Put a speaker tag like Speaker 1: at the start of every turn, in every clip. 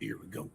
Speaker 1: Here we go.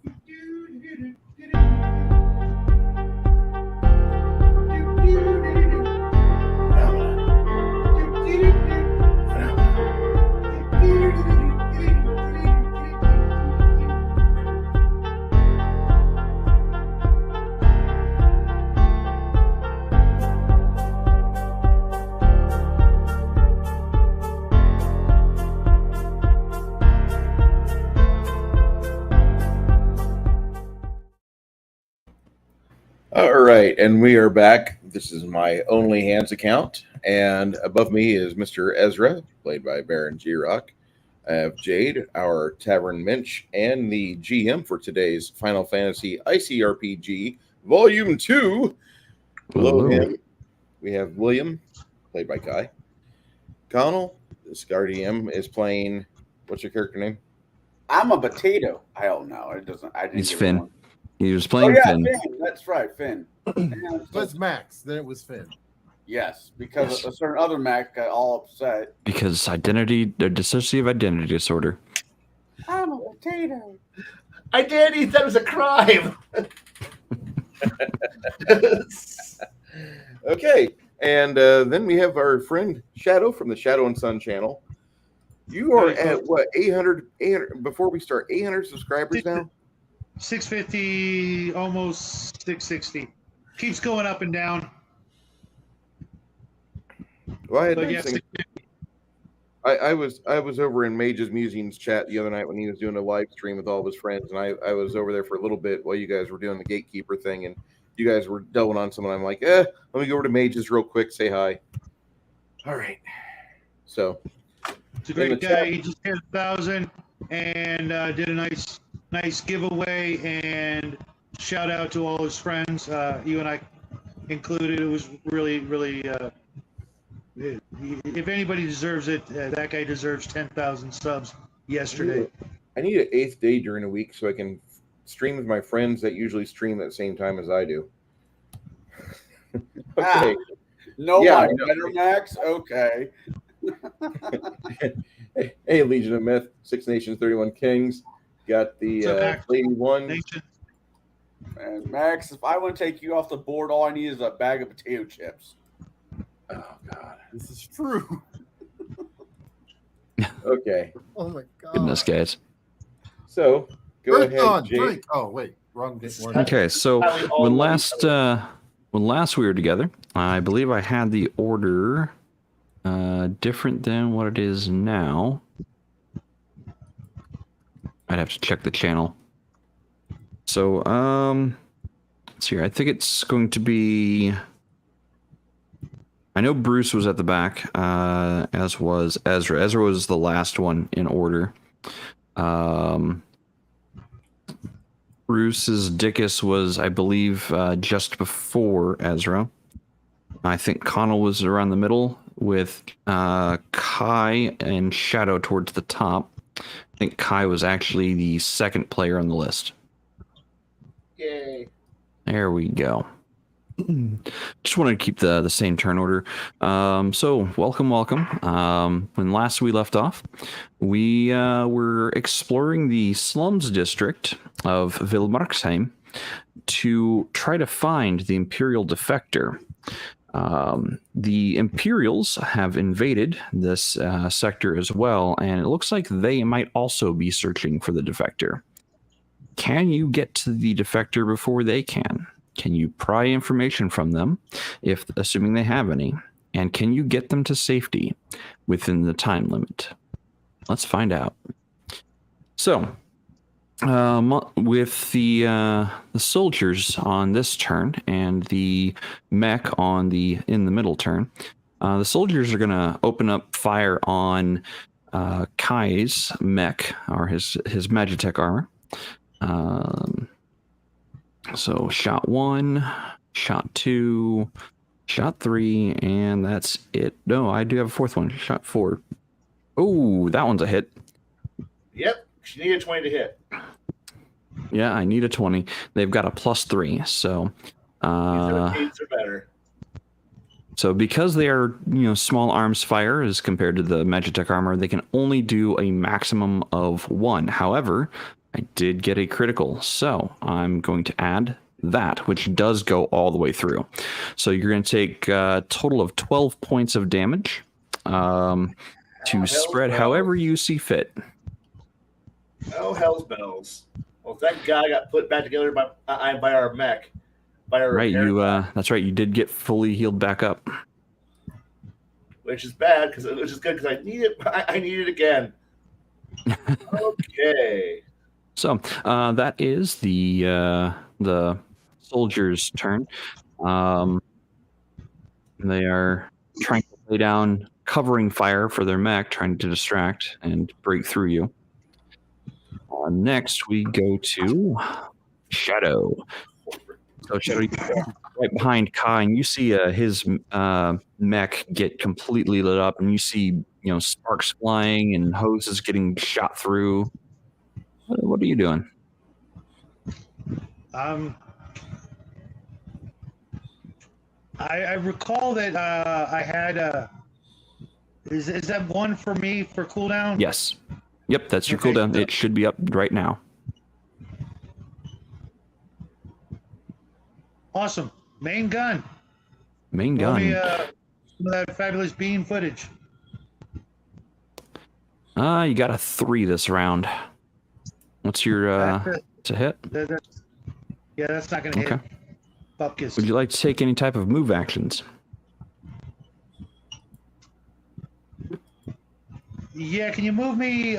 Speaker 1: All right, and we are back. This is my Only Hands account, and above me is Mr. Ezra, played by Baron G-Rock. I have Jade, our Tavern Minch, and the GM for today's Final Fantasy ICRPG Volume 2. Below him, we have William, played by Kai. Connell, the Cigar DM, is playing, what's your character name?
Speaker 2: I'm a potato. I don't know. It doesn't. I didn't.
Speaker 3: He's Finn.
Speaker 2: One.
Speaker 3: He was playing Finn.
Speaker 2: Finn. That's right, Finn.
Speaker 4: It was Max. Then it was Finn.
Speaker 2: Yes, because a certain other Mac got all upset.
Speaker 3: Because dissociative identity disorder.
Speaker 2: I'm a potato.
Speaker 1: Identity, that was a crime.
Speaker 4: Okay, and then we have our friend Shadow from the Shadow and Sun channel. You are at what, 800 before we start, 800 subscribers now?
Speaker 5: 650, almost 660. Keeps going up and down.
Speaker 4: Well, I was over in Mage's Musings chat the other night when he was doing a live stream with all of his friends, and I was over there for a little bit while you guys were doing the gatekeeper thing, and you guys were delving on someone. I'm like, let me go over to Mage's real quick, say hi. All right. So
Speaker 5: it's a great guy. He just hit 1,000 and did a nice giveaway, and shout out to all his friends, you and I included. It was really, really. If anybody deserves it, that guy deserves 10,000 subs yesterday.
Speaker 4: I need an 8th day during a week so I can stream with my friends that usually stream at the same time as I do. Okay.
Speaker 2: Nobody better, Max? Okay.
Speaker 4: Hey, Legion of Myth, 6 Nations, 31 Kings. Got the Lady One.
Speaker 2: And Max, if I want to take you off the board, all I need is a bag of potato chips.
Speaker 4: Oh, God.
Speaker 1: This is true.
Speaker 4: Okay.
Speaker 1: Oh, my God.
Speaker 3: Goodness, guys.
Speaker 4: So, go ahead, Jake.
Speaker 1: Drink. Oh, wait. Wrong.
Speaker 3: Okay, so when last we were together, I believe I had the order different than what it is now. I'd have to check the channel. So, let's see here. I think it's going to be... I know Bruce was at the back, as was Ezra. Ezra was the last one in order. Bruce's Dickus was, I believe, just before Ezra. I think Connell was around the middle with Kai and Shadow towards the top. I think Kai was actually the second player on the list.
Speaker 1: Yay.
Speaker 3: There we go. Just wanted to keep the same turn order. So welcome. When last we left off, we were exploring the slums district of Vilmarksheim to try to find the Imperial defector. The Imperials have invaded this sector as well, and it looks like they might also be searching for the defector. Can you get to the defector before they can? Can you pry information from them, assuming they have any? And can you get them to safety within the time limit? Let's find out. So, with the soldiers on this turn and the mech in the middle turn, the soldiers are going to open up fire on Kai's mech, or his Magitech armor. So shot 1, shot 2, shot 3, and that's it. No, I do have a 4th one. Shot 4. Oh, that one's a hit.
Speaker 1: Yep, you need a 20 to hit.
Speaker 3: Yeah, I need a 20. They've got a +3, so...
Speaker 1: These are better.
Speaker 3: So because they are, small arms fire as compared to the Magitech armor, they can only do a maximum of 1. However, I did get a critical, so I'm going to add that, which does go all the way through. So you're going to take a total of 12 points of damage to spread however you see fit.
Speaker 6: Oh, hell's bells. Well, thank God I got put back together by our mech. By our
Speaker 3: Right,
Speaker 6: repair guy,
Speaker 3: that's right. You did get fully healed back up.
Speaker 6: which is bad which is good because I need it. I need it again. Okay.
Speaker 3: So that is the soldiers' turn. They are trying to lay down covering fire for their mech, trying to distract and break through you. Next, we go to Shadow. So Shadow, right behind Kai, and you see his mech get completely lit up, and you see sparks flying and hoses getting shot through. What are you doing?
Speaker 5: I recall that I had is that one for me for cooldown?
Speaker 3: Yes. Yep, that's your
Speaker 5: Okay.
Speaker 3: cooldown. It should be up right now.
Speaker 5: Awesome. Main gun.
Speaker 3: Main
Speaker 5: Roll
Speaker 3: gun.
Speaker 5: me some of that fabulous bean footage.
Speaker 3: You got a 3 this round. What's your to hit?
Speaker 5: That's not gonna hit. Bupkis.
Speaker 3: Would you like to take any type of move actions?
Speaker 5: Yeah, can you move me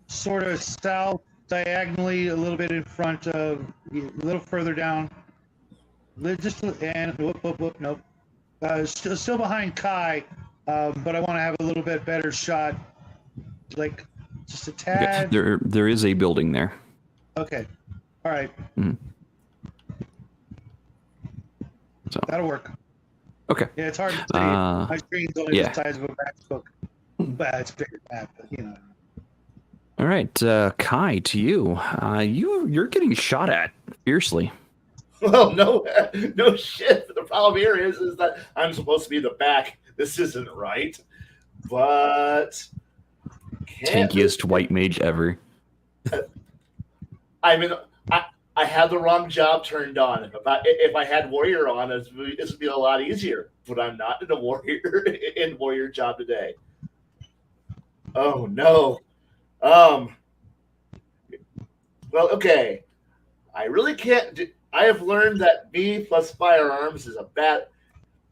Speaker 5: sort of south diagonally a little bit in front of, a little further down? Just and whoop, nope. Still behind Kai, but I want to have a little bit better shot, like just a tad.
Speaker 3: Okay. There is a building there.
Speaker 5: Okay, all right.
Speaker 3: So
Speaker 5: that'll work.
Speaker 3: Okay.
Speaker 5: Yeah, it's hard to see. My screen's only the size of a MacBook. But it's bigger than that, but you know.
Speaker 3: All right, Kai, to you. You're getting shot at fiercely.
Speaker 6: Well, no shit. The problem here is that I'm supposed to be the back. This isn't right. But
Speaker 3: tankiest white mage ever.
Speaker 6: I mean, I had the wrong job turned on. If I had warrior on, this would be a lot easier. But I'm not in a warrior job today. Oh no. Well, okay. I really can't do. I have learned that me plus firearms is a bad.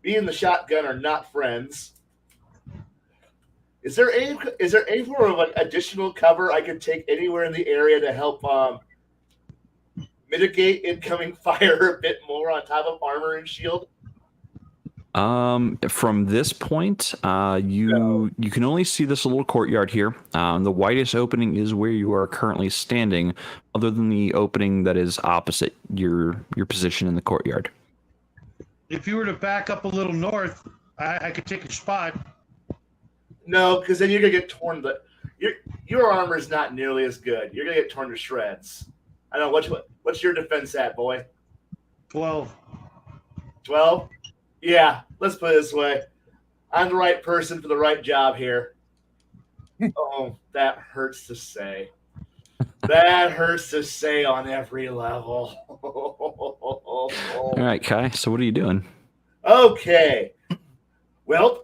Speaker 6: Me and the shotgun are not friends. Is there any form of like additional cover I could take anywhere in the area to help mitigate incoming fire a bit more on top of armor and shield?
Speaker 3: From this point, you can only see this little courtyard here. The widest opening is where you are currently standing, other than the opening that is opposite your position in the courtyard.
Speaker 5: If you were to back up a little north, I could take a spot.
Speaker 6: No, because then you're gonna get torn. Your armor is not nearly as good. You're gonna get torn to shreds. I don't know what's your defense at, boy?
Speaker 5: 12.
Speaker 6: 12? Yeah, let's put it this way. I'm the right person for the right job here. Oh, that hurts to say. That hurts to say on every level.
Speaker 3: All right, Kai. So what are you doing?
Speaker 6: Okay. Well,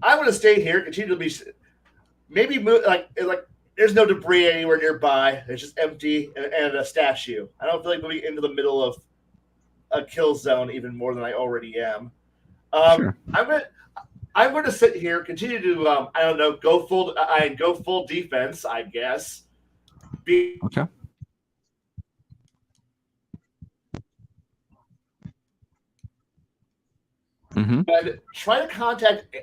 Speaker 6: I'm going to stay here, continue to be, maybe move, like there's no debris anywhere nearby. It's just empty and a statue. I don't feel like moving into the middle of a kill zone even more than I already am.
Speaker 3: Sure.
Speaker 6: I'm going to sit here, continue to I don't know, go full defense, I guess.
Speaker 3: Okay.
Speaker 6: And try to contact.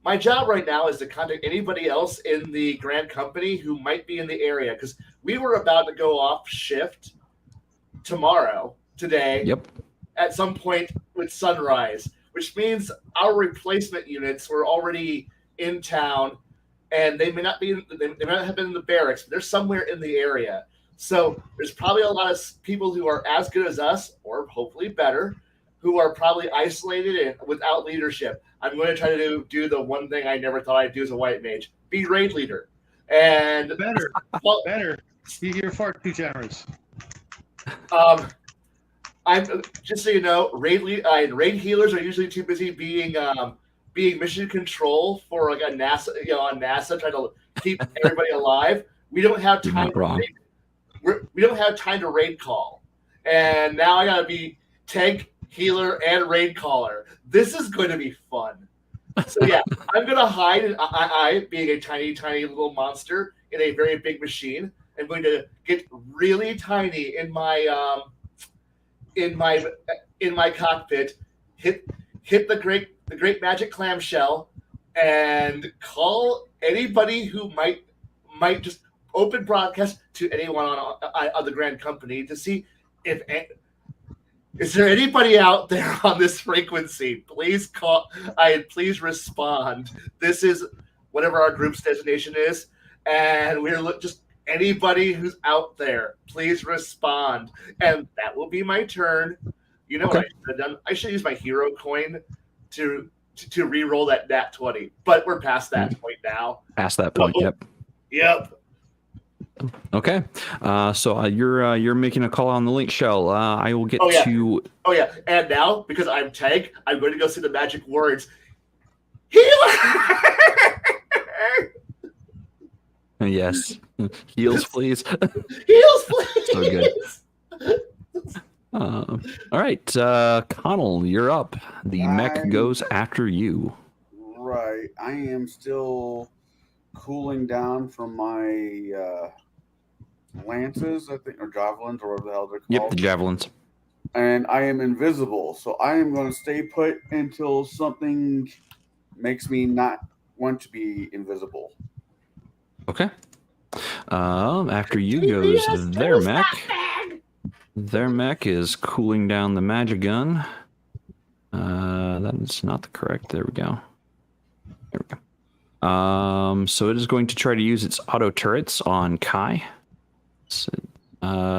Speaker 6: My job right now is to contact anybody else in the Grand Company who might be in the area, because we were about to go off shift today.
Speaker 3: Yep.
Speaker 6: At some point with sunrise, which means our replacement units were already in town, and they may not be. They may not have been in the barracks, but they're somewhere in the area. So there's probably a lot of people who are as good as us, or hopefully better, who are probably isolated and without leadership. I'm going to try to do the one thing I never thought I'd do as a white mage: be raid leader. And
Speaker 5: better. You're far too generous.
Speaker 6: I'm just so you know, raid healers are usually too busy being mission control for like a NASA, on NASA trying to keep everybody alive. We don't have
Speaker 3: You're
Speaker 6: time.
Speaker 3: not wrong.
Speaker 6: We don't have time to raid call, and now I gotta be tank, healer, and raid caller. This is going to be fun. So yeah, I'm gonna hide. And I, being a tiny little monster in a very big machine, I'm going to get really tiny in my cockpit, hit the great magic clamshell, and call anybody who might just open broadcast to anyone on the Grand Company to see if is there anybody out there on this frequency. Please call. Please respond. This is whatever our group's designation is, and we're just anybody who's out there. Please respond, and that will be my turn. You know what I should have done? I should use my hero coin to re-roll that nat 20, but we're past that point now.
Speaker 3: Past that point, yep.
Speaker 6: Yep.
Speaker 3: Okay, so you're making a call on the link shell. I will get to.
Speaker 6: Oh yeah, and now because I'm tank, I'm going to go see the magic words. Healer.
Speaker 3: Yes, heals, please.
Speaker 6: Heals, please.
Speaker 3: So good. All right, Connell, you're up. The mech goes after you.
Speaker 2: Right, I am still cooling down from my lances, I think, or javelins, or whatever the hell they're called.
Speaker 3: Yep, the javelins.
Speaker 2: And I am invisible, so I am going to stay put until something makes me not want to be invisible.
Speaker 3: Okay. After you goes their mech. Their mech is cooling down the magic gun. That is not the correct. There we go. There we go. So it is going to try to use its auto turrets on Kai. So,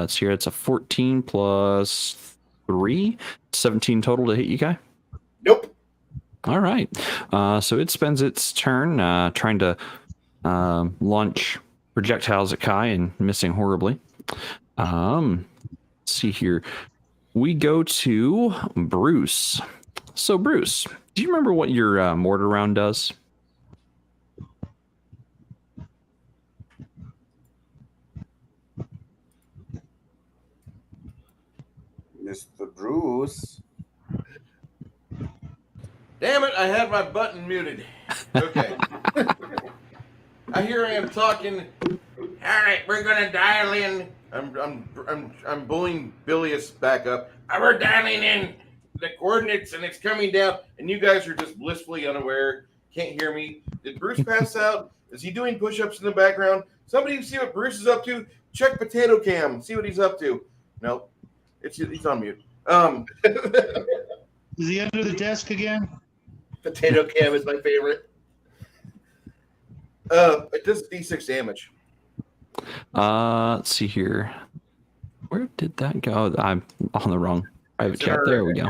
Speaker 3: it's here. It's a 14 plus 3, 17 total to hit you, Kai.
Speaker 6: Nope.
Speaker 3: All right. So it spends its turn trying to launch projectiles at Kai and missing horribly. Let's see here. We go to Bruce. So Bruce, do you remember what your mortar round does?
Speaker 2: Mr. Bruce.
Speaker 4: Damn it! I had my button muted. Okay. Here I am talking. All right, we're gonna dial in. I'm bullying Bilius back up. We're dialing in the coordinates, and it's coming down. And you guys are just blissfully unaware. Can't hear me. Did Bruce pass out? Is he doing push-ups in the background? Somebody see what Bruce is up to. Check Potato Cam. See what he's up to. Nope. He's on mute.
Speaker 5: Is he under the desk again?
Speaker 6: Potato Cam is my favorite.
Speaker 4: It does D6 damage.
Speaker 3: Let's see here. Where did that go? I'm on the wrong private chat. There we go.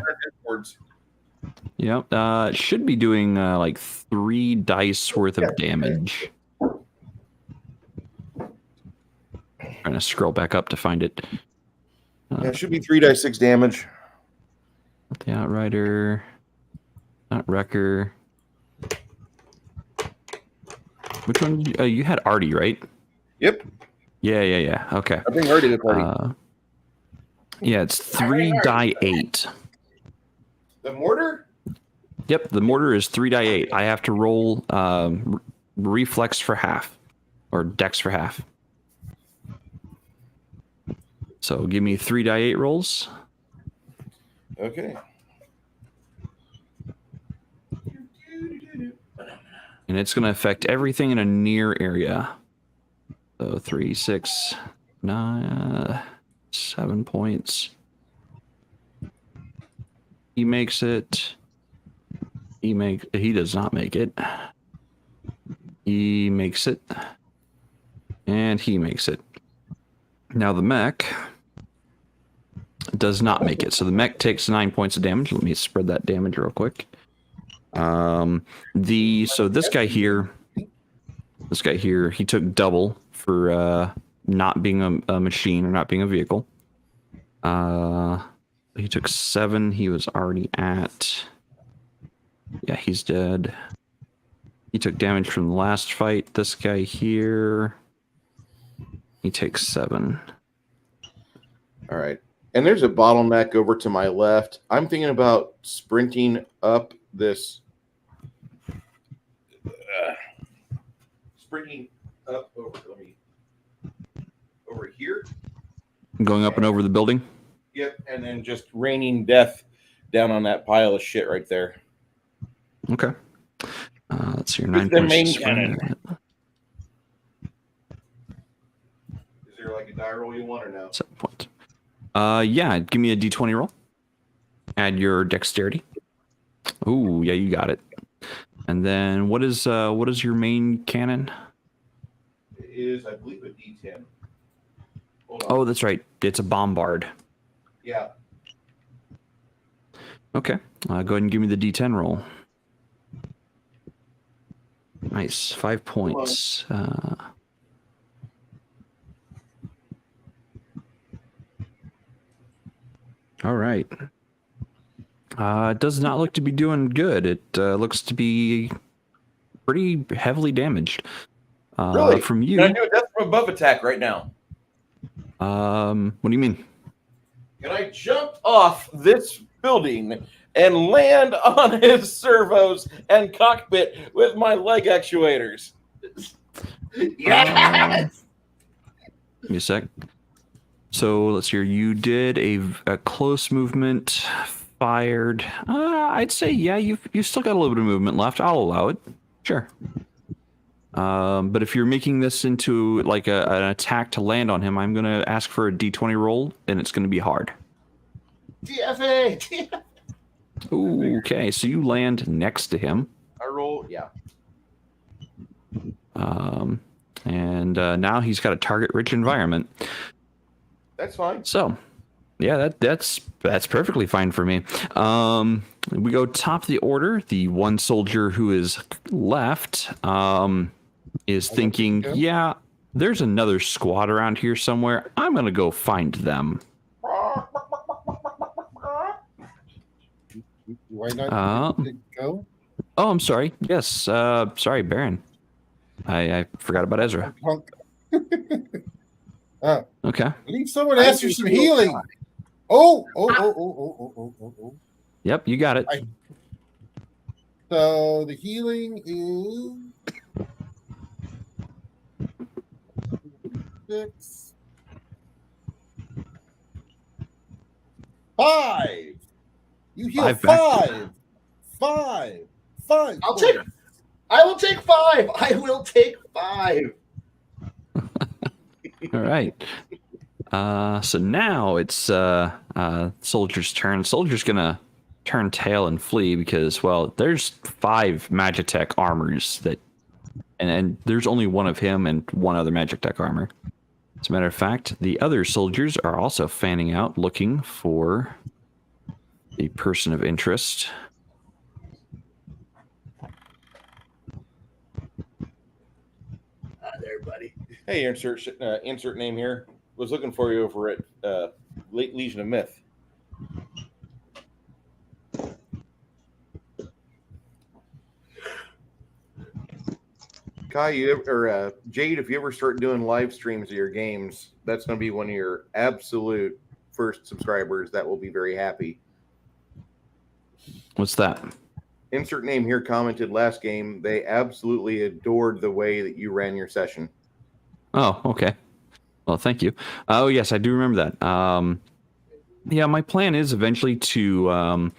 Speaker 3: Yep. It should be doing like 3 dice worth of damage. Trying to scroll back up to find it.
Speaker 4: Yeah, it should be 3 dice 6 damage.
Speaker 3: The Outrider, not Wrecker. Which one? Did you had Artie, right?
Speaker 4: Yep.
Speaker 3: Yeah. Okay.
Speaker 4: I think Artie the party.
Speaker 3: Yeah, it's 3 die 8.
Speaker 4: The mortar?
Speaker 3: Yep, the mortar is 3 die 8. I have to roll reflex for half, or dex for half. So give me 3 die 8 rolls.
Speaker 4: Okay.
Speaker 3: And it's going to affect everything in a near area. So 3, 6, 9, 7 points. He makes it. He does not make it. He makes it. And he makes it. Now the mech does not make it. So the mech takes 9 points of damage. Let me spread that damage real quick. So this guy here, he took double for not being a machine or not being a vehicle. He took 7. He was already at. Yeah, he's dead. He took damage from the last fight. This guy here, he takes 7.
Speaker 4: All right. And there's a bottleneck over to my left. I'm thinking about sprinting up this. Sprinting up over here.
Speaker 3: Going up and over the building.
Speaker 4: Yep. And then just raining death down on that pile of shit right there.
Speaker 3: Okay. Let's see your 9
Speaker 4: the
Speaker 3: points.
Speaker 4: main
Speaker 3: to sprint.
Speaker 4: cannon. Is there like a die roll you want or no?
Speaker 3: 7 points. Yeah, give me a d20 roll. Add your dexterity. Ooh, yeah, you got it. And then what is your main cannon?
Speaker 4: It is, I believe, a D10. Hold on.
Speaker 3: Oh, that's right. It's a bombard.
Speaker 4: Yeah.
Speaker 3: Okay. Go ahead and give me the d10 roll. Nice. 5 points. All right. It does not look to be doing good. It looks to be pretty heavily damaged.
Speaker 4: Really?
Speaker 3: From you.
Speaker 4: Can I do a death from above attack right now?
Speaker 3: What do you mean?
Speaker 4: Can I jump off this building and land on his servos and cockpit with my leg actuators?
Speaker 6: Yes.
Speaker 3: Give me a sec. So let's hear. You did a close movement, fired. I'd say yeah. You still got a little bit of movement left. I'll allow it. Sure. But if you're making this into like an attack to land on him, I'm gonna ask for a d20 roll, and it's gonna be hard.
Speaker 6: DFA.
Speaker 3: Ooh, okay, so you land next to him.
Speaker 4: I roll, yeah.
Speaker 3: And now he's got a target-rich environment.
Speaker 4: That's fine.
Speaker 3: So, yeah, that's perfectly fine for me. We go top of the order. The one soldier who is left is thinking, yeah, there's another squad around here somewhere. I'm gonna go find them.
Speaker 7: Why not go?
Speaker 3: Oh, I'm sorry. Yes, sorry, Baron. I forgot about Ezra. Okay.
Speaker 7: I need someone to ask for some healing. Oh.
Speaker 3: Yep, you got it.
Speaker 7: So the healing is 6, 5. You heal
Speaker 3: 5 back.
Speaker 7: 5.
Speaker 6: I will take 5. I will take 5.
Speaker 3: All right. So now it's Soldier's turn. Soldier's gonna turn tail and flee because, well, there's 5 Magitech armors that, and there's only one of him and one other Magitech armor. As a matter of fact, the other soldiers are also fanning out, looking for a person of interest.
Speaker 6: There, buddy.
Speaker 4: Hey, insert name here. Was looking for you over at Legion of Myth. Kai, Jade, if you ever start doing live streams of your games, that's going to be one of your absolute first subscribers that will be very happy.
Speaker 3: What's that?
Speaker 4: Insert name here commented last game. They absolutely adored the way that you ran your session.
Speaker 3: Oh, okay. Well, thank you. Oh, yes, I do remember that. Yeah, my plan is eventually to,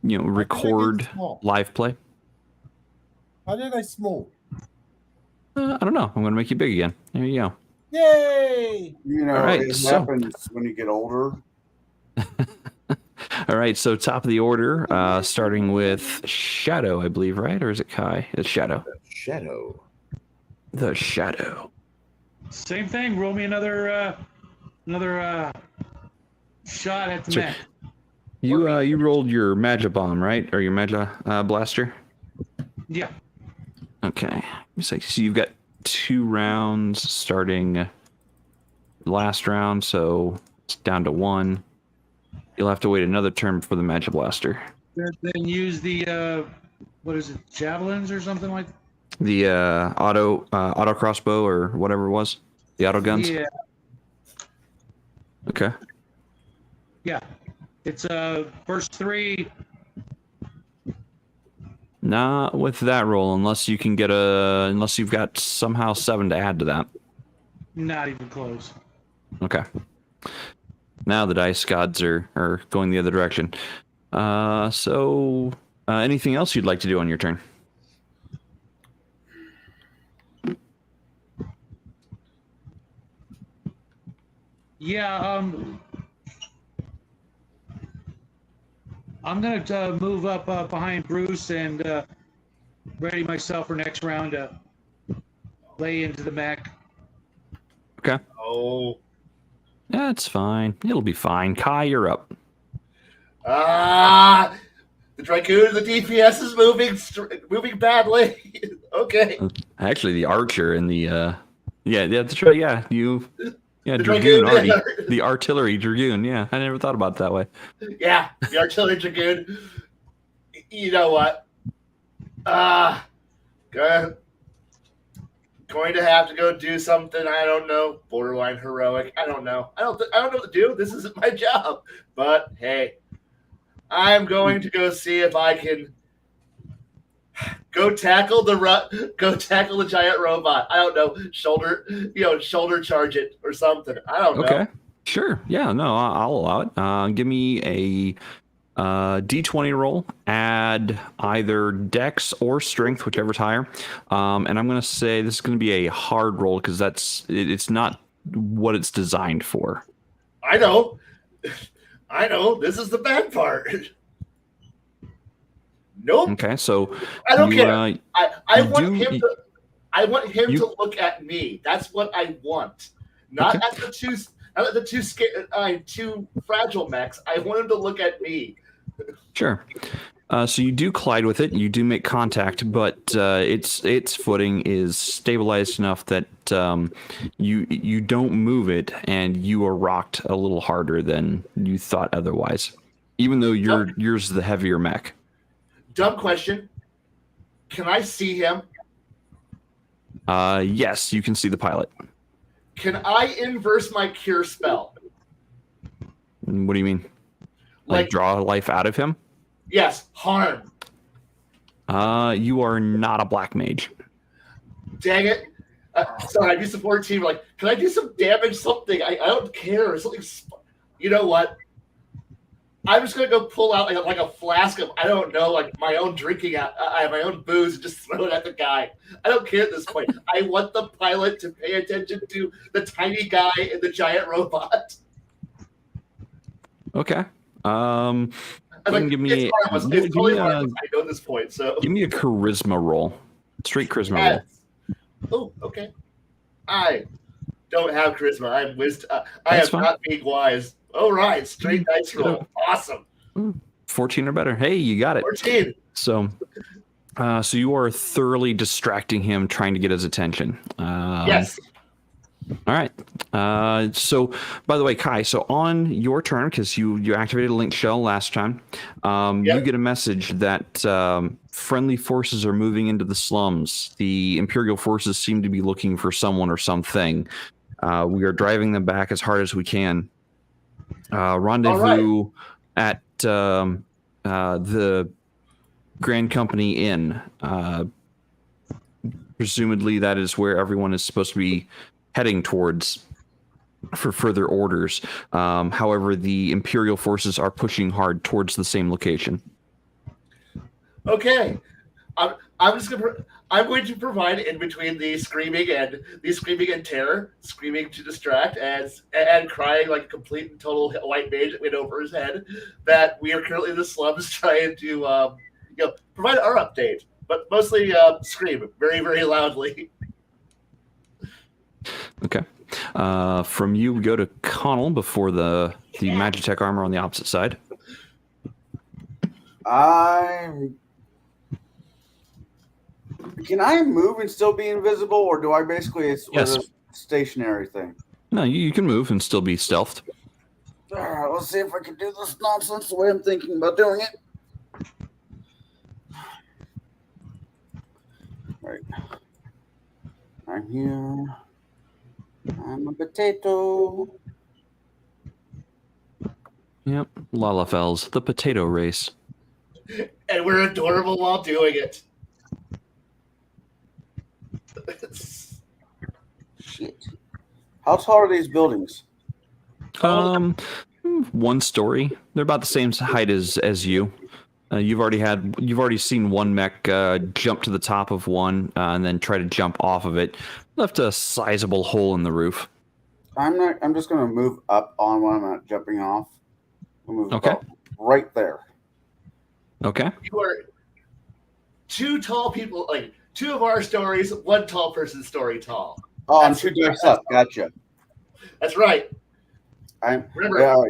Speaker 3: record live play.
Speaker 7: How did I small?
Speaker 3: I don't know. I'm going to make you big again. There you go.
Speaker 7: Yay!
Speaker 2: You know,
Speaker 3: All right,
Speaker 2: it
Speaker 3: so-
Speaker 2: happens when you get older.
Speaker 3: All right, so top of the order, starting with Shadow, I believe, right? Or is it Kai? It's Shadow.
Speaker 4: Shadow.
Speaker 3: The Shadow.
Speaker 5: Same thing. Roll me another shot at the
Speaker 3: So
Speaker 5: mech.
Speaker 3: you rolled your Magi Bomb, right? Or your Magi Blaster?
Speaker 5: Yeah.
Speaker 3: Okay. So you've got 2 rounds starting last round, so it's down to 1. You'll have to wait another turn for the Magic Blaster.
Speaker 5: Then use the what is it, javelins or something like?
Speaker 3: The auto crossbow or whatever it was, the auto guns.
Speaker 5: Yeah,
Speaker 3: Okay.
Speaker 5: yeah. It's first 3.
Speaker 3: Not with that roll, unless you can get unless you've got somehow 7 to add to that.
Speaker 5: Not even close.
Speaker 3: Okay. Now the dice gods are going the other direction. So anything else you'd like to do on your turn?
Speaker 5: Yeah, I'm gonna move up behind Bruce and ready myself for next round to lay into the mech.
Speaker 3: Okay.
Speaker 6: Oh.
Speaker 3: That's fine. It'll be fine. Kai, you're up.
Speaker 6: Ah, the Dragoon, the DPS is moving badly. Okay.
Speaker 3: Actually, the archer and the yeah, that's right. Yeah,
Speaker 6: The
Speaker 3: Dragoon,
Speaker 6: Dragoon,
Speaker 3: the artillery Dragoon. Yeah, I never thought about it that way.
Speaker 6: Yeah, the Artillery Dragoon. You know what? Going to have to go do something. I don't know. Borderline heroic. I don't know. I don't know what to do. This isn't my job. But hey, I'm going to go see if I can go tackle the giant robot. I don't know. Shoulder charge it or something. I don't know.
Speaker 3: Okay, sure. Yeah, no, I'll allow it. Give me a D20 roll. Add either Dex or Strength, whichever's higher. And I'm going to say this is going to be a hard roll because it's not what it's designed for.
Speaker 6: I know. This is the bad part. Nope.
Speaker 3: Okay, so
Speaker 6: I don't care. I want him to look at me. That's what I want. Not
Speaker 3: Okay.
Speaker 6: at the two fragile mechs. I want him to look at me.
Speaker 3: Sure. So you do collide with it. You do make contact, but its footing is stabilized enough that you don't move it, and you are rocked a little harder than you thought otherwise. Even though yours is the heavier mech.
Speaker 6: Dumb question. Can I see him?
Speaker 3: Yes, you can see the pilot.
Speaker 6: Can I inverse my cure spell?
Speaker 3: What do you mean? Like draw life out of him?
Speaker 6: Yes, harm.
Speaker 3: You are not a black mage.
Speaker 6: Dang it. Sorry, I used the 14. Like, can I do some damage? Something. I don't care. Something. You know what? I'm just gonna go pull out like a flask of, I don't know, like my own drinking. I have my own booze and just throw it at the guy. I don't care at this point. I want the pilot to pay attention to the tiny guy and the giant robot.
Speaker 3: Okay. Give me
Speaker 6: it's harmless. It's totally harmless. I know at this point. So
Speaker 3: give me a charisma roll. Straight charisma roll.
Speaker 6: Oh, okay. I don't have charisma. I'm wisdom. I
Speaker 3: That's
Speaker 6: am not being wise. All right, straight dice roll. Awesome.
Speaker 3: 14 or better. Hey, you got it.
Speaker 6: 14.
Speaker 3: So you are thoroughly distracting him, trying to get his attention.
Speaker 6: Yes.
Speaker 3: All right. So, by the way, Kai, so on your turn, because you activated a link shell last time, you get a message that friendly forces are moving into the slums. The Imperial forces seem to be looking for someone or something. We are driving them back as hard as we can. Rendezvous at the Grand Company Inn. Presumably, that is where everyone is supposed to be heading towards for further orders. However, the Imperial forces are pushing hard towards the same location.
Speaker 6: Okay. I'm going to provide in between the screaming and terror, screaming to distract and crying like a complete and total white mage that went over his head, that we are currently in the slums trying to provide our update, but mostly scream very, very loudly.
Speaker 3: Okay. From you, we go to Connell before the Magitech armor on the opposite side.
Speaker 2: Can I move and still be invisible, or do I basically it's
Speaker 3: Yes.
Speaker 2: a stationary thing?
Speaker 3: No, you can move and still be stealthed.
Speaker 2: All right, let's see if I can do this nonsense the way I'm thinking about doing it. Right. I'm here. I'm a potato.
Speaker 3: Yep, Lalafels, the potato race.
Speaker 6: And we're adorable while doing it.
Speaker 2: Shit. How tall are these buildings?
Speaker 3: One story. They're about the same height as you. You've already seen one mech jump to the top of one and then try to jump off of it. Left a sizable hole in the roof.
Speaker 2: I'm just gonna move up on one. I'm not jumping off. I'll move
Speaker 3: Okay.
Speaker 2: up right there.
Speaker 3: Okay.
Speaker 6: You are two tall people, like two of our stories, one tall person's story tall.
Speaker 2: Oh, I'm
Speaker 6: That's-
Speaker 2: 2 dice up. Gotcha.
Speaker 6: That's right.
Speaker 2: Yeah,
Speaker 6: Remember,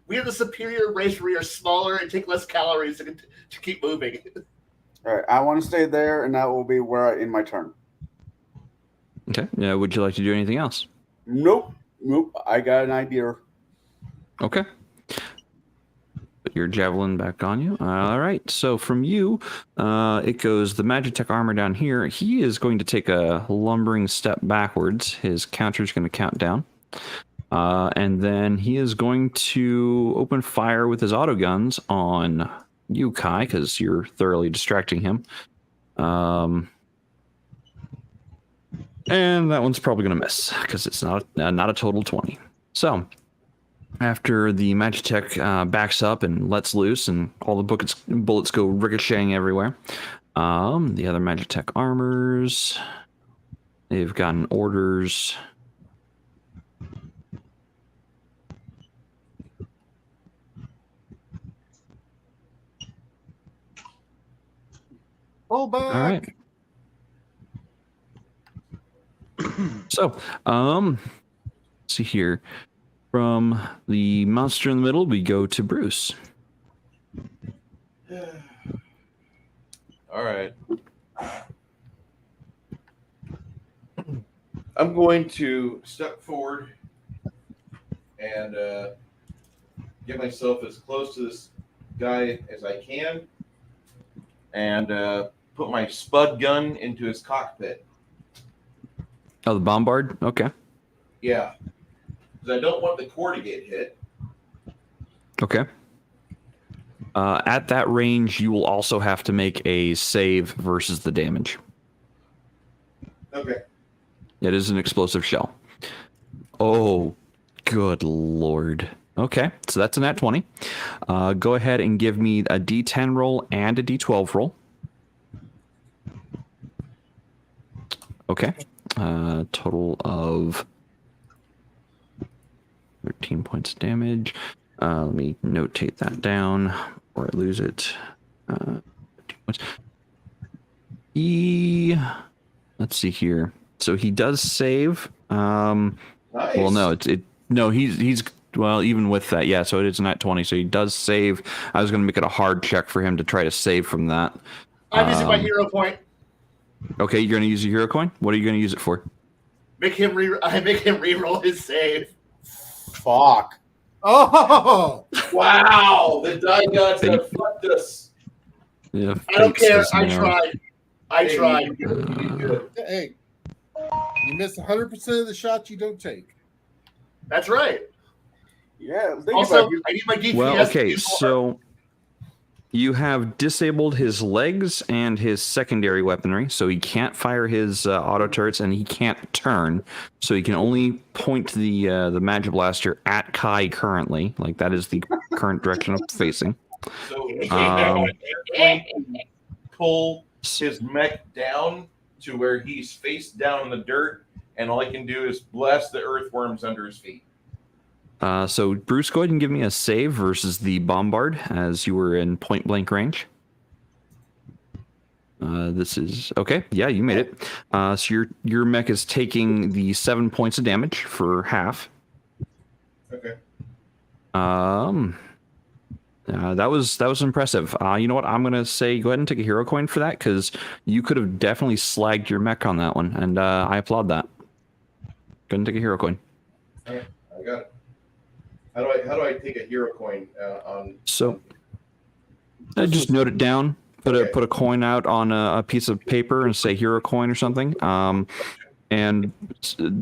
Speaker 6: we are the superior race where we are smaller and take less calories to keep moving.
Speaker 2: all right. I want to stay there, and that will be where I end my turn.
Speaker 3: Okay. Would you like to do anything else?
Speaker 2: Nope. I got an idea.
Speaker 3: Okay. Put your javelin back on you. All right. So from you, it goes the Magitech armor down here. He is going to take a lumbering step backwards. His counter is going to count down. And then he is going to open fire with his auto guns on you, Kai, because you're thoroughly distracting him. And that one's probably going to miss because it's not a total 20. So after the Magitech backs up and lets loose and all the bullets go ricocheting everywhere, the other Magitech armors, they've gotten orders.
Speaker 7: Pull back.
Speaker 3: All right. So, see here. From the monster in the middle, we go to Bruce.
Speaker 4: All right. I'm going to step forward and get myself as close to this guy as I can and put my spud gun into his cockpit.
Speaker 3: Oh, the bombard? Okay.
Speaker 4: Yeah. Because I don't want the core to get hit.
Speaker 3: Okay. At that range, you will also have to make a save versus the damage.
Speaker 4: Okay.
Speaker 3: It is an explosive shell. Oh, good lord. Okay, so that's a nat 20. Go ahead and give me a D10 roll and a D12 roll. Okay. Total of 13 points of damage. Let me notate that down or I lose it. Let's see here. So he does save.
Speaker 4: Nice.
Speaker 3: Well, no, he's well, even with that, yeah. So it is nat 20. So he does save. I was going to make it a hard check for him to try to save from that.
Speaker 6: I'm using my hero point.
Speaker 3: Okay, you're going to use your hero coin. What are you going to use it for?
Speaker 6: I make him re-roll his save.
Speaker 2: Fuck.
Speaker 7: Oh,
Speaker 4: Wow. The die gods
Speaker 3: Thank
Speaker 4: have fucked us.
Speaker 3: Yeah,
Speaker 6: I don't
Speaker 3: fate
Speaker 6: care.
Speaker 3: says
Speaker 6: I
Speaker 3: no.
Speaker 6: tried. I tried.
Speaker 4: You did good.
Speaker 7: hey. You miss 100% of the shots you don't take.
Speaker 6: That's right.
Speaker 2: Yeah. Think
Speaker 6: Also,
Speaker 2: about it.
Speaker 6: I need my DPS.
Speaker 3: Well,
Speaker 6: to
Speaker 3: okay,
Speaker 6: do more.
Speaker 3: so you have disabled his legs and his secondary weaponry, so he can't fire his auto turrets and he can't turn, so he can only point the Magic Blaster at Kai currently. Like that is the current direction of facing.
Speaker 4: So
Speaker 3: Um,
Speaker 4: pull his mech down to where he's face down in the dirt, and all I can do is blast the earthworms under his feet.
Speaker 3: So Bruce, go ahead and give me a save versus the bombard as you were in point blank range. This is okay. Yeah, you made it. So your mech is taking the 7 points of damage for half.
Speaker 4: Okay.
Speaker 3: That was impressive. You know what? I'm gonna say go ahead and take a hero coin for that because you could have definitely slagged your mech on that one, and I applaud that. Go ahead and take a hero coin.
Speaker 4: I got it. How do I take a hero coin on?
Speaker 3: So I just note it down. Put a coin out on a piece of paper and say hero coin or something. And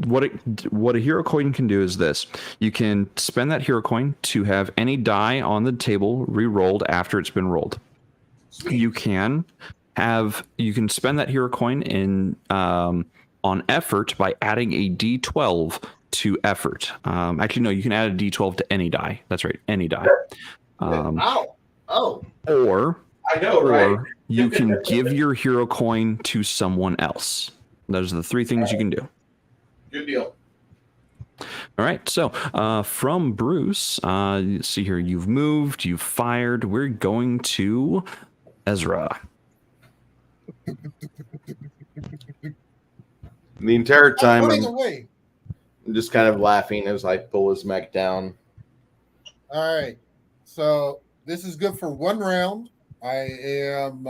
Speaker 3: what a hero coin can do is this: you can spend that hero coin to have any die on the table re-rolled after it's been rolled. You can spend that hero coin in on effort by adding a D12 to effort. Actually, no, you can add a D12 to any die. That's right, any die. Or
Speaker 4: I know, right?
Speaker 3: Or you can give your hero coin to someone else. Those are the three things you can do.
Speaker 4: Good deal.
Speaker 3: All right, so from Bruce, let's see here. You've moved, you've fired. We're going to Ezra.
Speaker 4: The entire time
Speaker 7: Running away.
Speaker 4: I'm just kind of laughing as I pull his mech down.
Speaker 7: All right. So this is good for one round. I am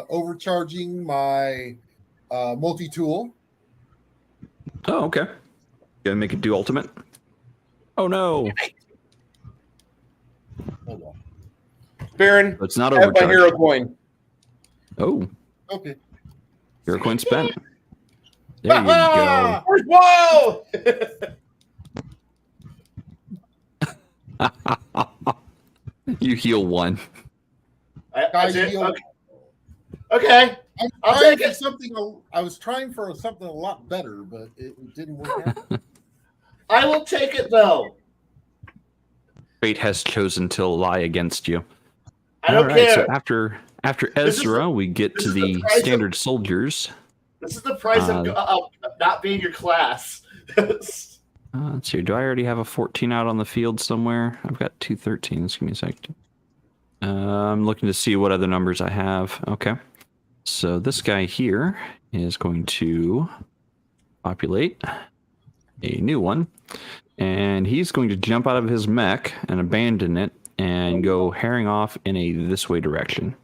Speaker 7: overcharging my multi-tool.
Speaker 3: Oh, okay. Gonna make it do ultimate. Oh no!
Speaker 7: Hold on.
Speaker 4: Baron,
Speaker 3: It's not
Speaker 4: have my
Speaker 3: overcharged.
Speaker 4: hero coin.
Speaker 3: Oh,
Speaker 7: Okay.
Speaker 3: hero coin spent. There you go.
Speaker 4: Whoa!
Speaker 3: You heal one.
Speaker 6: That's it?
Speaker 7: heal.
Speaker 6: Okay.
Speaker 7: I'm
Speaker 6: I'll
Speaker 7: trying
Speaker 6: take
Speaker 7: for
Speaker 6: it.
Speaker 7: something. I was trying for something a lot better, but it didn't work out.
Speaker 6: I will take it though.
Speaker 3: Fate has chosen to lie against you.
Speaker 6: I don't
Speaker 3: All right,
Speaker 6: care.
Speaker 3: so after
Speaker 6: This is
Speaker 3: Ezra, we get
Speaker 6: this
Speaker 3: to
Speaker 6: is
Speaker 3: the
Speaker 6: the price of-
Speaker 3: standard soldiers.
Speaker 6: This is the price of not being your class.
Speaker 3: Let's see. Do I already have a 14 out on the field somewhere? I've got two 13s. Give me a second. I'm looking to see what other numbers I have. Okay. So this guy here is going to populate a new one. And he's going to jump out of his mech and abandon it and go herring off in a this way direction.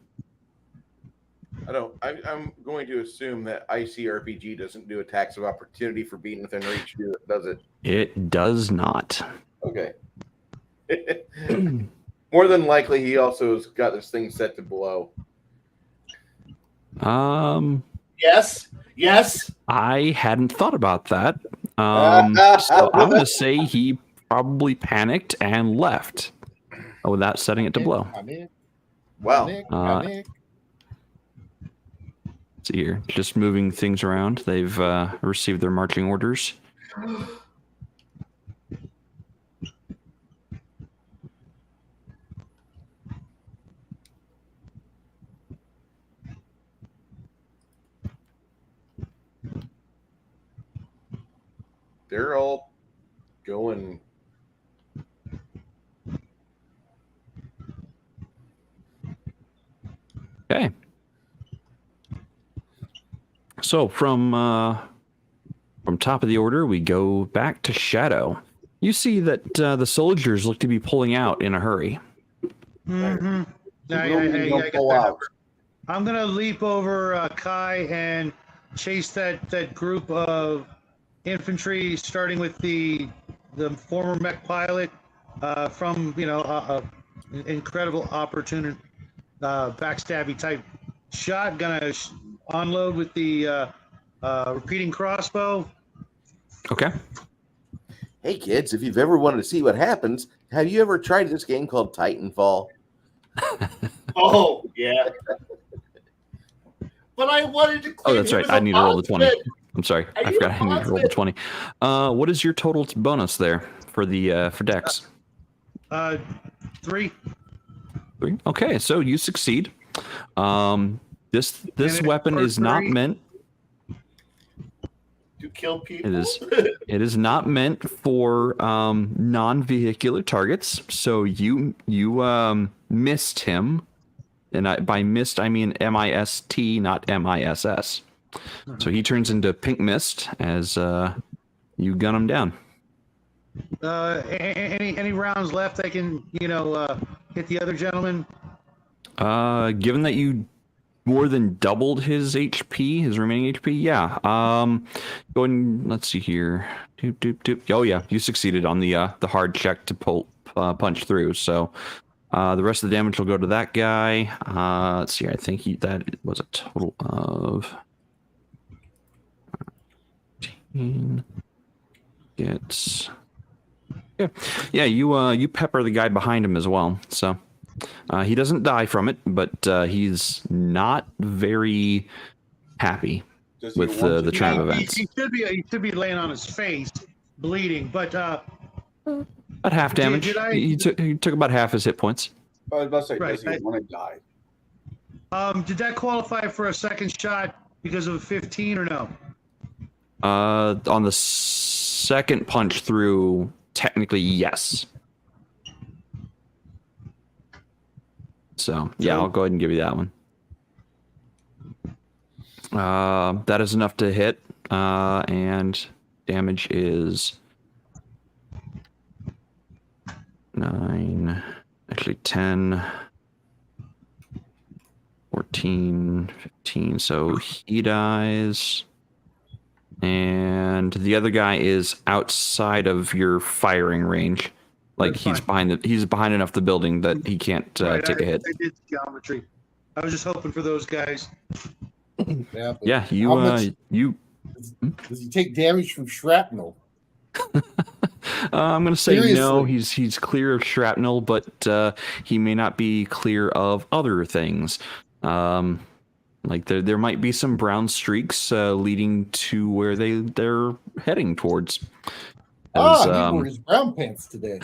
Speaker 4: I'm going to assume that ICRPG doesn't do attacks of opportunity for being within reach, does it?
Speaker 3: It does not.
Speaker 4: Okay. More than likely, he also has got this thing set to blow.
Speaker 6: Yes. Yes.
Speaker 3: I hadn't thought about that. So I'm going to say he probably panicked and left without setting it to blow.
Speaker 4: Wow.
Speaker 3: Let's see here. Just moving things around. They've received their marching orders.
Speaker 4: They're all going.
Speaker 3: Okay. So from top of the order, we go back to Shadow. You see that the soldiers look to be pulling out in a hurry.
Speaker 5: Mm-hmm. I get that number. I'm gonna leap over Kai and chase that group of infantry, starting with the former mech pilot from incredible opportunity backstabby type shot. Gonna unload with the repeating crossbow.
Speaker 3: Okay.
Speaker 4: Hey kids, if you've ever wanted to see what happens, have you ever tried this game called Titanfall?
Speaker 6: Oh yeah. But I wanted to.
Speaker 3: Oh, that's right. I need to roll the 20. I'm sorry. I forgot I need to roll the 20. What is your total bonus there for the for Dex?
Speaker 5: 3.
Speaker 3: 3. Okay, so you succeed. This weapon is not meant
Speaker 6: to kill people.
Speaker 3: It is not meant for non-vehicular targets. So you missed him, and by missed I mean MIST, not MISS. So he turns into pink mist as you gun him down.
Speaker 5: Any rounds left? I can hit the other gentleman.
Speaker 3: Given that you more than doubled his HP, his remaining HP, yeah. Go ahead and let's see here. Doop, doop, doop. Oh yeah, you succeeded on the hard check to punch through. So the rest of the damage will go to that guy. Let's see. I think that was a total of 15. Gets yeah. You pepper the guy behind him as well. So he doesn't die from it, but he's not very happy
Speaker 2: Does he
Speaker 3: with
Speaker 2: want
Speaker 3: the
Speaker 2: to
Speaker 3: turn of
Speaker 2: die?
Speaker 3: events.
Speaker 5: He should be laying on his face, bleeding. But
Speaker 3: About half damage.
Speaker 5: did I-
Speaker 3: he took about half his hit points.
Speaker 2: I was about to say,
Speaker 5: Right,
Speaker 2: does he want to die?
Speaker 5: did that qualify for a second shot because of 15 or no?
Speaker 3: On the second punch through, technically yes. So yeah, I'll go ahead and give you that one. That is enough to hit, and damage is 9, actually 10, 14, 15. So he dies. And the other guy is outside of your firing range. Like
Speaker 5: That's
Speaker 3: he's
Speaker 5: fine.
Speaker 3: he's behind enough the building that he can't
Speaker 5: Right,
Speaker 3: take a hit.
Speaker 5: I did geometry. I was just hoping for those guys.
Speaker 7: Yeah, but
Speaker 3: Yeah,
Speaker 7: how much
Speaker 3: you.
Speaker 7: does he take damage from shrapnel?
Speaker 3: I'm gonna say no.
Speaker 7: Seriously?
Speaker 3: He's clear of shrapnel, but he may not be clear of other things. Like there might be some brown streaks leading to where they're heading towards.
Speaker 7: He wore his brown pants today.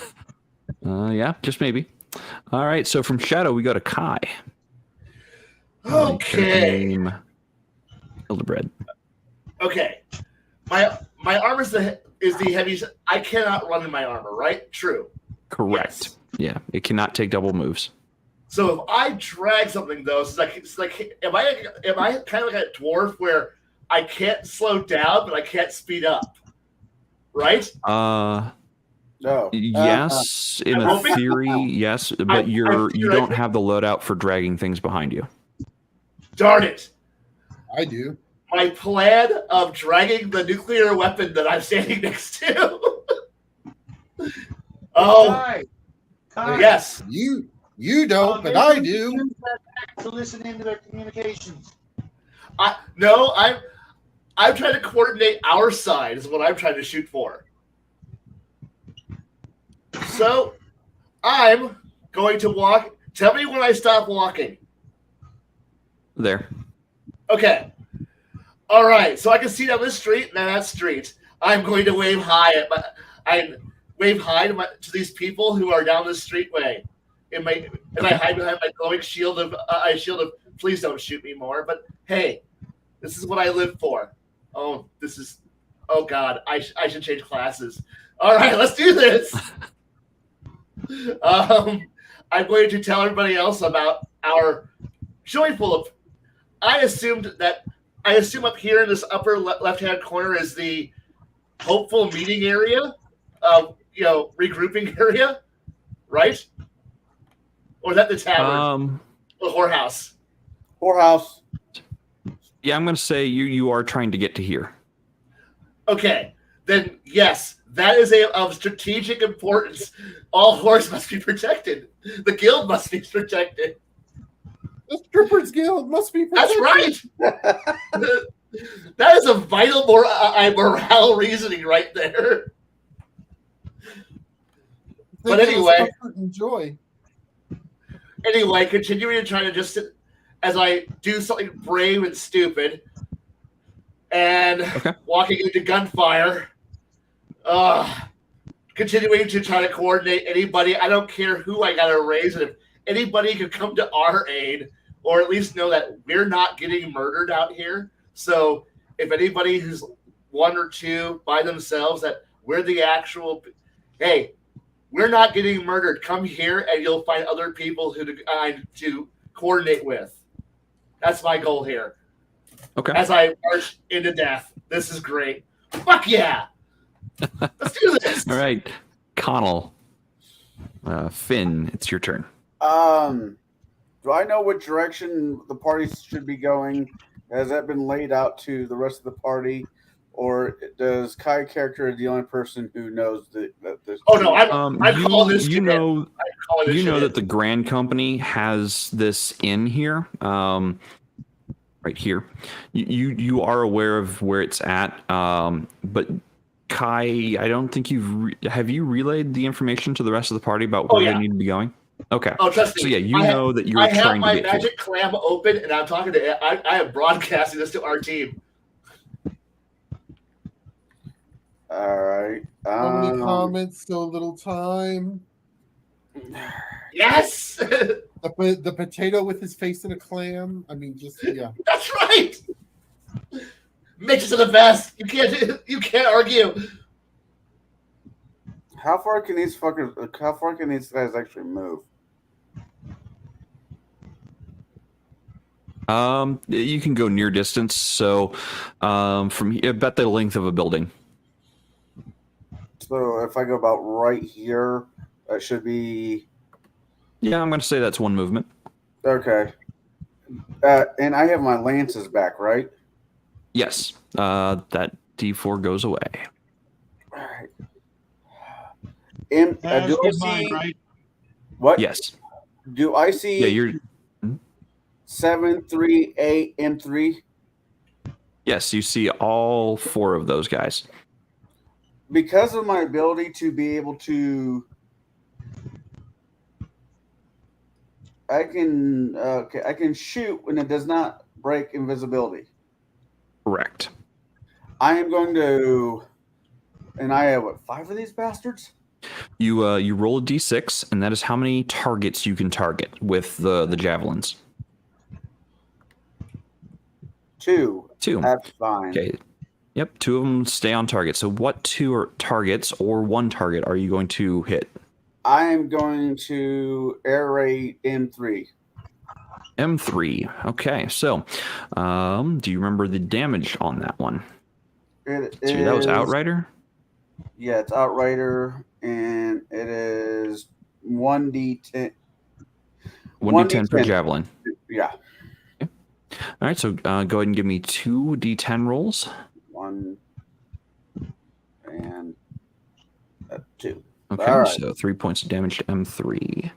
Speaker 3: Yeah, just maybe. All right, so from Shadow we go to Kai.
Speaker 6: Okay.
Speaker 3: Hildebred.
Speaker 6: Okay. My armor is the heaviest. I cannot run in my armor, right? True.
Speaker 3: Correct.
Speaker 6: Yes.
Speaker 3: Yeah, it cannot take double moves.
Speaker 6: So if I drag something though, it's like am I kind of like a dwarf where I can't slow down but I can't speed up, right?
Speaker 2: No.
Speaker 3: Yes, in
Speaker 6: I
Speaker 3: a
Speaker 6: won't be-
Speaker 3: theory, yes, but you don't have the loadout for dragging things behind you.
Speaker 6: Darn it!
Speaker 7: I do.
Speaker 6: My plan of dragging the nuclear weapon that I'm standing next to. Oh
Speaker 5: Kai,
Speaker 6: yes.
Speaker 7: You don't, but I do.
Speaker 5: To listen into their communications.
Speaker 6: No, I'm trying to coordinate our side is what I'm trying to shoot for. So I'm going to walk. Tell me when I stop walking.
Speaker 3: There.
Speaker 6: Okay. All right. So I can see down this street and then that street. I'm going to wave hi to these people who are down this streetway. And I hide behind my glowing shield of please don't shoot me more. But hey, this is what I live for. Oh God, I should change classes. All right, let's do this. I'm going to tell everybody else about our joyful of. I assume up here in this upper left-hand corner is the hopeful meeting area, regrouping area, right? Or is that the tavern? The whorehouse.
Speaker 2: Whorehouse.
Speaker 3: Yeah, I'm going to say you are trying to get to here.
Speaker 6: Okay, then yes, that is of strategic importance. All whores must be protected. The guild must be protected.
Speaker 7: The Strippers Guild must be protected.
Speaker 6: That's right. That is a vital morale reasoning right there. But anyway,
Speaker 7: enjoy.
Speaker 6: Anyway, continuing to try to just as I do something brave and stupid, and walking into gunfire, continuing to try to coordinate anybody. I don't care who I got to raise, and if anybody could come to our aid, or at least know that we're not getting murdered out here. So if anybody who's one or two by themselves, that we're the actual, hey, we're not getting murdered. Come here and you'll find other people who to coordinate with. That's my goal here.
Speaker 3: Okay.
Speaker 6: As I march into death. This is great. Fuck yeah. Let's do this.
Speaker 3: All right. Connell. Finn, it's your turn.
Speaker 2: Do I know what direction the party should be going? Has that been laid out to the rest of the party? or does Kai character the only person who knows that this?
Speaker 6: Oh no, I'm calling this.
Speaker 3: You know,
Speaker 6: you know
Speaker 3: that the Grand Company has this inn here, right here. You are aware of where it's at, but Kai, I don't think have you relayed the information to the rest of the party about where they need to be going? Okay.
Speaker 6: Oh, trust me.
Speaker 3: So yeah, you know that you're trying to get here. I have my magic
Speaker 6: clam open, and I'm talking to. I am broadcasting this to our team.
Speaker 2: All right.
Speaker 7: So many comments, so little time.
Speaker 6: Yes.
Speaker 7: The potato with his face in a clam. I mean, just yeah.
Speaker 6: That's right. Mixes are the best. You can't argue.
Speaker 2: How far can these guys actually move?
Speaker 3: You can go near distance. So, from here, about the length of a building.
Speaker 2: So if I go about right here, that should be.
Speaker 3: Yeah, I'm going to say that's one movement.
Speaker 2: Okay. And I have my lances back, right?
Speaker 3: Yes. That D4 goes away.
Speaker 2: All right. And do I see?
Speaker 5: Mine, right?
Speaker 2: What?
Speaker 3: Yes.
Speaker 2: Do I see?
Speaker 3: Yeah, you're.
Speaker 2: 7, 3, 8, and 3.
Speaker 3: Yes, you see all 4 of those guys.
Speaker 2: Because of my ability to be able to, I can shoot when it does not break invisibility.
Speaker 3: Correct.
Speaker 2: I am going to, and I have 5 of these bastards.
Speaker 3: You roll a d6, and that is how many targets you can target with the javelins.
Speaker 2: 2.
Speaker 3: 2.
Speaker 2: That's fine.
Speaker 3: Okay. Yep, 2 of them stay on target. So what 2 targets or 1 target are you going to hit?
Speaker 2: I am going to air raid M3.
Speaker 3: M3. Okay, so do you remember the damage on that one?
Speaker 2: That
Speaker 3: was Outrider?
Speaker 2: Yeah, it's Outrider, and it is 1d10.
Speaker 3: 1d10 per javelin.
Speaker 2: Yeah.
Speaker 3: Okay. All right, so go ahead and give me 2 d10 rolls.
Speaker 2: 1 and 2.
Speaker 3: Okay,
Speaker 2: right.
Speaker 3: So 3 points of damage to M3.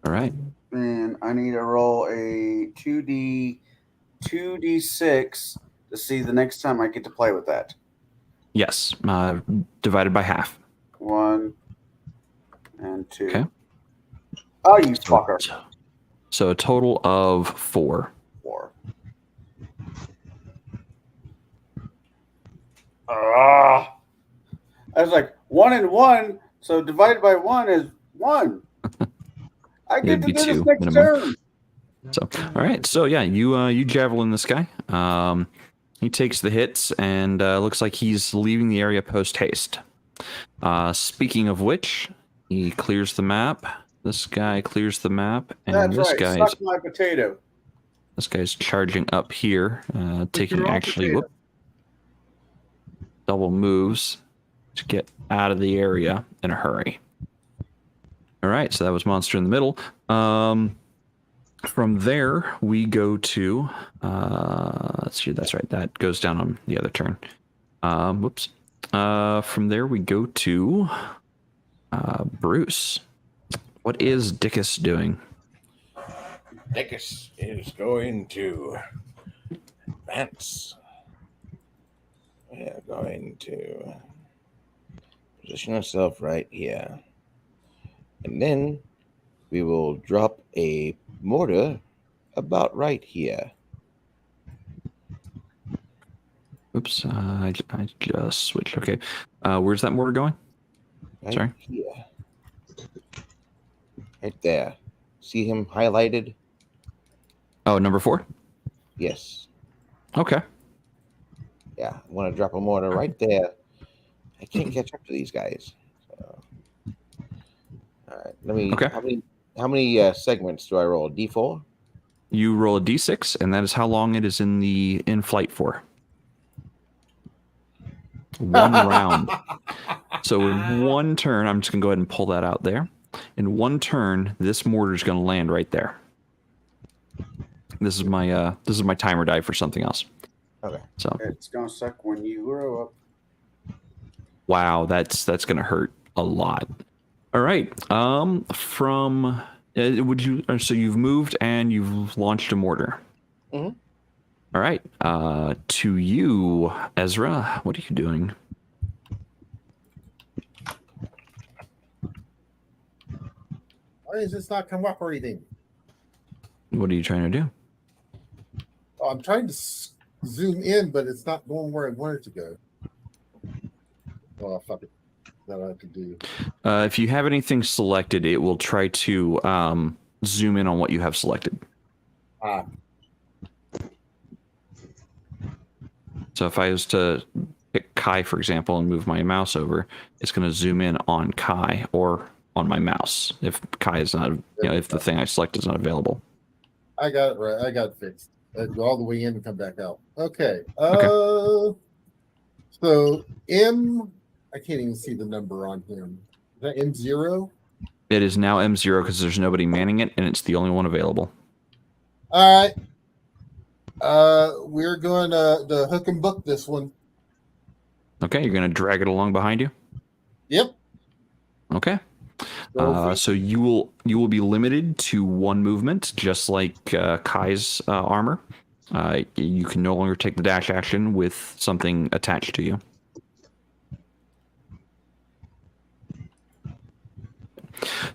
Speaker 3: All right.
Speaker 2: And I need to roll a 2d6 to see the next time I get to play with that.
Speaker 3: Yes, divided by half.
Speaker 2: 1 and 2.
Speaker 3: Okay.
Speaker 2: Oh, you fucker.
Speaker 3: So a total of 4.
Speaker 2: 4. I was like 1 and 1, so divided by 1 is 1. I get to do this next turn.
Speaker 3: So, all right. So yeah, you javelin this guy. He takes the hits and looks like he's leaving the area post haste. Speaking of which, he clears the map. This guy clears the map, and
Speaker 2: That's
Speaker 3: this
Speaker 2: right.
Speaker 3: guy's
Speaker 2: Suck my potato.
Speaker 3: This guy's charging up here, taking actually double moves to get out of the area in a hurry. All right, so that was monster in the middle. From there, we go to let's see. That's right. That goes down on the other turn. Whoops. From there, we go to Bruce. What is Dickus doing?
Speaker 1: Dickus is going to advance. We are going to position ourselves right here. And then we will drop a mortar about right here.
Speaker 3: Oops, I just switched. Okay. Where's that mortar going?
Speaker 1: Right
Speaker 3: Sorry?
Speaker 1: here. Right there. See him highlighted?
Speaker 3: Oh, number 4?
Speaker 1: Yes.
Speaker 3: Okay.
Speaker 1: Yeah, I want to drop a mortar right there. I can't catch up to these guys. So. All right, let me.
Speaker 3: Okay.
Speaker 1: How many segments do I roll? D4.
Speaker 3: You roll a d6, and that is how long it is in flight for. 1 round. So in 1 turn, I'm just gonna go ahead and pull that out there. In 1 turn, this mortar is gonna land right there. This is my timer die for something else.
Speaker 1: Okay.
Speaker 3: So
Speaker 2: It's gonna suck when you grow up.
Speaker 3: wow, that's gonna hurt a lot. All right. From would you? So you've moved and you've launched a mortar.
Speaker 1: Mhm.
Speaker 3: All right. To you, Ezra. What are you doing?
Speaker 7: Why is this not cooperating?
Speaker 3: What are you trying to do?
Speaker 7: Oh, I'm trying to zoom in, but it's not going where I want it to go. Oh, fuck it. That I have to do.
Speaker 3: If you have anything selected, it will try to zoom in on what you have selected.
Speaker 7: Ah,
Speaker 3: So if I was to pick Kai, for example, and move my mouse over, it's going to zoom in on Kai or on my mouse if Kai is not, if the thing I select is not available.
Speaker 7: I got it right. I got it fixed. I'd go all the way in and come back out. Okay. So M, I can't even see the number on him. Is that M0?
Speaker 3: It is now M0 because there's nobody manning it, and it's the only one available.
Speaker 7: All right. We're going to hook and book this one.
Speaker 3: Okay, you're going to drag it along behind you.
Speaker 7: Yep.
Speaker 3: Okay.
Speaker 7: So
Speaker 3: So you will be limited to one movement, just like Kai's armor. You can no longer take the dash action with something attached to you.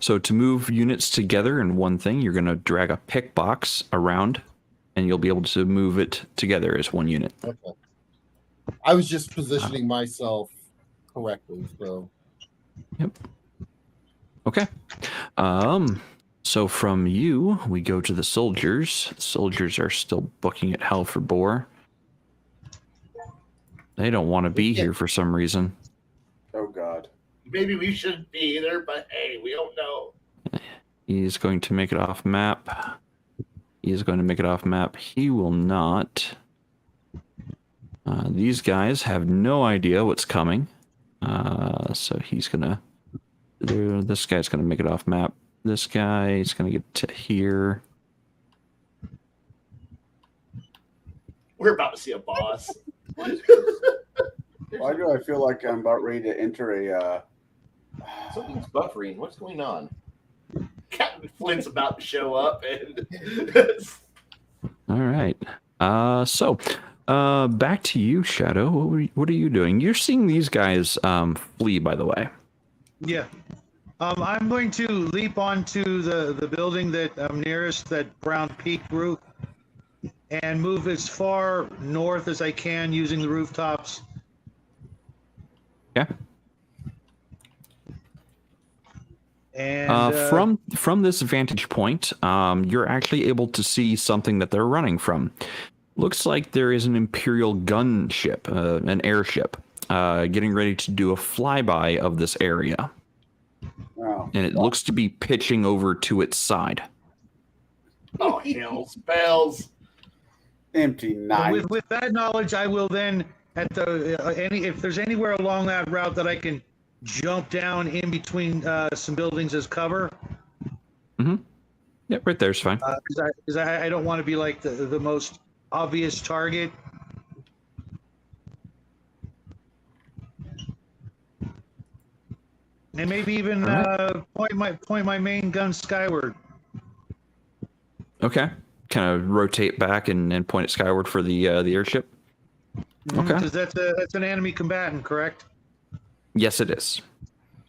Speaker 3: So to move units together in one thing, you're going to drag a pick box around, and you'll be able to move it together as one unit.
Speaker 7: okay. I was just positioning myself correctly. So
Speaker 3: Yep. Okay. So from you, we go to the soldiers. The soldiers are still booking at hell for Boar. They don't want to be here for some reason.
Speaker 2: Oh God.
Speaker 6: Maybe we shouldn't be either, but hey, we don't know.
Speaker 3: He's going to make it off map. He is going to make it off map. He will not. These guys have no idea what's coming. So he's going to... This guy's going to make it off map. This guy is going to get to here.
Speaker 6: We're about to see a boss.
Speaker 2: Why do I feel like I'm about ready to enter a?
Speaker 1: Something's buffering. What's going on?
Speaker 6: Captain Flint's about to show up, and
Speaker 3: All right. So back to you, Shadow. What are you doing? You're seeing these guys flee, by the way.
Speaker 5: Yeah. I'm going to leap onto the building that I'm nearest, that brown peak roof, and move as far north as I can using the rooftops.
Speaker 3: Yeah.
Speaker 5: And
Speaker 3: from this vantage point, you're actually able to see something that they're running from. Looks like there is an Imperial gunship, an airship, getting ready to do a flyby of this area.
Speaker 2: Wow.
Speaker 3: And it looks to be pitching over to its side.
Speaker 6: oh hell's bells!
Speaker 2: Empty night.
Speaker 5: with that knowledge, I will then at the if there's anywhere along that route that I can jump down in between some buildings as cover.
Speaker 3: Mm-hmm. Yep, right there's fine.
Speaker 5: Because I don't want to be like the most obvious target. And maybe even point my main gun skyward.
Speaker 3: Okay. Kind of rotate back and point it skyward for the airship. Okay.
Speaker 5: Because that's an enemy combatant, correct?
Speaker 3: Yes, it is.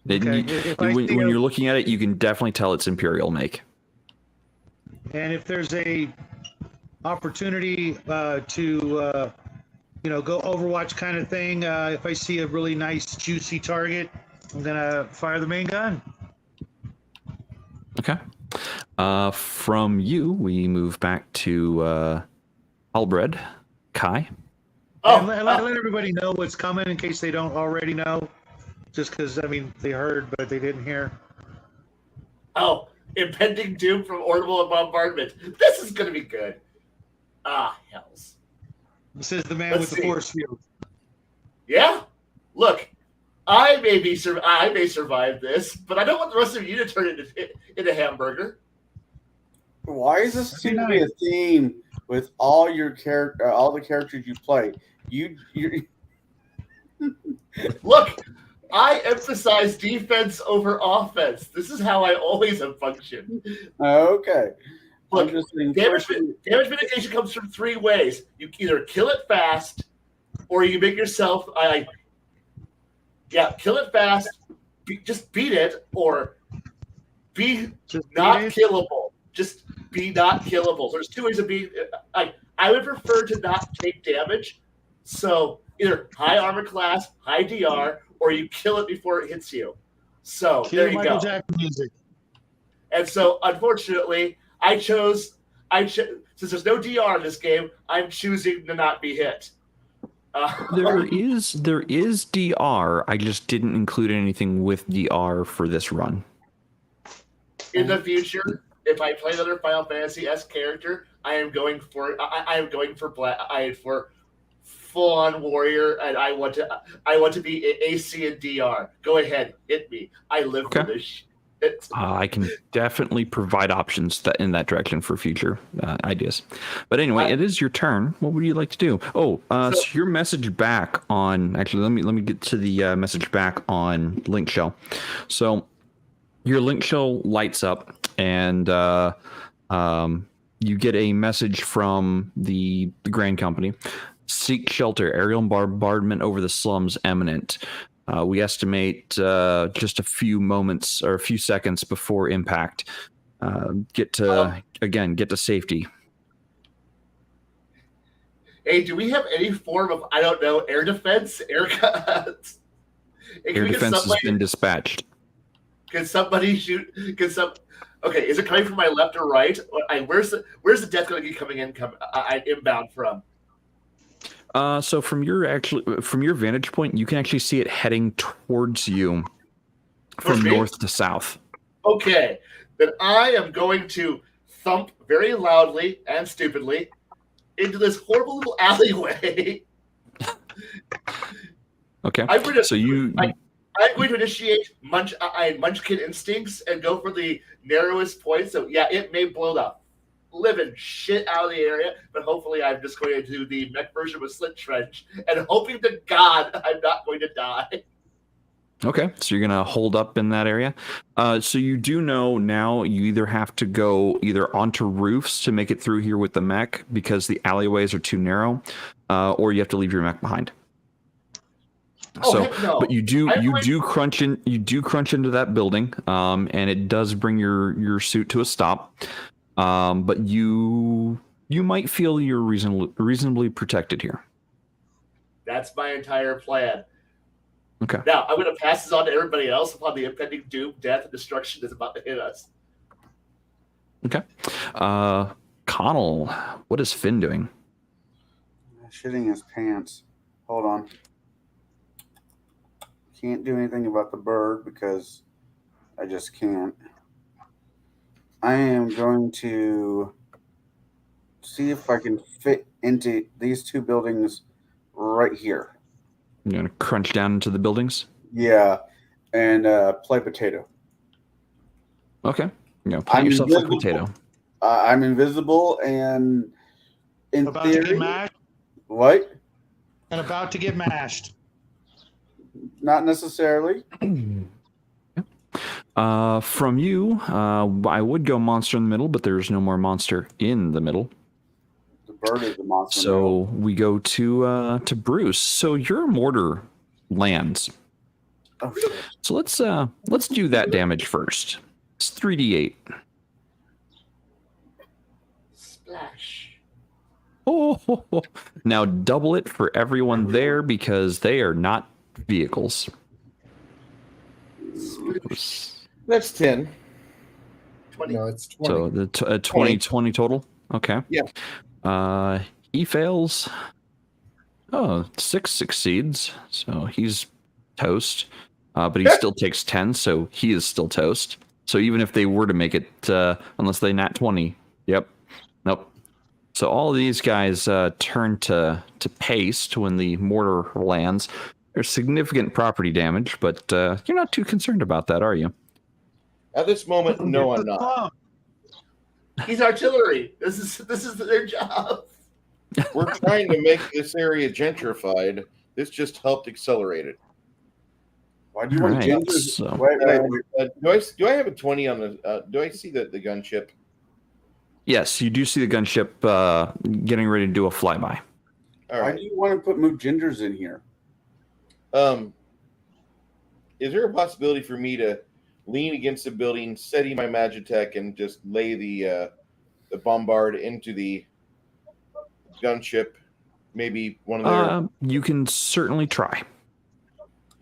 Speaker 5: Okay.
Speaker 3: When you're looking at it, you can definitely tell it's Imperial make.
Speaker 5: And if there's a opportunity to go Overwatch kind of thing, if I see a really nice juicy target, I'm gonna fire the main gun.
Speaker 3: Okay. From you, we move back to Halbred, Kai.
Speaker 5: And let everybody know what's coming in case they don't already know. Just because, I mean, they heard, but they didn't hear.
Speaker 6: Oh, impending doom from orbital bombardment. This is going to be good. Ah, hells.
Speaker 5: This is the man with the force field.
Speaker 6: Yeah? Look, I may survive this, but I don't want the rest of you to turn into hamburger.
Speaker 2: Why is this seem to be a theme with all your all the characters you play. You
Speaker 6: Look, I emphasize defense over offense. This is how I always have functioned.
Speaker 2: okay.
Speaker 6: Look,
Speaker 2: I'm just saying,
Speaker 6: damage mitigation comes from 3 ways. You either kill it fast, or you make yourself kill it fast, just beat it, or be not killable. Just be not killable. So there's 2 ways of being. I would prefer to not take damage. So either high armor class, high DR, or you kill it before it hits you. So there you
Speaker 5: Michael
Speaker 6: go.
Speaker 5: Jackson music.
Speaker 6: And so unfortunately, I chose since there's no DR in this game, I'm choosing to not be hit.
Speaker 3: There is DR. I just didn't include anything with DR for this run.
Speaker 6: In the future, if I play another Final Fantasy-esque character, I am going for full-on warrior, and I want to be AC and DR. Go ahead, hit me. I live for this shit.
Speaker 3: I can definitely provide options in that direction for future ideas. But anyway, it is your turn. What would you like to do? So your message back on. Actually, let me get to the message back on Link Shell. So your Link Shell lights up, and you get a message from the Grand Company. Seek shelter. Aerial bombardment over the slums imminent. We estimate just a few moments or a few seconds before impact. Get to safety.
Speaker 6: Hey, do we have any form of, I don't know, air defense? Air defense
Speaker 3: has been dispatched.
Speaker 6: Can somebody shoot? Okay, is it coming from my left or right? Where's the death going to be coming in? Inbound from?
Speaker 3: So from your vantage point, you can actually see it heading towards you from north to south.
Speaker 6: Okay, then I am going to thump very loudly and stupidly into this horrible little alleyway.
Speaker 3: Okay.
Speaker 6: I'm going to initiate Munchkin instincts and go for the narrowest point. So yeah, it may blow the living shit out of the area, but hopefully I'm just going to do the mech version with Slit Trench and hoping to God I'm not going to die.
Speaker 3: Okay, so you're going to hold up in that area. So you do know now you either have to go onto roofs to make it through here with the mech because the alleyways are too narrow, or you have to leave your mech behind. But you do crunch into that building, and it does bring your suit to a stop. But you might feel you're reasonably protected here.
Speaker 6: That's my entire plan.
Speaker 3: Okay.
Speaker 6: Now I'm going to pass this on to everybody else upon the impending doom, death, and destruction that's about to hit us.
Speaker 3: Okay. Connell, what is Finn doing?
Speaker 2: Shitting his pants. Hold on. Can't do anything about the bird because I just can't. I am going to see if I can fit into these 2 buildings right here.
Speaker 3: You're going to crunch down into the buildings?
Speaker 2: Yeah, and play potato.
Speaker 3: Okay. Play yourself like potato.
Speaker 2: I'm invisible and in
Speaker 5: about
Speaker 2: theory...
Speaker 5: to get mashed?
Speaker 2: What?
Speaker 5: And about to get mashed.
Speaker 2: Not necessarily.
Speaker 3: From you, I would go monster in the middle, but there's no more monster in the middle.
Speaker 2: The bird is the monster.
Speaker 3: So we go to Bruce. So your mortar lands.
Speaker 2: Oh, shit.
Speaker 3: So let's do that damage first. It's 3d8.
Speaker 6: Splash.
Speaker 3: Oh, now double it for everyone there because they are not vehicles.
Speaker 4: That's 10.
Speaker 6: 20.
Speaker 7: No, it's 20.
Speaker 3: So the 20 total. Okay.
Speaker 4: Yeah.
Speaker 3: He fails. 6 succeeds. So he's toast. But he still takes 10, so he is still toast. So even if they were to make it, unless they nat 20, yep, nope. So all of these guys turn to paste when the mortar lands. There's significant property damage, but you're not too concerned about that, are you?
Speaker 4: At this moment, no, I'm not.
Speaker 6: He's artillery. This is their job.
Speaker 4: We're trying to make this area gentrified. This just helped accelerate it.
Speaker 2: Why do you want
Speaker 3: Right,
Speaker 2: gingers?
Speaker 3: so-
Speaker 2: Wait.
Speaker 4: Do I have a 20 on the? Do I see the gunship?
Speaker 3: Yes, you do see the gunship getting ready to do a flyby.
Speaker 4: All
Speaker 2: Why
Speaker 4: right.
Speaker 2: do you want to put gingers in here?
Speaker 4: Is there a possibility for me to lean against the building, steady my Magitech, and just lay the bombard into the gunship? Maybe one of their.
Speaker 3: You can certainly try.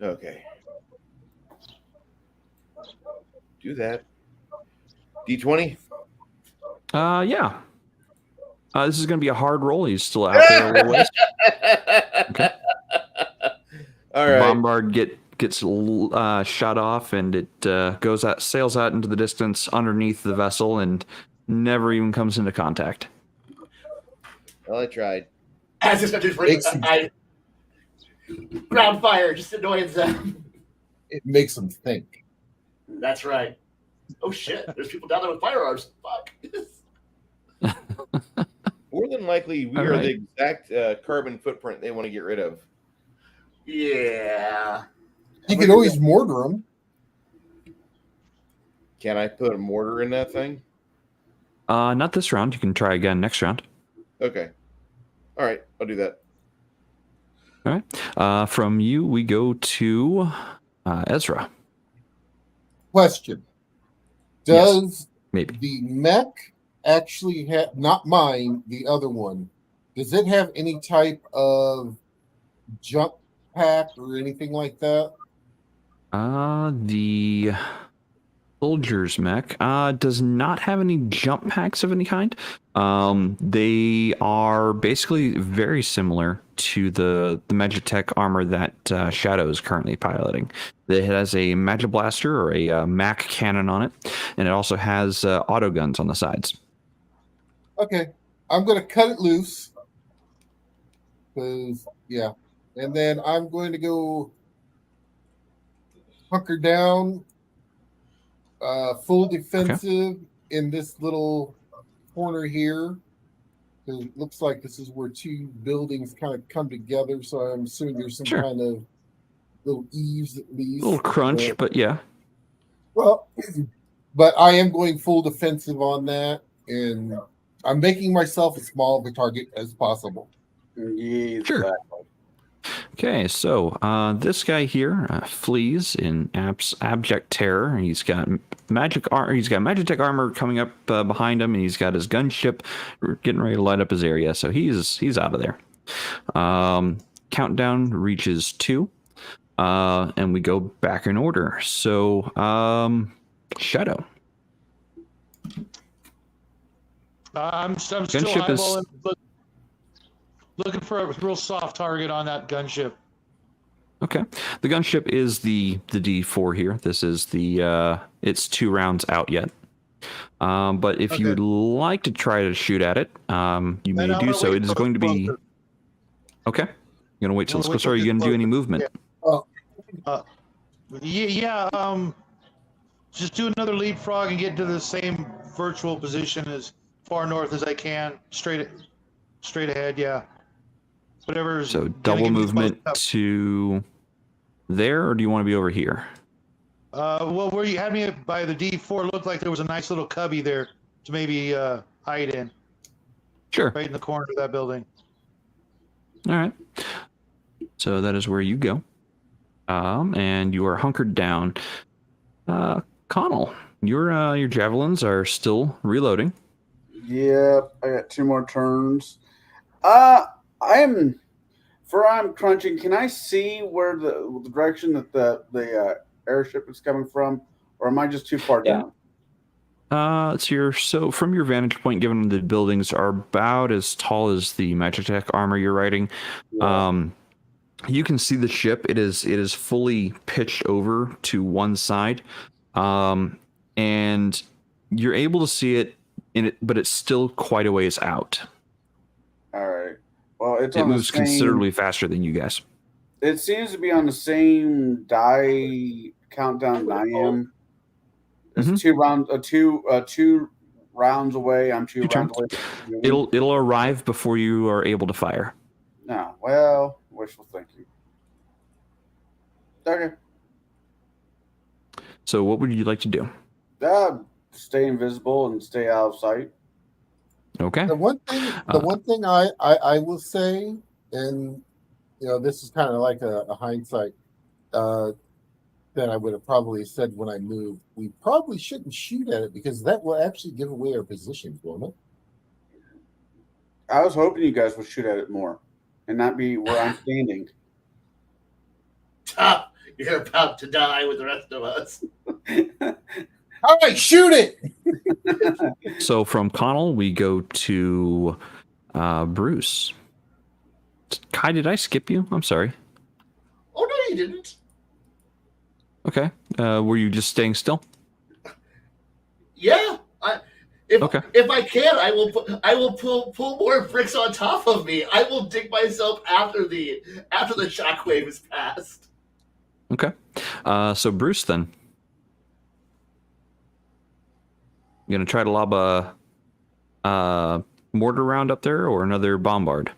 Speaker 4: Okay. Do that. D20.
Speaker 3: Yeah. This is going to be a hard roll. He's still out there a little ways. Okay.
Speaker 4: All right.
Speaker 3: Bombard gets shot off, and it sails out into the distance underneath the vessel, and never even comes into contact.
Speaker 4: Well, I tried.
Speaker 6: As it's just ground fire, just annoying them.
Speaker 7: It makes them think.
Speaker 6: That's right. Oh shit! There's people down there with firearms. Fuck.
Speaker 4: More than likely, we
Speaker 3: All
Speaker 4: are
Speaker 3: right.
Speaker 4: the exact carbon footprint they want to get rid of.
Speaker 6: Yeah.
Speaker 7: You can always mortar them.
Speaker 4: Can I put a mortar in that thing?
Speaker 3: Not this round. You can try again next round.
Speaker 4: Okay. All right, I'll do that.
Speaker 3: All right. From you, we go to Ezra.
Speaker 7: Question.
Speaker 3: Yes.
Speaker 7: Does
Speaker 3: Maybe.
Speaker 7: the mech actually have, not mine, the other one, does it have any type of jump pack or anything like that?
Speaker 3: The soldier's mech does not have any jump packs of any kind. They are basically very similar to the Magitech armor that Shadow is currently piloting. It has a Magic Blaster or a Mac cannon on it, and it also has auto guns on the sides.
Speaker 7: Okay. I'm going to cut it loose. Because, yeah. And then I'm going to go hunker down, full defensive in this little corner here. It looks like this is where two buildings kind of come together. So I'm assuming there's some
Speaker 3: Sure.
Speaker 7: kind of little eaves at least.
Speaker 3: A little crunch, but yeah.
Speaker 7: Well, but I am going full defensive on that. And I'm making myself as small of a target as possible.
Speaker 2: Yeah,
Speaker 3: Sure.
Speaker 2: exactly.
Speaker 3: Okay, so this guy here flees in abject terror. He's got Magitech armor coming up behind him, and he's got his gunship getting ready to light up his area. So he's out of there. Countdown reaches 2, and we go back in order. So Shadow.
Speaker 5: I'm still
Speaker 3: Gunship is-
Speaker 5: eyeballing, looking for a real soft target on that gunship.
Speaker 3: Okay, the gunship is the D4 here. This is the it's 2 rounds out yet. But if you would like to try to shoot at it, you may
Speaker 5: I'm
Speaker 3: do
Speaker 5: gonna
Speaker 3: so.
Speaker 5: wait
Speaker 3: It is
Speaker 5: till
Speaker 3: going to
Speaker 5: it's
Speaker 3: be
Speaker 5: closer.
Speaker 3: okay. You're gonna wait till it's
Speaker 5: I'm gonna
Speaker 3: closer. Are you
Speaker 5: wait till
Speaker 3: gonna do
Speaker 5: it's
Speaker 3: any movement?
Speaker 5: Yeah. Just do another leapfrog and get to the same virtual position as far north as I can. Straight ahead. Yeah. Whatever's
Speaker 3: So
Speaker 5: gonna
Speaker 3: double
Speaker 5: give me the
Speaker 3: movement
Speaker 5: most-
Speaker 3: to there, or do you want to be over here?
Speaker 5: Well, where you had me by the D4 looked like there was a nice little cubby there to maybe hide in,
Speaker 3: Sure.
Speaker 5: right in the corner of that building.
Speaker 3: All right. So that is where you go. And you are hunkered down. Connell, your javelins are still reloading.
Speaker 2: Yep, I got 2 more turns. I'm crunching. Can I see where the direction that the airship is coming from, or am I just too far
Speaker 3: Yeah.
Speaker 2: down?
Speaker 3: So from your vantage point, given the buildings are about as tall as the Magitech armor you're riding,
Speaker 2: Yeah.
Speaker 3: you can see the ship. It is fully pitched over to one side, and you're able to see it in it, but it's still quite a ways out.
Speaker 2: All right. Well, it's
Speaker 3: It
Speaker 2: on the
Speaker 3: moves
Speaker 2: same,
Speaker 3: considerably faster than you guys.
Speaker 2: It seems to be on the same die countdown that I am. It's
Speaker 3: Mhm.
Speaker 2: 2 rounds, two rounds away. I'm 2
Speaker 3: Your turn.
Speaker 2: rounds away.
Speaker 3: It'll arrive before you are able to fire.
Speaker 2: No, well, wishful thinking. Okay.
Speaker 3: So what would you like to do?
Speaker 2: Stay invisible and stay out of sight.
Speaker 3: Okay.
Speaker 7: The one thing I will say, and this is kind of like a hindsight that I would have probably said when I moved. We probably shouldn't shoot at it because that will actually give away our positions, won't it?
Speaker 2: I was hoping you guys would shoot at it more and not be where I'm standing.
Speaker 6: You're about to die with the rest of us.
Speaker 7: All right, shoot it.
Speaker 3: So from Connell, we go to Bruce. Kai, did I skip you? I'm sorry.
Speaker 6: Oh, no, you didn't.
Speaker 3: Okay. Were you just staying still?
Speaker 6: Yeah. If I can, I will pull more bricks on top of me. I will dig myself after the shockwave is passed.
Speaker 3: Okay. So Bruce, then. You gonna try to lob a mortar round up there or another bombard?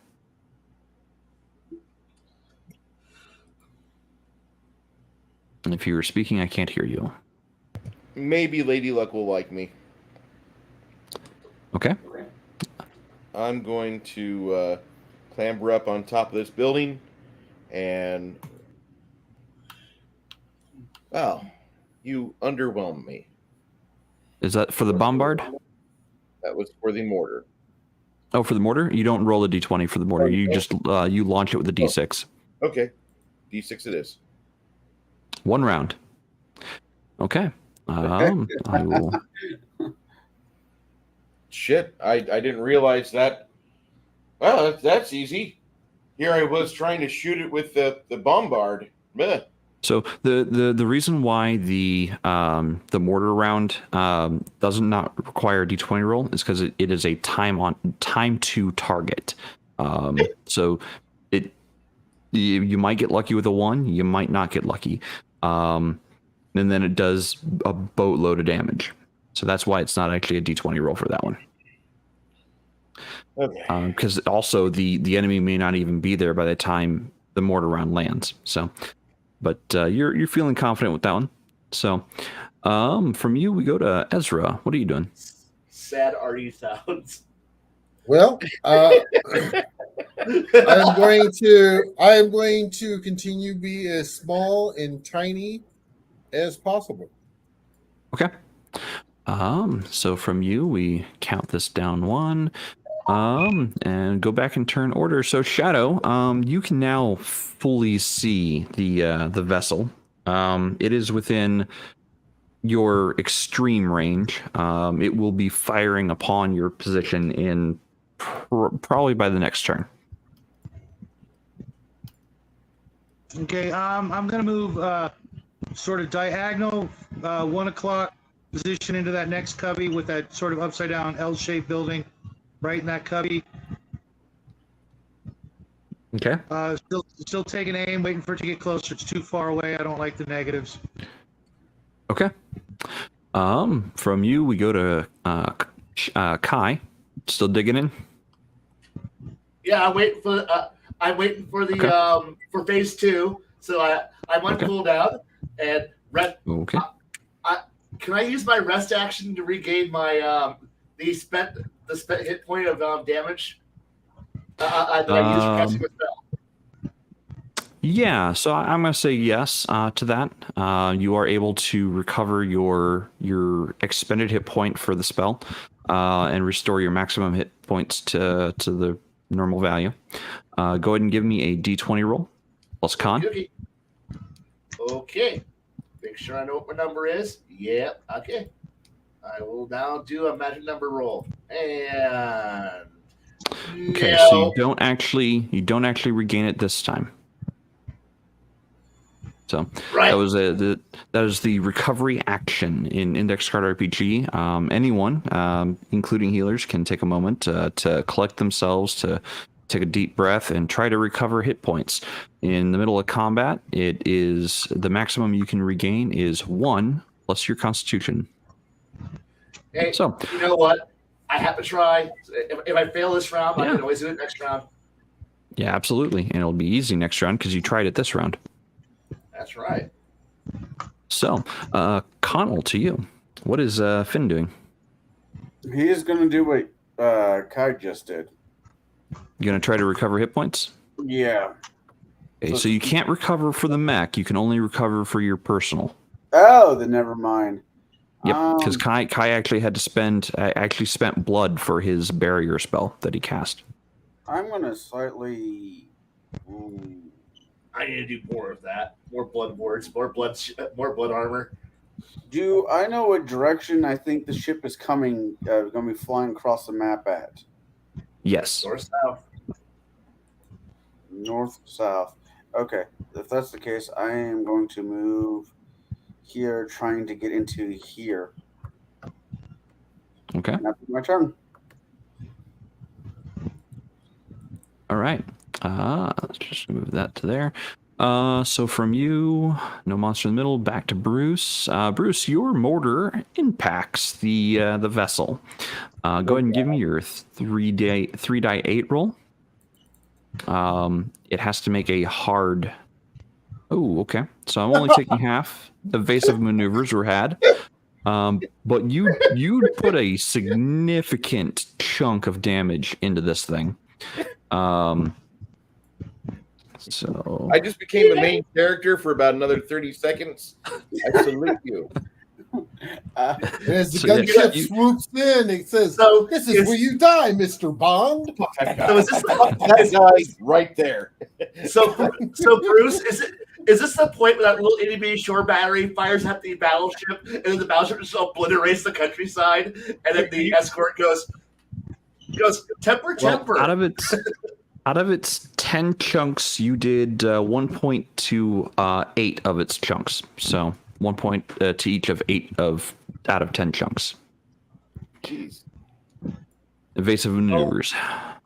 Speaker 3: And if you were speaking, I can't hear you.
Speaker 4: Maybe Lady Luck will like me.
Speaker 3: Okay.
Speaker 4: I'm going to clamber up on top of this building and... Wow, you underwhelm me.
Speaker 3: Is that for the bombard?
Speaker 4: That was for the mortar.
Speaker 3: Oh, for the mortar? You don't roll a d20 for the mortar. You just you launch it with a d6.
Speaker 4: Okay. D6 it is.
Speaker 3: 1 round. Okay. I will...
Speaker 4: Shit, I didn't realize that. Well, that's easy. Here I was trying to shoot it with the bombard. Blech.
Speaker 3: So the reason why the mortar round does not require a d20 roll is because it is a time to target. So you might get lucky with a 1, you might not get lucky, and then it does a boatload of damage. So that's why it's not actually a d20 roll for that one.
Speaker 4: Okay.
Speaker 3: Because also the enemy may not even be there by the time the mortar round lands. So. But you're feeling confident with that one. So from you, we go to Ezra. What are you doing?
Speaker 6: Sad arty sounds.
Speaker 7: Well, I am going to continue to be as small and tiny as possible.
Speaker 3: Okay. So from you, we count this down 1. And go back in turn order. So Shadow, you can now fully see the vessel. It is within your extreme range. It will be firing upon your position in probably by the next turn.
Speaker 5: Okay, I'm gonna move sort of diagonal 1 o'clock position into that next cubby with that sort of upside down L-shaped building. Right in that cubby.
Speaker 3: Okay.
Speaker 5: Still taking aim, waiting for it to get closer. It's too far away. I don't like the negatives.
Speaker 3: Okay. From you, we go to Kai. Still digging in?
Speaker 6: Yeah, I'm waiting for the for phase 2. So I want to cool down and rest.
Speaker 3: Okay.
Speaker 6: Can I use my rest action to regain my the spent hit point of damage? That I use for casting a spell.
Speaker 3: Yeah, so I'm going to say yes to that. You are able to recover your expended hit point for the spell and restore your maximum hit points to the normal value. Go ahead and give me a d20 roll plus con.
Speaker 6: Okay. Make sure I know what my number is. Yep. Okay. I will now do a magic number roll. And
Speaker 3: okay,
Speaker 6: no.
Speaker 3: so you don't actually regain it this time. So
Speaker 6: right.
Speaker 3: that is the recovery action in Index Card RPG. Anyone, including healers, can take a moment to collect themselves, to take a deep breath, and try to recover hit points. In the middle of combat, it is the maximum you can regain is 1 plus your Constitution.
Speaker 6: Hey,
Speaker 3: So
Speaker 6: you know what? I have to try. If I fail this round, I
Speaker 3: Yeah.
Speaker 6: can always do it next round.
Speaker 3: yeah, absolutely, and it'll be easy next round because you tried it this round.
Speaker 6: That's right.
Speaker 3: So, Connell, to you. What is Finn doing?
Speaker 2: He is going to do what Kai just did.
Speaker 3: You gonna try to recover hit points?
Speaker 2: Yeah.
Speaker 3: Okay, so you can't recover for the mech. You can only recover for your personal.
Speaker 2: Oh, then never mind.
Speaker 3: Yep, because Kai actually had to spent blood for his barrier spell that he cast.
Speaker 2: I'm going to slightly...
Speaker 6: I need to do more of that. More blood words. More blood armor.
Speaker 2: Do I know what direction I think the ship is coming, going to be flying across the map at?
Speaker 3: Yes.
Speaker 6: North south.
Speaker 2: North, south. Okay, if that's the case, I am going to move here, trying to get into here.
Speaker 3: Okay.
Speaker 2: That's my turn.
Speaker 3: All right. Let's just move that to there. So from you, no monster in the middle. Back to Bruce. Bruce, your mortar impacts the vessel. Go ahead and give me your 3d8 roll. It has to make a hard. Oh, okay. So I'm only taking half. Evasive maneuvers were had. But you put a significant chunk of damage into this thing. So
Speaker 4: I just became the main character for about another 30 seconds. I salute you.
Speaker 7: As the
Speaker 3: So, yeah,
Speaker 7: gunship
Speaker 3: you-
Speaker 7: swoops in, it says,
Speaker 6: So
Speaker 7: "This is where you die, Mr. Bond."
Speaker 6: So is this
Speaker 4: That guy's right there.
Speaker 6: so Bruce, is this the point where that little itty bitty shore battery fires at the battleship, and then the battleship just obliterates the countryside, and then the escort goes temper.
Speaker 3: Out of its 10 chunks, you did 1 point to 8 of its chunks. So 1 point to each of 8 out of 10 chunks.
Speaker 4: Jeez.
Speaker 3: Evasive maneuvers.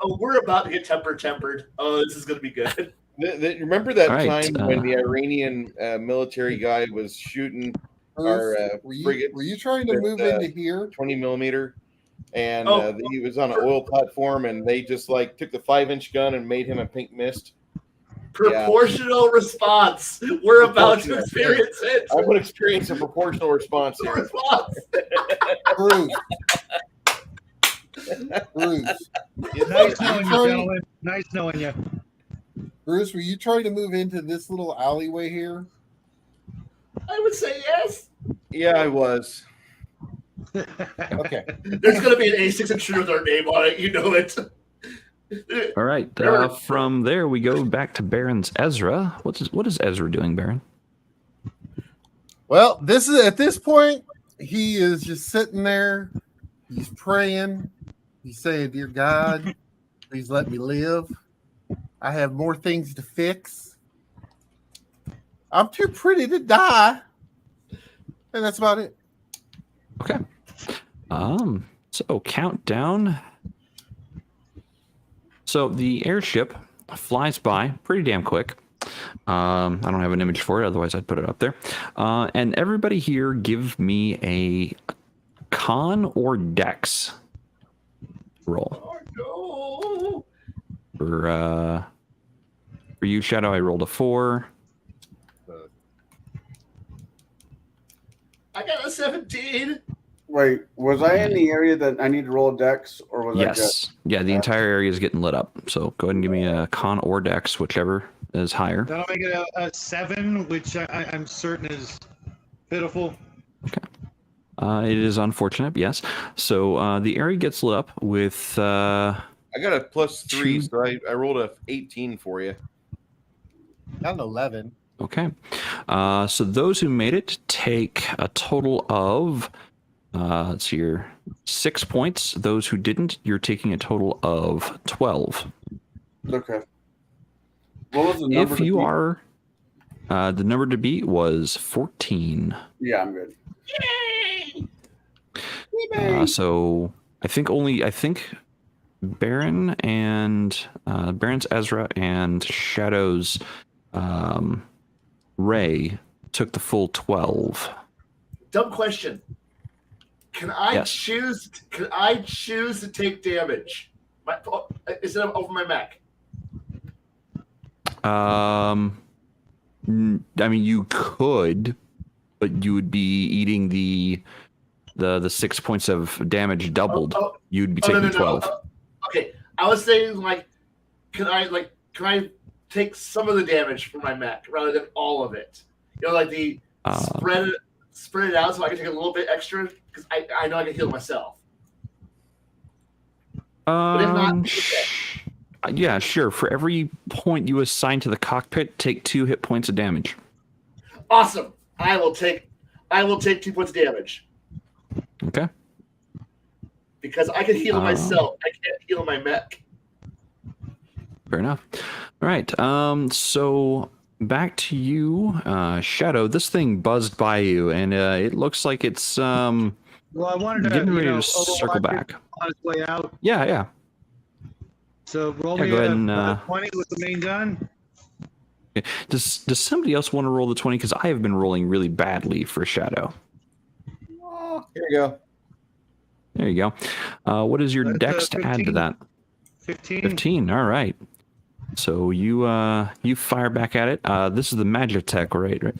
Speaker 6: Oh, we're about to get tempered. Oh, this is gonna be good.
Speaker 4: Remember that
Speaker 3: All right,
Speaker 4: time when the Iranian military guy was shooting our frigate?
Speaker 7: Were you trying to move into here?
Speaker 4: 20 millimeter, and
Speaker 6: Oh.
Speaker 4: he was on an oil platform, and they just like took the 5-inch gun and made him a pink mist.
Speaker 6: Proportional response. We're about to experience it.
Speaker 4: I would experience a proportional response here.
Speaker 6: Response.
Speaker 7: Bruce. Bruce.
Speaker 5: Nice knowing you, gentlemen. Nice knowing you.
Speaker 7: Bruce, were you trying to move into this little alleyway here?
Speaker 6: I would say yes.
Speaker 4: Yeah, I was.
Speaker 7: Okay.
Speaker 6: There's gonna be an A6 intruder with our name on it. You know it.
Speaker 3: All right. From there, we go back to Baron's Ezra. What is Ezra doing, Baron?
Speaker 7: Well, this is at this point, he is just sitting there. He's praying. He's saying, "Dear God, please let me live. I have more things to fix. I'm too pretty to die." And that's about it.
Speaker 3: Okay. So countdown. So the airship flies by pretty damn quick. I don't have an image for it, otherwise I'd put it up there. And everybody here give me a con or dex roll.
Speaker 6: Oh,
Speaker 3: For you, Shadow, I rolled a 4.
Speaker 6: I got a 17.
Speaker 2: Wait, was I in the area that I need to roll a dex, or was I just...
Speaker 3: Yes. Yeah, the entire area is getting lit up. So go ahead and give me a con or dex, whichever is higher.
Speaker 5: That'll make it a 7, which I'm certain is pitiful.
Speaker 3: It is unfortunate, yes. So the area gets lit up with...
Speaker 4: I got a +3, so I rolled a 18 for you.
Speaker 7: Got an 11.
Speaker 3: Okay. So those who made it take a total of... let's see here, 6 points. Those who didn't, you're taking a total of 12.
Speaker 2: Okay. What was the number?
Speaker 3: If you are... the number to beat was 14.
Speaker 2: Yeah, I'm good.
Speaker 3: So I think Baron and Baron's Ezra and Shadow's Ray took the full 12.
Speaker 6: Dumb question. Can I
Speaker 3: Yes.
Speaker 6: choose? Can I choose to take damage? Instead of over my mech.
Speaker 3: I mean, you could, but you would be eating the 6 points of damage doubled. You'd be taking 12.
Speaker 6: Okay, I was saying like, can I take some of the damage from my mech rather than all of it? You know, like the spread it out so I can take a little bit extra because I know I can heal myself. But if not, okay.
Speaker 3: Yeah, sure. For every point you assign to the cockpit, take 2 hit points of damage.
Speaker 6: Awesome. I will take 2 points of damage.
Speaker 3: Okay.
Speaker 6: Because I can heal myself. I can't heal my mech.
Speaker 3: Fair enough. All right. So back to you, Shadow. This thing buzzed by you, and it looks like it's
Speaker 5: Well, I wanted to
Speaker 3: getting ready to circle back
Speaker 5: on its way out.
Speaker 3: Yeah.
Speaker 5: So roll
Speaker 3: Yeah,
Speaker 5: me
Speaker 3: go ahead
Speaker 5: a
Speaker 3: and,
Speaker 5: 20 with the main gun.
Speaker 3: Okay. Does somebody else want to roll the 20? Because I have been rolling really badly for Shadow.
Speaker 1: Oh, here you go.
Speaker 3: There you go. What is your
Speaker 5: That's,
Speaker 3: dex to add to
Speaker 5: 15.
Speaker 3: that?
Speaker 5: 15.
Speaker 3: 15. All right. So you fire back at it. This is the Magitech, right?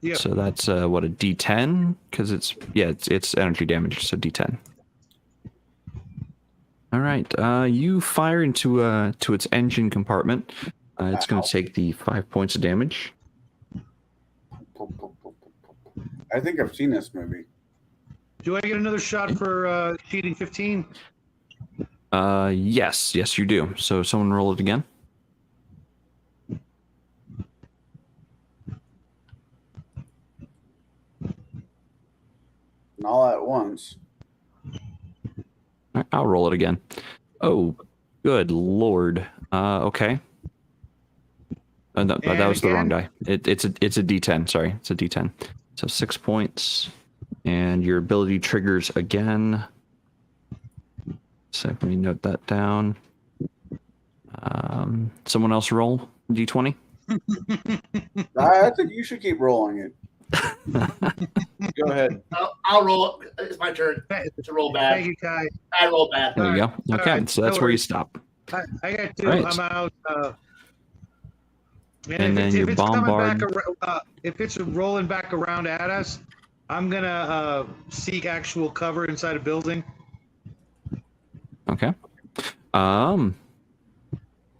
Speaker 5: Yeah.
Speaker 3: So that's what, a D10? Because it's energy damage, so D10. All right. You fire into its engine compartment. It's going to take the 5 points of damage.
Speaker 2: I think I've seen this movie.
Speaker 5: Do I get another shot for cheating 15?
Speaker 3: Yes, you do. So someone roll it again.
Speaker 2: And all at once.
Speaker 3: All right, I'll roll it again. Oh, good lord. Okay. That was the wrong die. It's a D10. Sorry, it's a D10. So 6 points, and your ability triggers again. So let me note that down. Someone else roll D20.
Speaker 2: I think you should keep rolling it.
Speaker 1: Go ahead.
Speaker 6: I'll roll. It's my turn to roll bad.
Speaker 5: Thank you, Kai.
Speaker 6: I roll bad.
Speaker 3: There you go. Okay,
Speaker 5: right,
Speaker 3: so that's
Speaker 5: no
Speaker 3: where you
Speaker 5: worries.
Speaker 3: stop.
Speaker 5: I got 2.
Speaker 3: Right.
Speaker 5: I'm out.
Speaker 3: And then you bombard.
Speaker 5: If it's rolling back around at us, I'm gonna seek actual cover inside a building.
Speaker 3: Okay.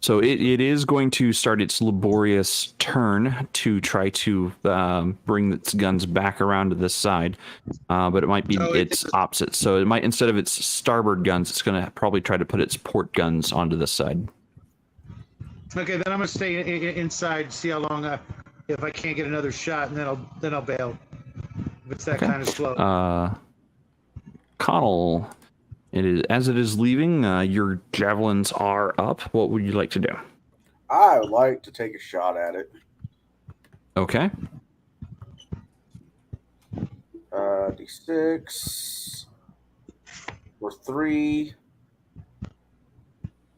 Speaker 3: So it is going to start its laborious turn to try to bring its guns back around to this side, but it might be its opposite. So it might, instead of its starboard guns, it's going to probably try to put its port guns onto this side.
Speaker 5: Okay, then I'm gonna stay inside, see how long if I can't get another shot, and then I'll bail. If it's that kind of slow.
Speaker 3: Connell, as it is leaving, your javelins are up. What would you like to do?
Speaker 2: I would like to take a shot at it.
Speaker 3: Okay.
Speaker 2: D6 or 3.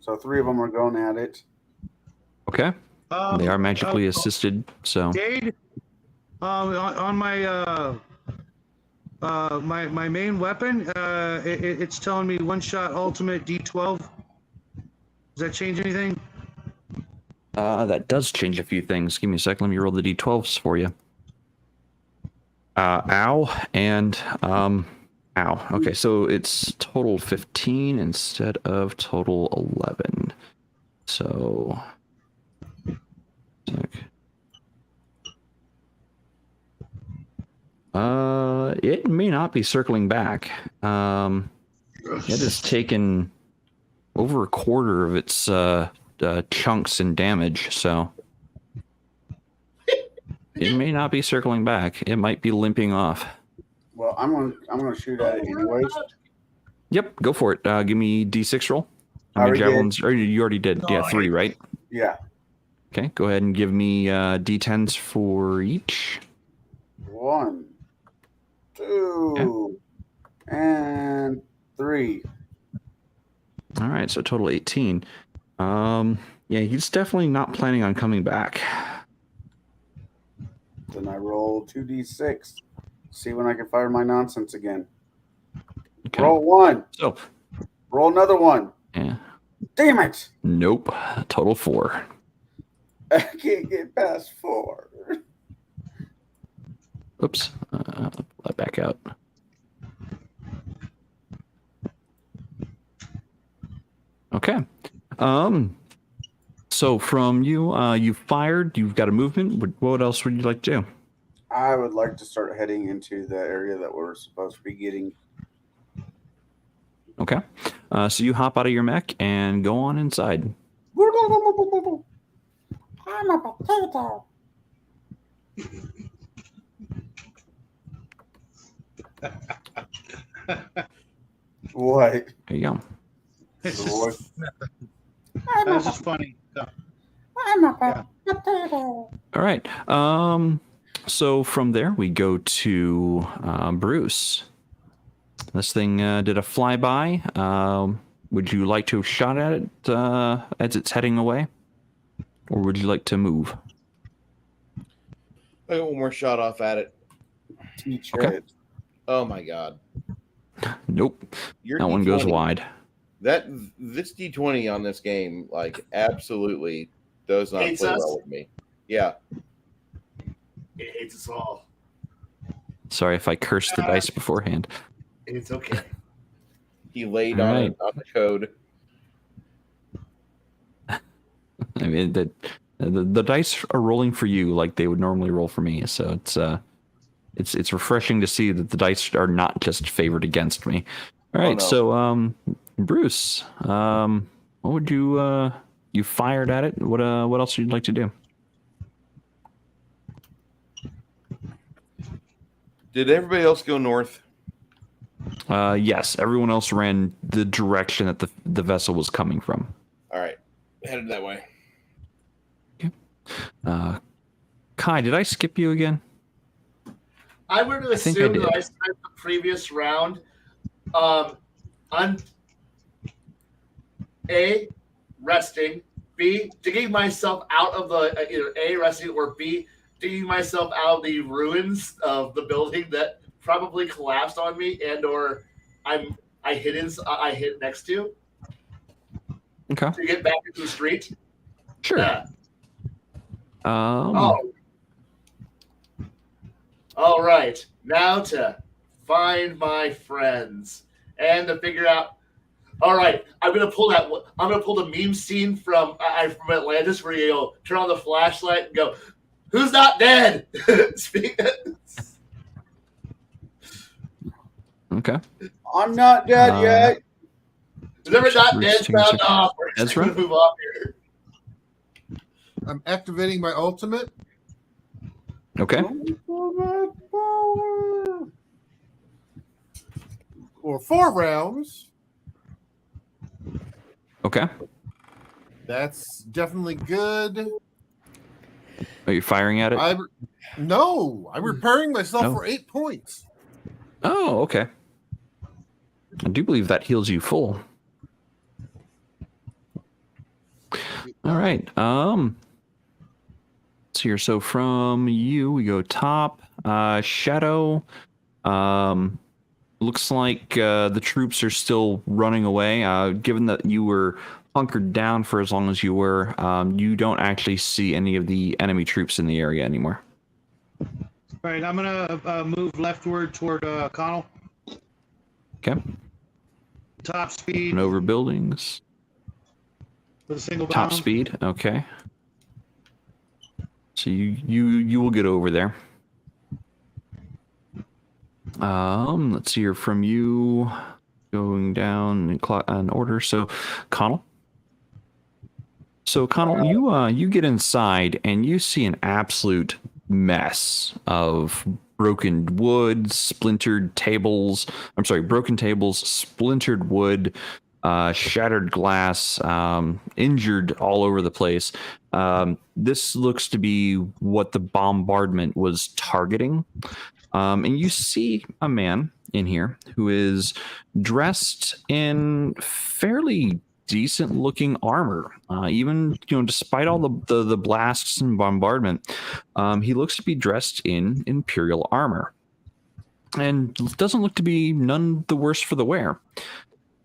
Speaker 2: So 3 of them are going at it.
Speaker 3: Okay. They are magically assisted, so.
Speaker 5: Jaide, on my my main weapon, it's telling me 1-shot ultimate D12. Does that change anything?
Speaker 3: That does change a few things. Give me a sec. Let me roll the D12s for you. Ow and ow. Okay, so it's total 15 instead of total 11. So. It may not be circling back. It has taken over a quarter of its chunks in damage, so it may not be circling back. It might be limping off.
Speaker 2: Well, I'm gonna shoot at it anyways.
Speaker 3: Yep, go for it. Give me D6 roll.
Speaker 2: I already
Speaker 3: javelins? Or you already did. Yeah, 3, right?
Speaker 2: Yeah.
Speaker 3: Okay, go ahead and give me D10s for each.
Speaker 2: 1, 2, and 3.
Speaker 3: All right, so total 18. Yeah, he's definitely not planning on coming back.
Speaker 2: Then I roll 2d6. See when I can fire my nonsense again.
Speaker 3: Okay.
Speaker 2: Roll 1.
Speaker 3: So,
Speaker 2: Roll another 1.
Speaker 3: yeah.
Speaker 2: Damn it!
Speaker 3: Nope. Total 4.
Speaker 2: I can't get past 4.
Speaker 3: Oops. Let back out. Okay. So from you, you fired. You've got a movement. What else would you like to do?
Speaker 2: I would like to start heading into the area that we're supposed to be getting.
Speaker 3: Okay. So you hop out of your mech and go on inside.
Speaker 2: I'm a potato. What?
Speaker 3: There you go.
Speaker 5: It's
Speaker 2: The voice.
Speaker 5: just, that was just funny.
Speaker 2: I'm a
Speaker 5: Yeah.
Speaker 2: potato.
Speaker 3: All right. So from there we go to Bruce. This thing did a flyby. Would you like to have shot at it as it's heading away, or would you like to move?
Speaker 4: I got one more shot off at it.
Speaker 2: Teach
Speaker 3: Okay.
Speaker 2: it.
Speaker 4: Oh my god.
Speaker 3: Nope.
Speaker 4: Your
Speaker 3: That one goes
Speaker 4: D20
Speaker 3: wide.
Speaker 4: This D20 on this game, like, absolutely does not
Speaker 6: Hates
Speaker 4: play
Speaker 6: us.
Speaker 4: well with me. Yeah.
Speaker 6: It hates us all.
Speaker 3: Sorry if I cursed the dice beforehand.
Speaker 6: It's okay.
Speaker 4: He laid
Speaker 3: All
Speaker 4: on,
Speaker 3: right.
Speaker 4: on the code.
Speaker 3: I mean, the dice are rolling for you like they would normally roll for me. So it's refreshing to see that the dice are not just favored against me. All right,
Speaker 4: no.
Speaker 3: so Bruce, what would you you fired at it? What else would you like to do?
Speaker 4: Did everybody else go north?
Speaker 3: Yes, everyone else ran the direction that the vessel was coming from.
Speaker 4: All right. Headed that way.
Speaker 3: Kai, did I skip you again?
Speaker 6: I would
Speaker 3: I think I
Speaker 6: assume
Speaker 3: did.
Speaker 6: that I spent the previous round A, resting, B, digging myself out of the either A, resting, or B, digging myself out of the ruins of the building that probably collapsed on me, and or I hit next to
Speaker 3: Okay,
Speaker 6: get back into the street.
Speaker 3: sure.
Speaker 6: Yeah.
Speaker 3: Um,
Speaker 6: All right. Now to find my friends and to figure out. All right, I'm gonna pull the meme scene from Atlantis where you go turn on the flashlight and go, "Who's not dead?"
Speaker 3: okay.
Speaker 2: I'm not dead yet.
Speaker 6: Never not
Speaker 3: Bruce,
Speaker 6: dead
Speaker 3: take a
Speaker 6: found
Speaker 3: second.
Speaker 6: off. We're just
Speaker 3: Ezra?
Speaker 6: gonna move on here.
Speaker 7: I'm activating my ultimate.
Speaker 3: Okay.
Speaker 7: For 4 rounds.
Speaker 3: Okay.
Speaker 7: That's definitely good.
Speaker 3: Are you firing at it?
Speaker 7: No, I'm repairing myself
Speaker 3: No.
Speaker 7: for 8 points.
Speaker 3: Oh, okay. I do believe that heals you full. All right. Let's see here. So from you, we go top. Shadow. Looks like the troops are still running away. Given that you were hunkered down for as long as you were, you don't actually see any of the enemy troops in the area anymore.
Speaker 5: All right, I'm gonna move leftward toward Connell.
Speaker 3: Okay.
Speaker 5: Top speed
Speaker 3: And over buildings.
Speaker 5: with a single
Speaker 3: Top
Speaker 5: bound.
Speaker 3: speed. Okay. So you will get over there. Let's see here from you, going down in order. So, Connell. So, Connell, you get inside and you see an absolute mess of broken wood, splintered tables. I'm sorry, broken tables, splintered wood, shattered glass, injured all over the place. This looks to be what the bombardment was targeting. And you see a man in here who is dressed in fairly decent looking armor. Even, despite all the blasts and bombardment, he looks to be dressed in Imperial armor. and doesn't look to be none the worse for the wear.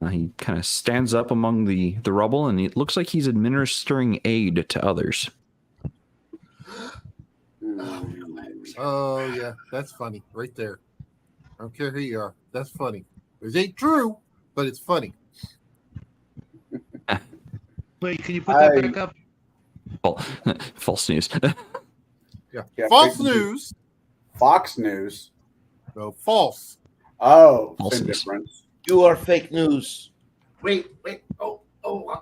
Speaker 3: He kind of stands up among the rubble, and it looks like he's administering aid to others.
Speaker 7: Oh, yeah, that's funny right there. I don't care who you are. That's funny. It ain't true, but it's funny.
Speaker 5: Wait, can you put that back up?
Speaker 3: False news.
Speaker 7: Yeah.
Speaker 2: Yeah,
Speaker 7: False
Speaker 2: fake news.
Speaker 7: news.
Speaker 2: Fox News.
Speaker 7: No, false.
Speaker 2: Oh,
Speaker 3: False
Speaker 2: same
Speaker 3: news.
Speaker 2: difference.
Speaker 1: You are fake news.
Speaker 6: Wait. Oh,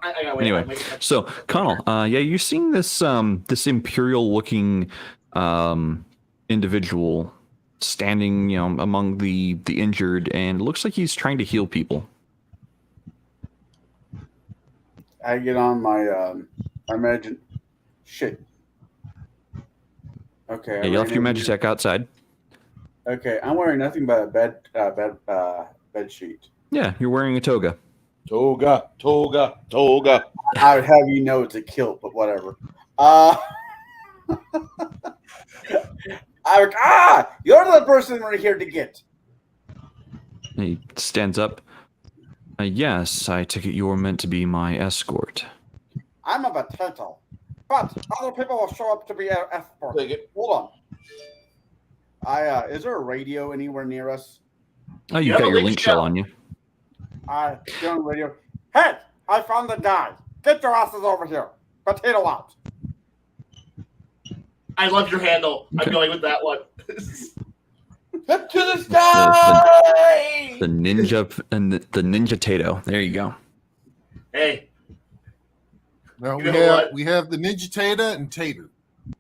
Speaker 6: I got
Speaker 3: Anyway, so Connell, yeah, you're seeing this this imperial-looking individual standing, among the injured, and it looks like he's trying to heal people.
Speaker 2: I get on my I imagine shit. Okay.
Speaker 3: Yeah, you left your magic tech outside.
Speaker 2: Okay, I'm wearing nothing but a bed sheet.
Speaker 3: Yeah, you're wearing a toga.
Speaker 1: Toga.
Speaker 2: I would have you know it's a kilt, but whatever. You're the person we're here to get.
Speaker 3: He stands up. Yes, I take it you were meant to be my escort.
Speaker 2: I'm a potato, but other people will show up to be an escort.
Speaker 1: Take it.
Speaker 2: Hold on. Is there a radio anywhere near us?
Speaker 3: Oh, you've got your link shell on you.
Speaker 2: Get on the radio. Hey, I found the guy. Get your asses over here. Potato out.
Speaker 6: I love your handle.
Speaker 3: Okay.
Speaker 6: I'm going with that one.
Speaker 1: Up to the sky.
Speaker 3: The ninja and the ninja tato. There you go.
Speaker 6: Hey,
Speaker 7: Now
Speaker 6: You know what?
Speaker 7: we have the Ninja Tater and Tater.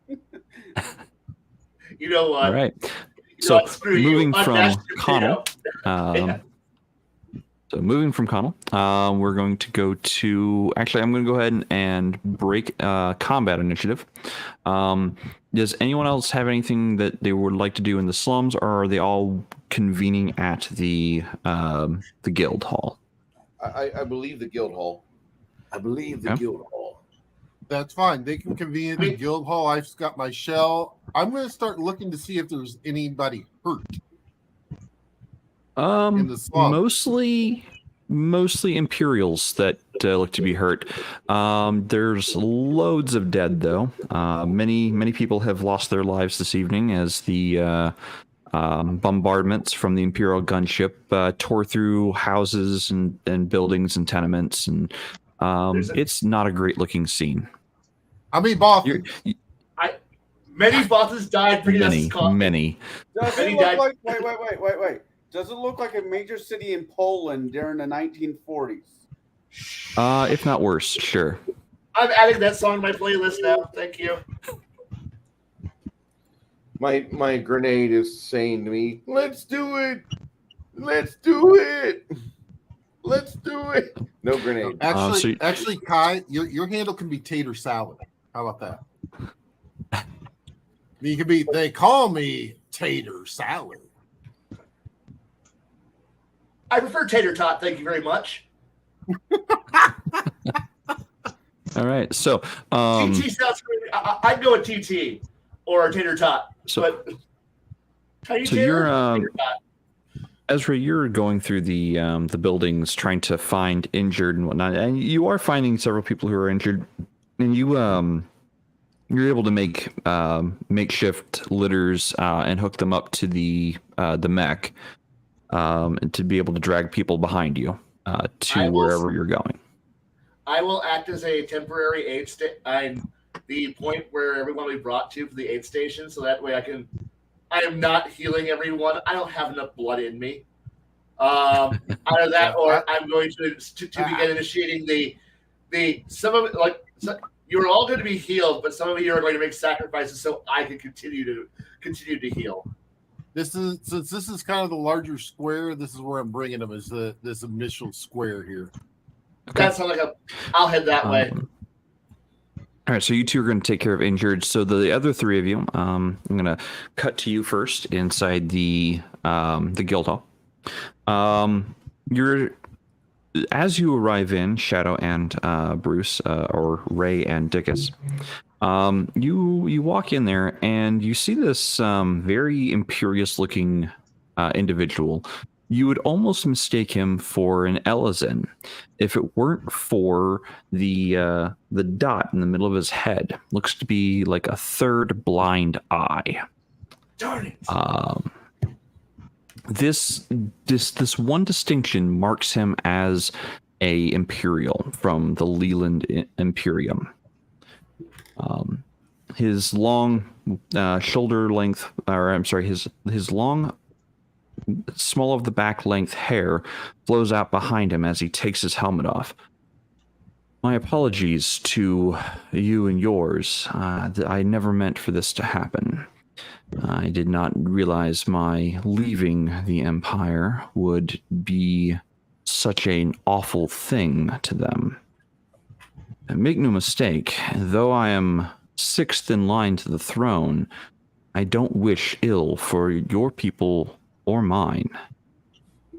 Speaker 6: you know what?
Speaker 3: All right.
Speaker 6: You know
Speaker 3: So
Speaker 6: what? Screw you.
Speaker 3: moving from
Speaker 6: Unmatched potato.
Speaker 3: Connell. So moving from Connell, we're going to go to. Actually, I'm going to go ahead and break combat initiative. Does anyone else have anything that they would like to do in the slums, or are they all convening at the guild hall?
Speaker 1: I believe the guild hall. I believe the
Speaker 3: Okay.
Speaker 1: guild hall.
Speaker 7: That's fine. They can convene at the guild hall. I've got my shell. I'm going to start looking to see if there's anybody hurt. In the slum.
Speaker 3: Mostly Imperials that look to be hurt. There's loads of dead though. Many people have lost their lives this evening as the bombardments from the Imperial gunship tore through houses and buildings and tenements, and it's not a great looking scene.
Speaker 7: I mean, boss.
Speaker 6: Many bosses died pretty
Speaker 3: Many.
Speaker 2: Does
Speaker 6: And
Speaker 2: it
Speaker 6: he
Speaker 2: look
Speaker 6: died.
Speaker 2: like wait? Does it look like a major city in Poland during the 1940s?
Speaker 3: If not worse, sure.
Speaker 6: I'm adding that song to my playlist now. Thank you.
Speaker 1: My grenade is saying to me, "Let's do it! Let's do it! Let's do it!" No grenade.
Speaker 7: Actually, Kai, your handle can be Tater Salad. How about that? You can be. They call me Tater Salad.
Speaker 6: I prefer tater tot. Thank you very much.
Speaker 3: All right, so
Speaker 6: TT sounds great. I'd go with TT or tater tot.
Speaker 3: So
Speaker 6: Tater
Speaker 3: you're
Speaker 6: tot.
Speaker 3: Ezra, you're going through the buildings trying to find injured and whatnot, and you are finding several people who are injured, and you're able to make makeshift litters and hook them up to the mech, and to be able to drag people behind you to wherever you're going.
Speaker 6: I will act as a temporary aid I'm the point where everyone will be brought to for the aid station, so that way I am not healing everyone. I don't have enough blood in me. Either that, or I'm going to begin initiating some of it, you're all going to be healed, but some of you are going to make sacrifices so I can continue to heal.
Speaker 7: Since this is kind of the larger square. This is where I'm bringing them. Is this initial square here?
Speaker 3: Okay.
Speaker 6: That sounds like I'll head that way.
Speaker 3: All right, so you two are going to take care of injured. So the other three of you, I'm going to cut to you first inside the guild hall. As you arrive in, Shadow and Bruce, or Ray and Dickus, you walk in there and you see this very imperious-looking individual, you would almost mistake him for an Elizin if it weren't for the dot in the middle of his head. Looks to be like a third blind eye.
Speaker 6: Darn it.
Speaker 3: This one distinction marks him as a Imperial from the Leland Imperium. His long shoulder length, or I'm sorry, his long, small of the back length hair flows out behind him as he takes his helmet off. My apologies to you and yours. I never meant for this to happen. I did not realize my leaving the Empire would be such an awful thing to them. And make no mistake, though I am sixth in line to the throne, I don't wish ill for your people or mine.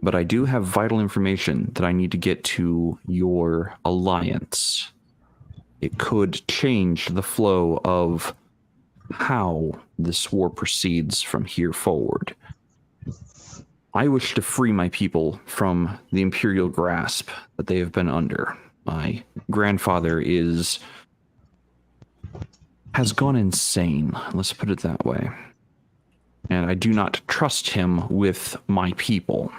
Speaker 3: But I do have vital information that I need to get to your alliance. It could change the flow of how this war proceeds from here forward. I wish to free my people from the Imperial grasp that they have been under. My grandfather has gone insane, let's put it that way. And I do not trust him with my people.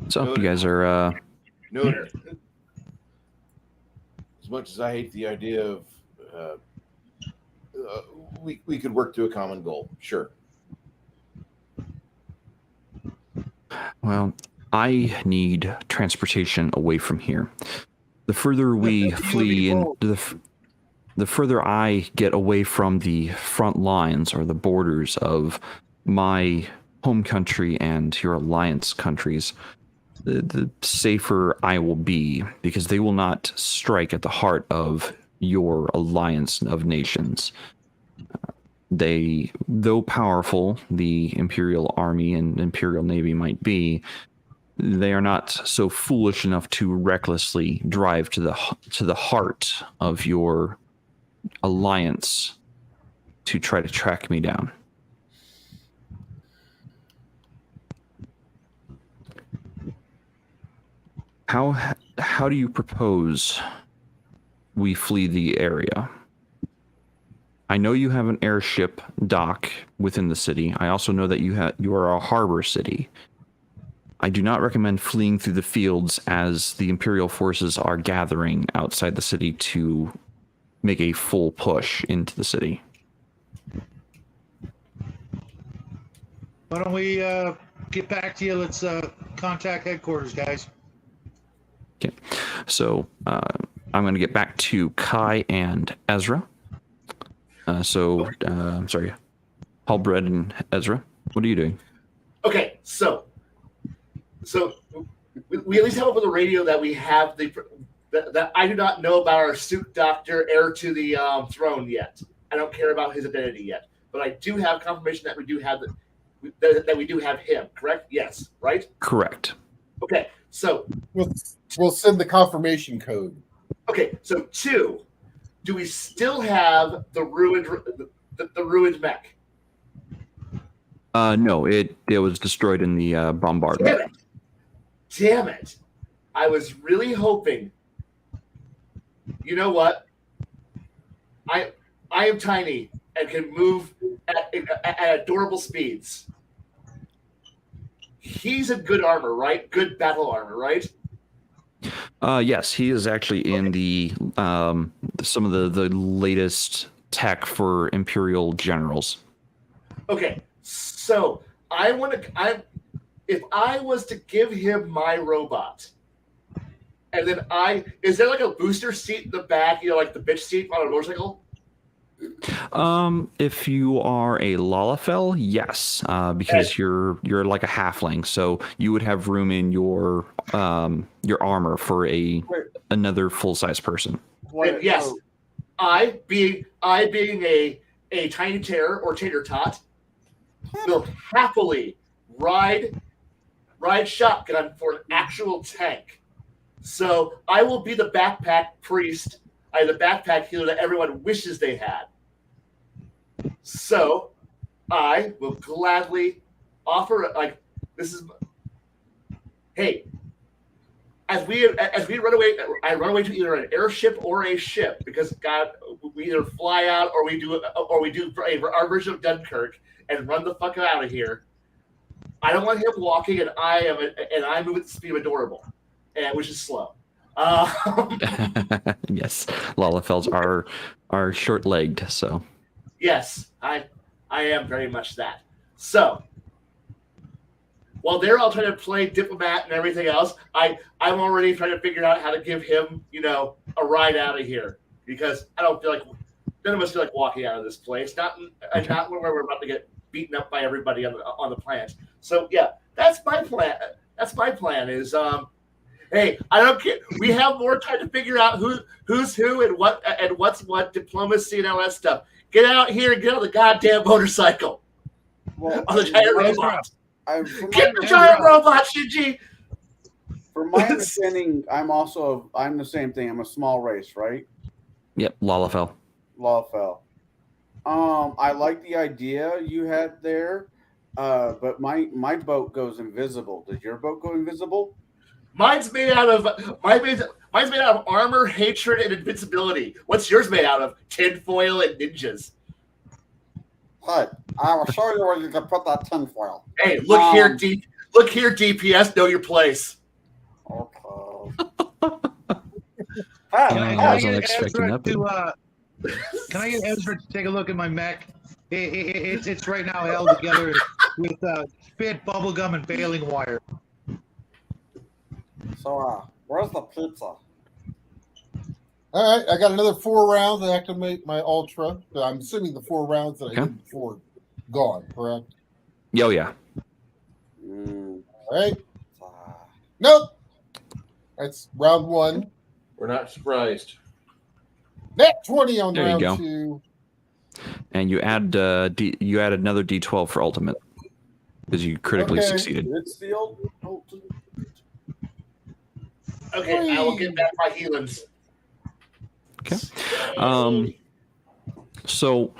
Speaker 3: So you guys are
Speaker 4: Noted. As much as I hate the idea of we could work to a common goal, sure.
Speaker 3: Well, I need transportation away from here. The further we flee and the further I get away from the front lines or the borders of my home country and your alliance countries, the safer I will be, because they will not strike at the heart of your alliance of nations. They, though powerful, the Imperial Army and Imperial Navy might be, they are not so foolish enough to recklessly drive to the heart of your alliance to try to track me down. How do you propose we flee the area? I know you have an airship dock within the city. I also know that you are a harbor city. I do not recommend fleeing through the fields as the Imperial forces are gathering outside the city to make a full push into the city.
Speaker 5: Why don't we get back to you? Let's contact headquarters, guys.
Speaker 3: Okay, so I'm going to get back to Kai and Ezra. I'm sorry, Halbred and Ezra. What are you doing?
Speaker 6: Okay, so we at least have over the radio that we have that I do not know about our suit doctor, heir to the throne yet. I don't care about his identity yet, but I do have confirmation that we do have that we do have him. Correct? Yes. Right?
Speaker 3: Correct.
Speaker 6: Okay. So
Speaker 7: we'll send the confirmation code.
Speaker 6: Okay. So 2, do we still have the ruined mech?
Speaker 3: No, it was destroyed in the bombardment.
Speaker 6: Damn it! I was really hoping. You know what? I am tiny and can move at adorable speeds. He's a good armor, right? Good battle armor, right?
Speaker 3: Yes, he is actually in the some of the latest tech for Imperial generals.
Speaker 6: Okay, so if I was to give him my robot, and then is there like a booster seat in the back, like the bitch seat on a motorcycle?
Speaker 3: If you are a Lalafell, yes, because you're like a halfling, so you would have room in your armor for another full-size person.
Speaker 6: And yes, I being a tiny terror or tater tot will happily ride shotgun for an actual tank. So I will be the backpack priest, the backpack healer that everyone wishes they had. So I will gladly offer, like, this is, hey, as we run away, I run away to either an airship or a ship, because God, we either fly out or we do our version of Dunkirk and run the fuck out of here. I don't want him walking, and I move at the speed of adorable, and which is slow.
Speaker 3: Yes, Lalafels are short-legged, so
Speaker 6: Yes, I am very much that. So while they're all trying to play diplomat and everything else, I'm already trying to figure out how to give him, a ride out of here, because I don't feel like none of us feel like walking out of this place. Not where we're about to get beaten up by everybody on the planet. So yeah, that's my plan. That's my plan. Is hey, I don't care. We have more time to figure out who's who and what's what, diplomacy and all that stuff. Get out here and get on the goddamn motorcycle.
Speaker 2: Well,
Speaker 6: On the giant robot. Get the
Speaker 2: my
Speaker 6: giant robot, Shinji.
Speaker 2: From my understanding, I'm the same thing. I'm a small race, right?
Speaker 3: yep, Lalafell.
Speaker 2: Lawfell. I like the idea you had there, but my boat goes invisible. Does your boat go invisible?
Speaker 6: Mine's made out of armor, hatred, and invincibility. What's yours made out of? Tinfoil and ninjas.
Speaker 2: Hey, I will show you where you can put that tinfoil.
Speaker 6: Hey, look here, DPS. Know your place.
Speaker 2: Okay.
Speaker 3: I wasn't expecting that, but-
Speaker 5: Can I get Ezra to take a look at my mech? It's right now held together with spit, bubblegum, and baling wire.
Speaker 2: So, where's the pizza?
Speaker 7: All right, I got another 4 rounds to activate my Ultra. So I'm assuming the 4 rounds that I did before gone, correct?
Speaker 3: Oh yeah.
Speaker 2: Mm,
Speaker 7: All right. Nope. That's round 1.
Speaker 1: We're not surprised.
Speaker 7: Net 20 on
Speaker 3: There you
Speaker 7: round
Speaker 3: go.
Speaker 7: 2.
Speaker 3: And you add you add another D12 for ultimate because you critically succeeded.
Speaker 2: It's the old ultimate.
Speaker 6: Okay, I will get back my healings.
Speaker 3: Okay. So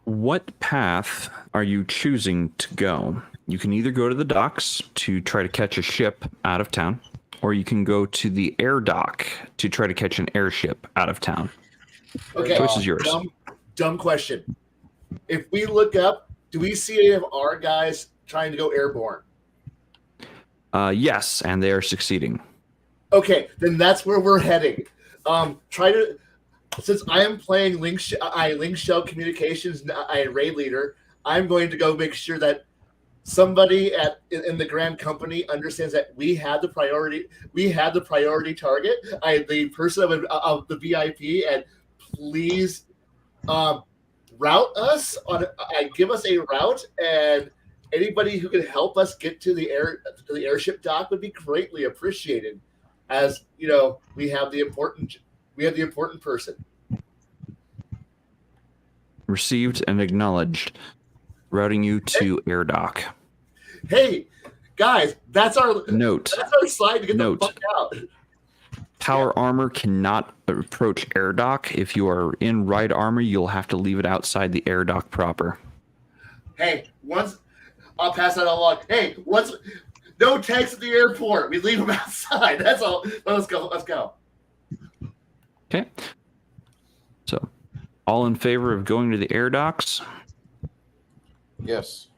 Speaker 3: what path are you choosing to go? You can either go to the docks to try to catch a ship out of town, or you can go to the air dock to try to catch an airship out of town.
Speaker 6: Okay,
Speaker 3: Choice is yours.
Speaker 6: Dumb question. If we look up, do we see any of our guys trying to go airborne?
Speaker 3: Yes, and they are succeeding.
Speaker 6: Okay, then that's where we're heading. Since I am playing Link Shell Communications, I raid leader. I'm going to go make sure that somebody in the Grand Company understands that we had the priority. We had the priority target. The person of the VIP, and please route us on. Give us a route, and anybody who can help us get to the airship dock would be greatly appreciated. As you know, we have the important person.
Speaker 3: Received and acknowledged. Routing you to air dock.
Speaker 6: Hey, guys, that's our
Speaker 3: Note.
Speaker 6: That's our slide to get the fuck out.
Speaker 3: Power armor cannot approach air dock. If you are in ride armor, you'll have to leave it outside the air dock proper.
Speaker 6: Hey, I'll pass that along. Hey, no tanks at the airport. We leave them outside. That's all. Let's go.
Speaker 3: Okay. So, all in favor of going to the air docks?
Speaker 1: Yes.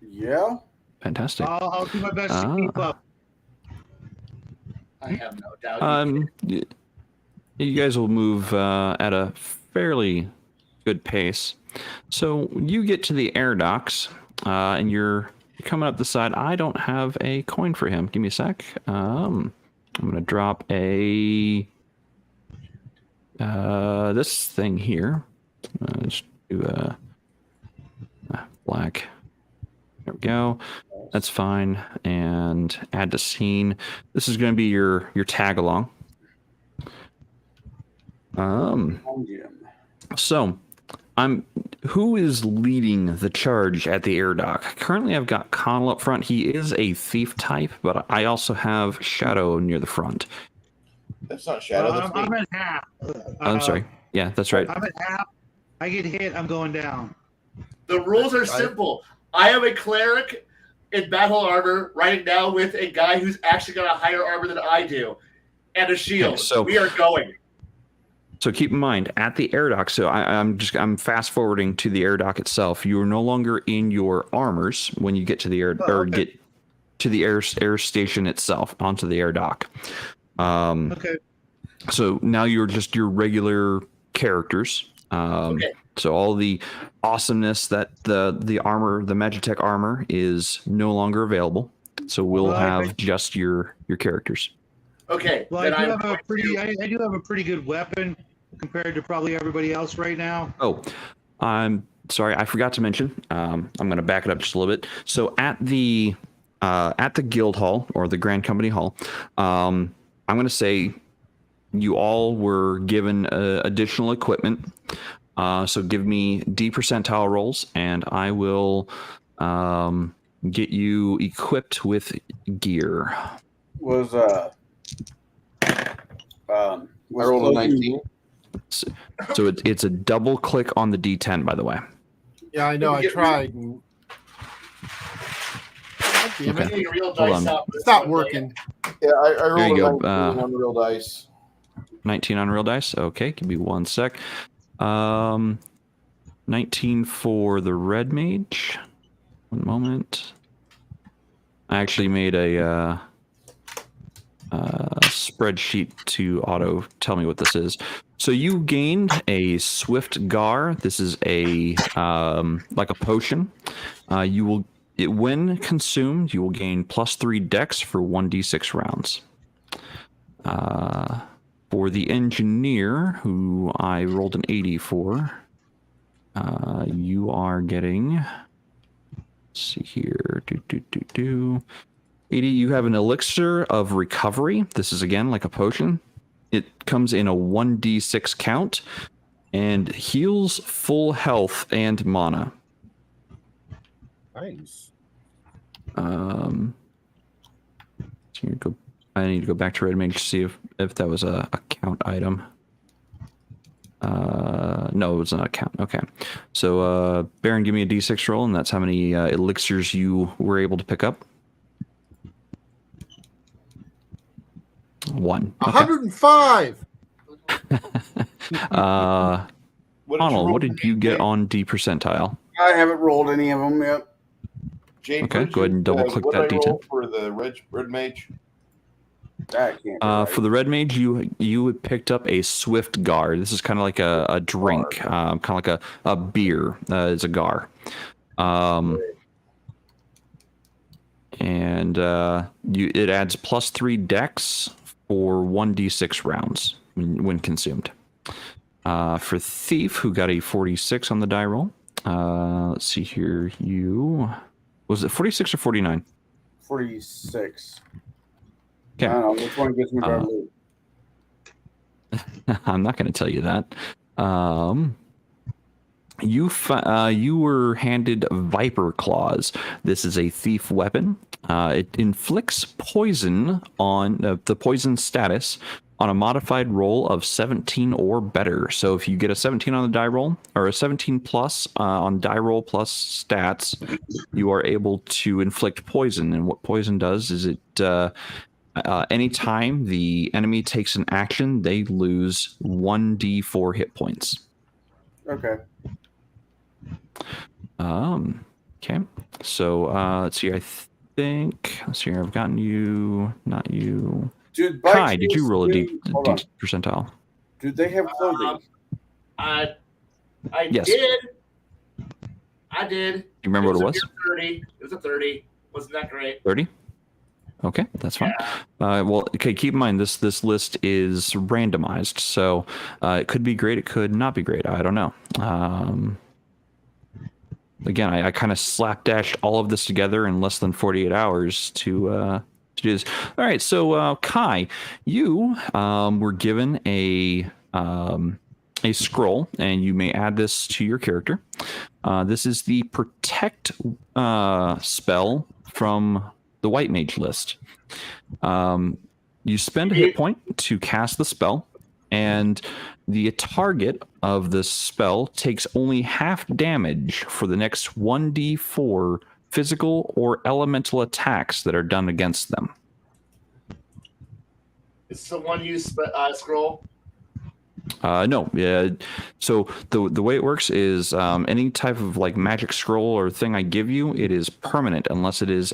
Speaker 2: Yeah.
Speaker 3: Fantastic.
Speaker 5: I'll do my best to keep up.
Speaker 6: I have no doubt.
Speaker 3: You guys will move at a fairly good pace. So you get to the air docks, and you're coming up the side. I don't have a coin for him. Give me a sec. I'm gonna drop a this thing here. Just do a black. There we go. That's fine. And add to scene. This is going to be your tag along. So Who is leading the charge at the air dock? Currently, I've got Connell up front. He is a thief type, but I also have Shadow near the front.
Speaker 4: That's not Shadow. That's me.
Speaker 5: I'm at half.
Speaker 3: I'm sorry. Yeah, that's right.
Speaker 5: I'm at half. I get hit, I'm going down.
Speaker 6: The rules are simple. I am a cleric in battle armor right now with a guy who's actually got a higher armor than I do, and a shield.
Speaker 3: Okay, so
Speaker 6: we are going.
Speaker 3: So keep in mind at the air dock. So I'm fast forwarding to the air dock itself. You are no longer in your armors when you get to the air get to the air station itself onto the air dock.
Speaker 5: Okay.
Speaker 3: So now you're just your regular characters.
Speaker 6: Okay.
Speaker 3: So all the awesomeness that the armor, the Magitech armor, is no longer available. So we'll have just your characters.
Speaker 6: Okay.
Speaker 5: Well, I do have a pretty good weapon compared to probably everybody else right now.
Speaker 3: Oh, I'm sorry, I forgot to mention. I'm going to back it up just a little bit. So at the guild hall or the Grand Company Hall, I'm going to say you all were given additional equipment. So give me D percentile rolls, and I will get you equipped with gear.
Speaker 2: I
Speaker 4: rolled a 19.
Speaker 3: So it's a double click on the D10, by the way.
Speaker 7: Yeah, I know. I tried. Damn it.
Speaker 3: Hold on.
Speaker 7: It's not working.
Speaker 4: Yeah, I rolled
Speaker 3: There you
Speaker 4: a
Speaker 3: go.
Speaker 4: 19 on the real dice.
Speaker 3: 19 on real dice. Okay, give me one sec. 19 for the red mage. One moment. I actually made a spreadsheet to auto tell me what this is. So you gained a Swift Gar. This is a like a potion. When consumed, you will gain +3 dex for 1d6 rounds. For the engineer, who I rolled an 80 for, you are getting. Let's see here. 80. You have an elixir of recovery. This is again like a potion. It comes in a 1d6 count and heals full health and mana.
Speaker 7: Nice.
Speaker 3: So I need to go back to Red Mage to see if that was a count item. No, it was not a count. Okay. So, Baron, give me a d6 roll, and that's how many elixirs you were able to pick up. 1. Okay.
Speaker 7: 105.
Speaker 3: Arnold, what did you get on D percentile?
Speaker 2: I haven't rolled any of them yet.
Speaker 4: Jade,
Speaker 3: Okay, go ahead and double click
Speaker 4: what
Speaker 3: that
Speaker 4: did I roll
Speaker 3: D10.
Speaker 4: for the red mage.
Speaker 2: That can't be right.
Speaker 3: For the red mage, you had picked up a Swift Gar. This is kind of like a drink, kind of like a beer. It's a Gar. And it adds +3 dex for 1d6 rounds when consumed. For Thief, who got a 46 on the die roll. Let's see here. Was it 46 or 49?
Speaker 2: 46.
Speaker 3: Okay.
Speaker 2: I don't know which one gets me better loot.
Speaker 3: I'm not going to tell you that. You were handed Viper Claws. This is a thief weapon. It inflicts poison on the poison status on a modified roll of 17 or better. So if you get a 17 on the die roll, or a 17 plus on die roll plus stats, you are able to inflict poison. And what poison does is it anytime the enemy takes an action, they lose 1d4 hit points.
Speaker 2: Okay.
Speaker 3: Okay. So let's see. Let's see here. I've gotten you, not you.
Speaker 2: Dude,
Speaker 3: Kai, did you roll a D percentile?
Speaker 2: Do they have clothing?
Speaker 6: I
Speaker 3: Yes.
Speaker 6: did. I did.
Speaker 3: You remember what it was?
Speaker 6: 30. It was a 30. Wasn't that great?
Speaker 3: 30? Okay, that's fine. Well, okay, keep in mind this list is randomized, so it could be great, it could not be great. I don't know. Again, I kind of slapdashed all of this together in less than 48 hours to do this. All right, so Kai, you were given a a scroll, and you may add this to your character. This is the Protect spell from the White Mage list. You spend a hit point to cast the spell, and the target of this spell takes only half damage for the next 1d4 physical or elemental attacks that are done against them.
Speaker 6: It's the one use scroll.
Speaker 3: No. So the way it works is any type of like magic scroll or thing I give you, it is permanent unless it is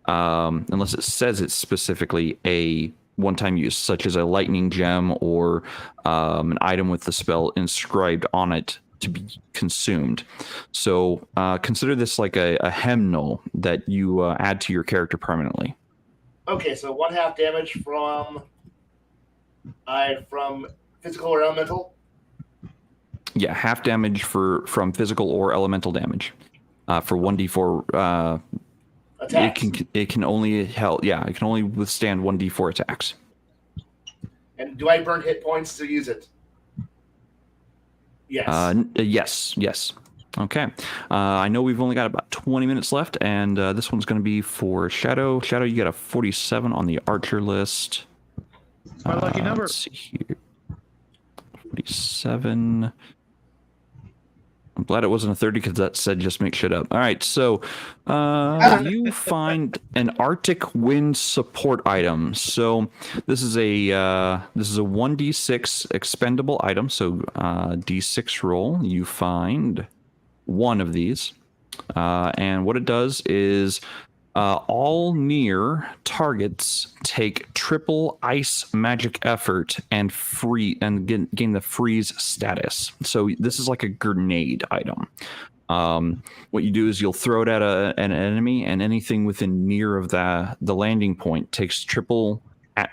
Speaker 3: unless it says it's specifically a one-time use, such as a lightning gem or an item with the spell inscribed on it to be consumed. So consider this like a hymnal that you add to your character permanently.
Speaker 6: Okay, so 1/2 damage from physical or elemental?
Speaker 3: Yeah, half damage from physical or elemental damage for 1d4.
Speaker 6: Attacks.
Speaker 3: It can only it can only withstand 1d4 attacks.
Speaker 6: And do I burn hit points to use it? Yes.
Speaker 3: Yes. Okay. I know we've only got about 20 minutes left, and this one's going to be for Shadow. Shadow, you got a 47 on the Archer list.
Speaker 5: It's my lucky number.
Speaker 3: Let's see here. 47. I'm glad it wasn't a 30 because that said just make shit up. All right, so you find an Arctic Wind support item. So this is a 1d6 expendable item. So d6 roll. You find one of these, and what it does is all near targets take triple ice magic effort and gain the freeze status. So this is like a grenade item. What you do is you'll throw it at an enemy, and anything within near of the landing point takes triple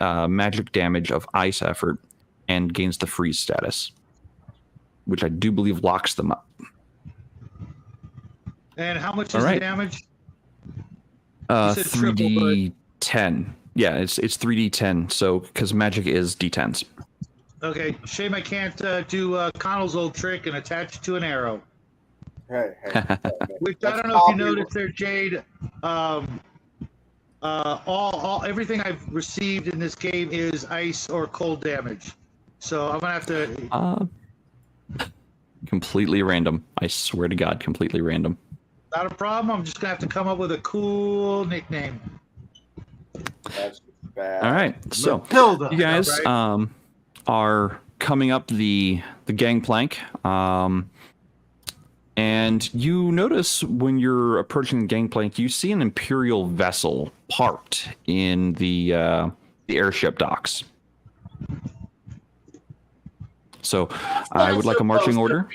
Speaker 3: magic damage of ice effort and gains the freeze status, which I do believe locks them up.
Speaker 5: And how much is the damage?
Speaker 3: 3d10. Yeah, it's 3d10. So because magic is d10s.
Speaker 5: Okay, shame I can't do Connell's old trick and attach to an arrow.
Speaker 2: Hey.
Speaker 5: Which I don't know if you noticed there, Jade. Everything I've received in this game is ice or cold damage. So I'm gonna have to.
Speaker 3: Completely random. I swear to God, completely random.
Speaker 5: Not a problem. I'm just gonna have to come up with a cool nickname.
Speaker 2: That's bad.
Speaker 3: All right, so
Speaker 5: Matilda.
Speaker 3: you guys are coming up the gangplank, and you notice when you're approaching the gangplank, you see an Imperial vessel parked in the airship docks. So I would like a marching order.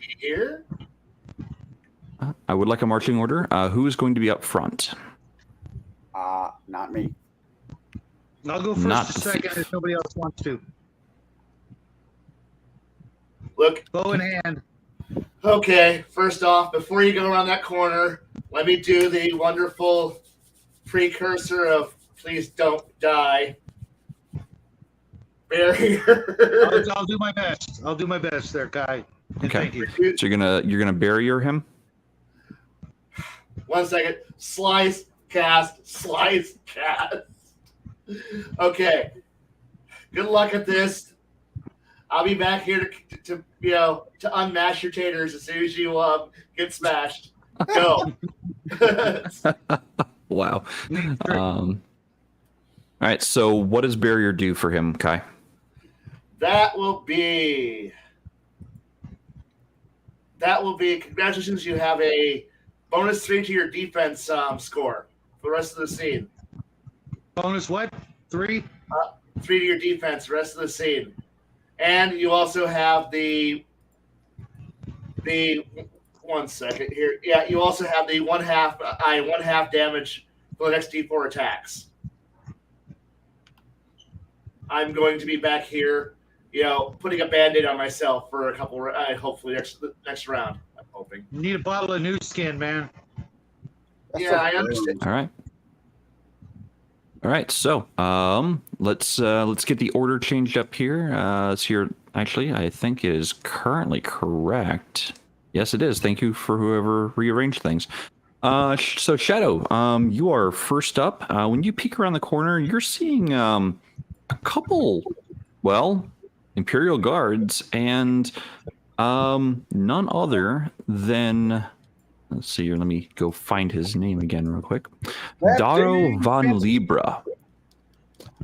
Speaker 3: I would like a marching order. Who is going to be up front?
Speaker 2: Not me.
Speaker 5: I'll go first, second, if nobody else wants to.
Speaker 6: Look.
Speaker 5: Bow in hand.
Speaker 6: Okay, first off, before you go around that corner, let me do the wonderful precursor of please don't die. Barrier.
Speaker 5: I'll do my best. I'll do my best there, Kai. And
Speaker 3: Okay.
Speaker 5: thank you.
Speaker 3: So you're gonna barrier him?
Speaker 6: 1 second. Slice, cast, slice, cast. Okay. Good luck at this. I'll be back here to unmash your taters as soon as you get smashed. Go.
Speaker 3: Wow. All right. So what does barrier do for him, Kai?
Speaker 6: That will be. Congratulations! You have a bonus 3 to your defense score for the rest of the scene.
Speaker 5: Bonus what? 3?
Speaker 6: 3 to your defense, the rest of the scene. And you also have the 1 second here. Yeah, you also have the 1/2 damage for the next D4 attacks. I'm going to be back here, putting a band-aid on myself for a couple. Hopefully next round. I'm hoping.
Speaker 5: You need a bottle of new skin, man.
Speaker 6: Yeah, I understand.
Speaker 3: All right. All right, so let's get the order changed up here. It's here. Actually, I think it is currently correct. Yes, it is. Thank you for whoever rearranged things. So Shadow, you are first up. When you peek around the corner, you're seeing a couple, well, Imperial guards and none other than. Let's see here. Let me go find his name again real quick. Daro van Libra.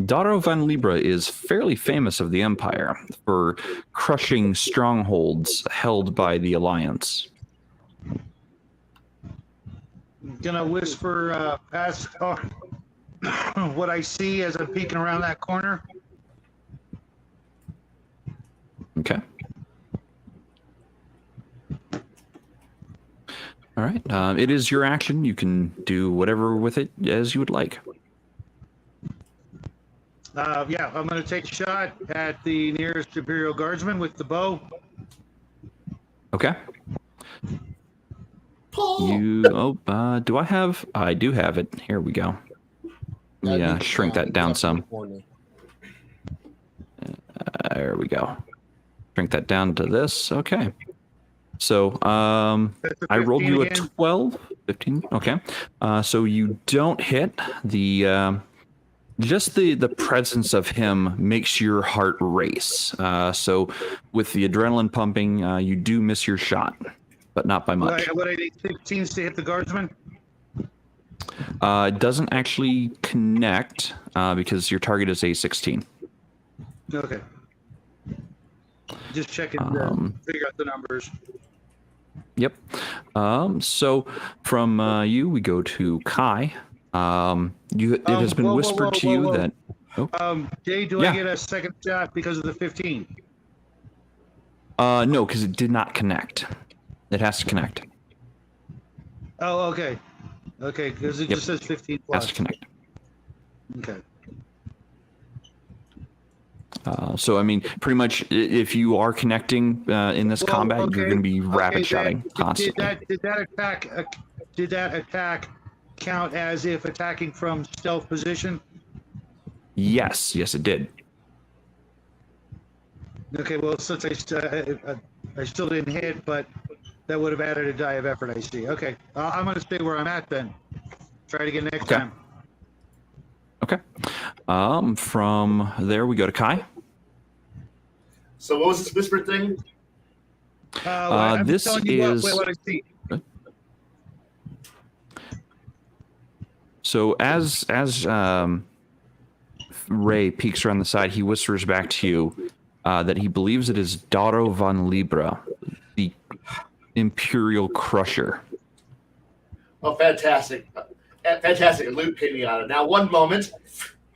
Speaker 3: Daro van Libra is fairly famous of the Empire for crushing strongholds held by the Alliance.
Speaker 5: Gonna whisper past what I see as I'm peeking around that corner.
Speaker 3: Okay. All right. It is your action. You can do whatever with it as you would like.
Speaker 5: Yeah, I'm going to take a shot at the nearest Imperial Guardsman with the bow.
Speaker 3: Okay. Do I have? I do have it. Here we go. Yeah, shrink that down some. There we go. Shrink that down to this. Okay. So, I rolled you a 12, 15. Okay. So you don't hit. Just the presence of him makes your heart race. So with the adrenaline pumping, you do miss your shot, but not by much.
Speaker 5: What I need 15s to hit the guardsman?
Speaker 3: It doesn't actually connect because your target is a 16.
Speaker 5: Okay. Just checking figure out the numbers.
Speaker 3: Yep. So from you, we go to Kai. It has been whispered to you that. Oh.
Speaker 5: Jay, do I get a second shot because of the 15?
Speaker 3: No, because it did not connect. It has to connect.
Speaker 5: Oh, okay. Okay, because it just says 15 plus.
Speaker 3: Has to connect.
Speaker 5: Okay.
Speaker 3: So I mean, pretty much, if you are connecting in this combat, you're going to be rapid shotting constantly.
Speaker 5: Did that attack count as if attacking from stealth position?
Speaker 3: Yes, it did.
Speaker 5: Okay, well, since I still didn't hit, but that would have added a die of effort, I see. Okay, I'm going to stay where I'm at then. Try it again next time.
Speaker 3: Okay. From there, we go to Kai.
Speaker 6: So what was this whispered thing?
Speaker 3: This is...
Speaker 5: what I see.
Speaker 3: So as Ray peeks around the side, he whispers back to you that he believes it is Daro van Libra, the Imperial Crusher.
Speaker 6: Oh, fantastic. Fantastic. Loot pinata. Now, one moment.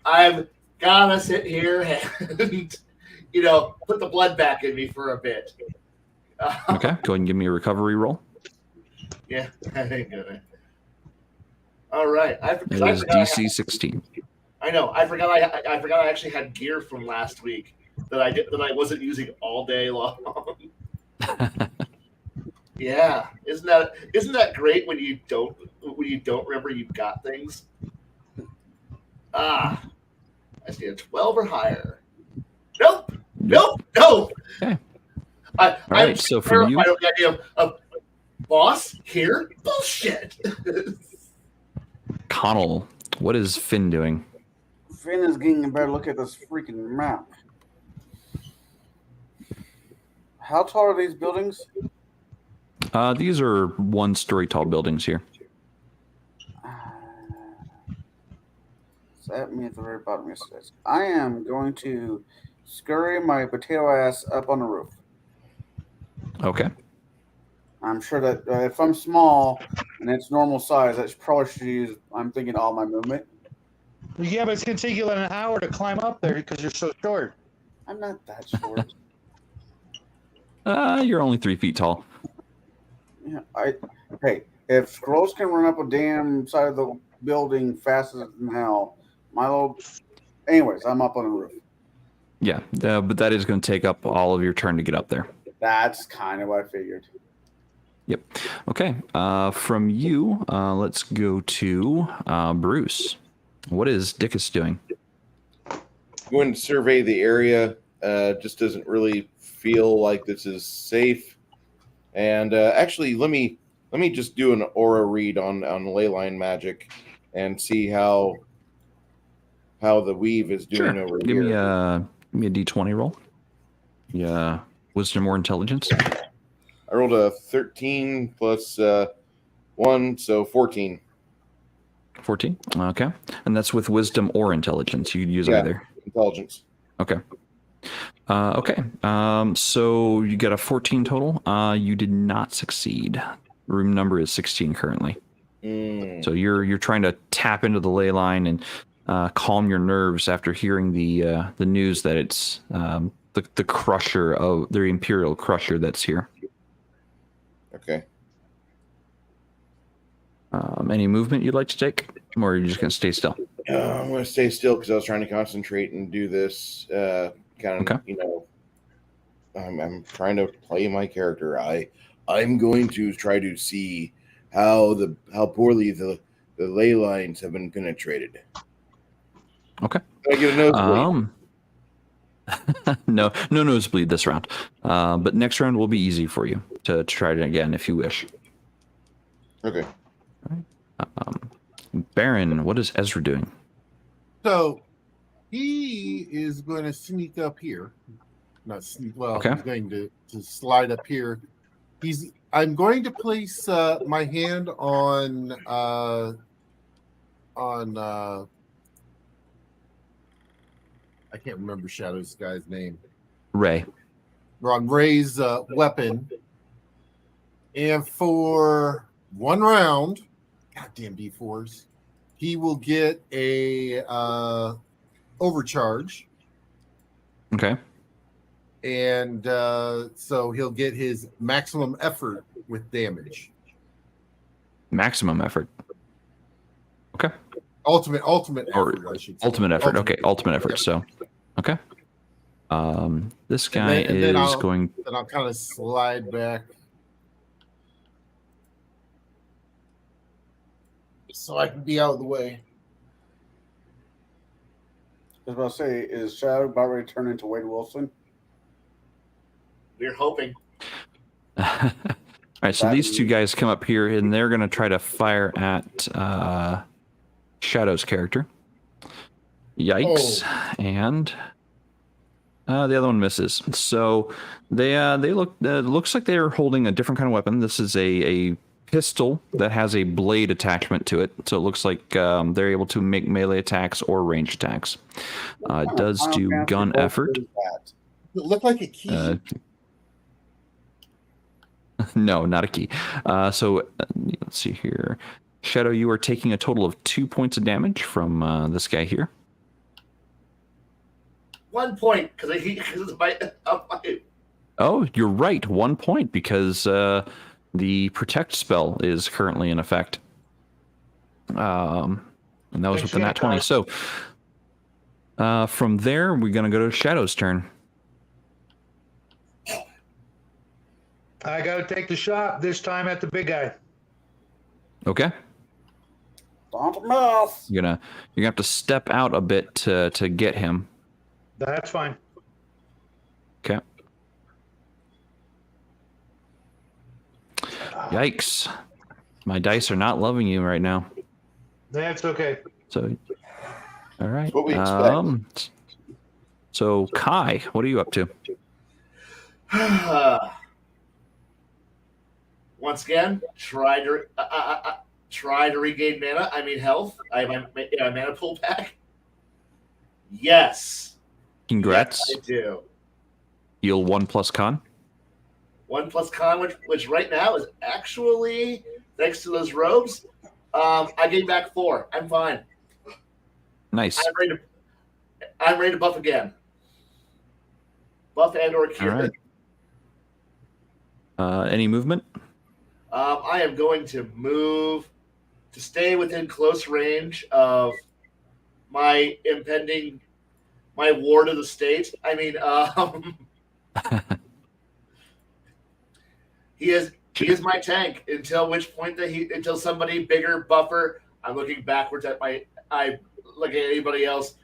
Speaker 6: I'm gonna sit here and, put the blood back in me for a bit.
Speaker 3: Okay, go ahead and give me a recovery roll.
Speaker 6: Yeah, I ain't gonna. All right.
Speaker 3: It is DC 16.
Speaker 6: I know. I forgot I actually had gear from last week that I wasn't using all day long. Yeah, isn't that great when you don't remember you've got things? I see a 12 or higher. Nope.
Speaker 3: Okay.
Speaker 6: I'm
Speaker 3: right, so for you,
Speaker 6: the idea of boss here, bullshit.
Speaker 3: Connell, what is Finn doing?
Speaker 2: Finn is getting a better look at this freaking map. How tall are these buildings?
Speaker 3: These are 1-story tall buildings here.
Speaker 2: So at me at the very bottom. Yes, it is. I am going to scurry my potato ass up on the roof.
Speaker 3: Okay.
Speaker 2: I'm sure that if I'm small and it's normal size, that probably should use, I'm thinking, all my movement.
Speaker 5: Yeah, but it's going to take you an hour to climb up there because you're so short.
Speaker 2: I'm not that short.
Speaker 3: You're only 3 feet tall.
Speaker 2: Yeah, hey, if scrolls can run up a damn side of the building faster than hell, anyways, I'm up on the roof.
Speaker 3: Yeah, but that is going to take up all of your turn to get up there.
Speaker 2: That's kind of what I figured.
Speaker 3: Yep. Okay. From you, let's go to Bruce. What is Dickus doing?
Speaker 4: Going to survey the area. Just doesn't really feel like this is safe. And actually, let me just do an aura read on leyline magic and see how the weave is doing over
Speaker 3: Give
Speaker 4: here.
Speaker 3: Give me a d20 roll. Yeah, wisdom or intelligence.
Speaker 4: I rolled a 13 plus 1, so 14.
Speaker 3: 14. Okay, and that's with wisdom or intelligence. You could use
Speaker 4: Yeah.
Speaker 3: either.
Speaker 4: Intelligence.
Speaker 3: Okay. Okay. So you got a 14 total. You did not succeed. Room number is 16 currently.
Speaker 4: Mm.
Speaker 3: So you're trying to tap into the ley line and calm your nerves after hearing the news that it's the crusher of the Imperial Crusher that's here.
Speaker 4: Okay.
Speaker 3: Any movement you'd like to take, or are you just gonna stay still?
Speaker 4: I'm going to stay still because I was trying to concentrate and do this. Kind of,
Speaker 3: Okay.
Speaker 4: I'm trying to play my character. I'm going to try to see how poorly the ley lines have been penetrated.
Speaker 3: Okay.
Speaker 4: Can I get a nosebleed?
Speaker 3: No nosebleed this round. But next round will be easy for you to try it again if you wish.
Speaker 4: Okay.
Speaker 3: Baron, what is Ezra doing?
Speaker 7: So he is going to sneak up here. Not sneak. Well,
Speaker 3: Okay.
Speaker 7: he's going to slide up here. I'm going to place my hand on I can't remember Shadow's guy's name.
Speaker 3: Ray.
Speaker 7: On Ray's weapon, and for one round, goddamn D4s, he will get a overcharge,
Speaker 3: Okay.
Speaker 7: and so he'll get his maximum effort with damage.
Speaker 3: Maximum effort. Okay.
Speaker 7: Ultimate
Speaker 3: Or
Speaker 7: effort, I should say.
Speaker 3: ultimate effort. Okay. Ultimate effort.
Speaker 7: Yep.
Speaker 3: So, okay. This guy
Speaker 7: And then
Speaker 3: is going.
Speaker 7: Then I'll kind of slide back, so I can be out of the way.
Speaker 2: I was about to say, is Shadow about ready to turn into Wade Wilson?
Speaker 6: We're hoping.
Speaker 3: All right. So these two guys come up here and they're going to try to fire at Shadow's character. Yikes. And the other one misses. So they look. Looks like they're holding a different kind of weapon. This is a pistol that has a blade attachment to it. So it looks like they're able to make melee attacks or range attacks. It does do gun effort.
Speaker 2: Does that?
Speaker 7: Does it look like a key?
Speaker 3: No, not a key. So let's see here. Shadow, you are taking a total of 2 points of damage from this guy here.
Speaker 6: 1 point because it's my.
Speaker 3: Oh, you're right. 1 point because the protect spell is currently in effect. And that was with the nat 20. So from there, we're going to go to Shadow's turn.
Speaker 5: I got to take the shot this time at the big guy.
Speaker 3: Okay.
Speaker 2: Don't mess.
Speaker 3: You're gonna have to step out a bit to get him.
Speaker 5: That's fine.
Speaker 3: Okay. Yikes. My dice are not loving you right now.
Speaker 5: That's okay.
Speaker 3: So, all right.
Speaker 4: What we expect.
Speaker 3: So, Kai, what are you up to?
Speaker 6: Once again, try to regain mana. I mean health. I have my mana pool back. Yes.
Speaker 3: Congrats.
Speaker 6: Yes, I do.
Speaker 3: Heal 1+ con.
Speaker 6: 1+ con, which right now is actually, thanks to those robes, I gained back 4. I'm fine.
Speaker 3: Nice.
Speaker 6: I'm ready to buff again. Buff and or cure.
Speaker 3: All right. Any movement?
Speaker 6: I am going to move to stay within close range of my ward of the state. I mean, he is my tank until which point until somebody bigger buffer. I'm looking backwards at I like anybody else.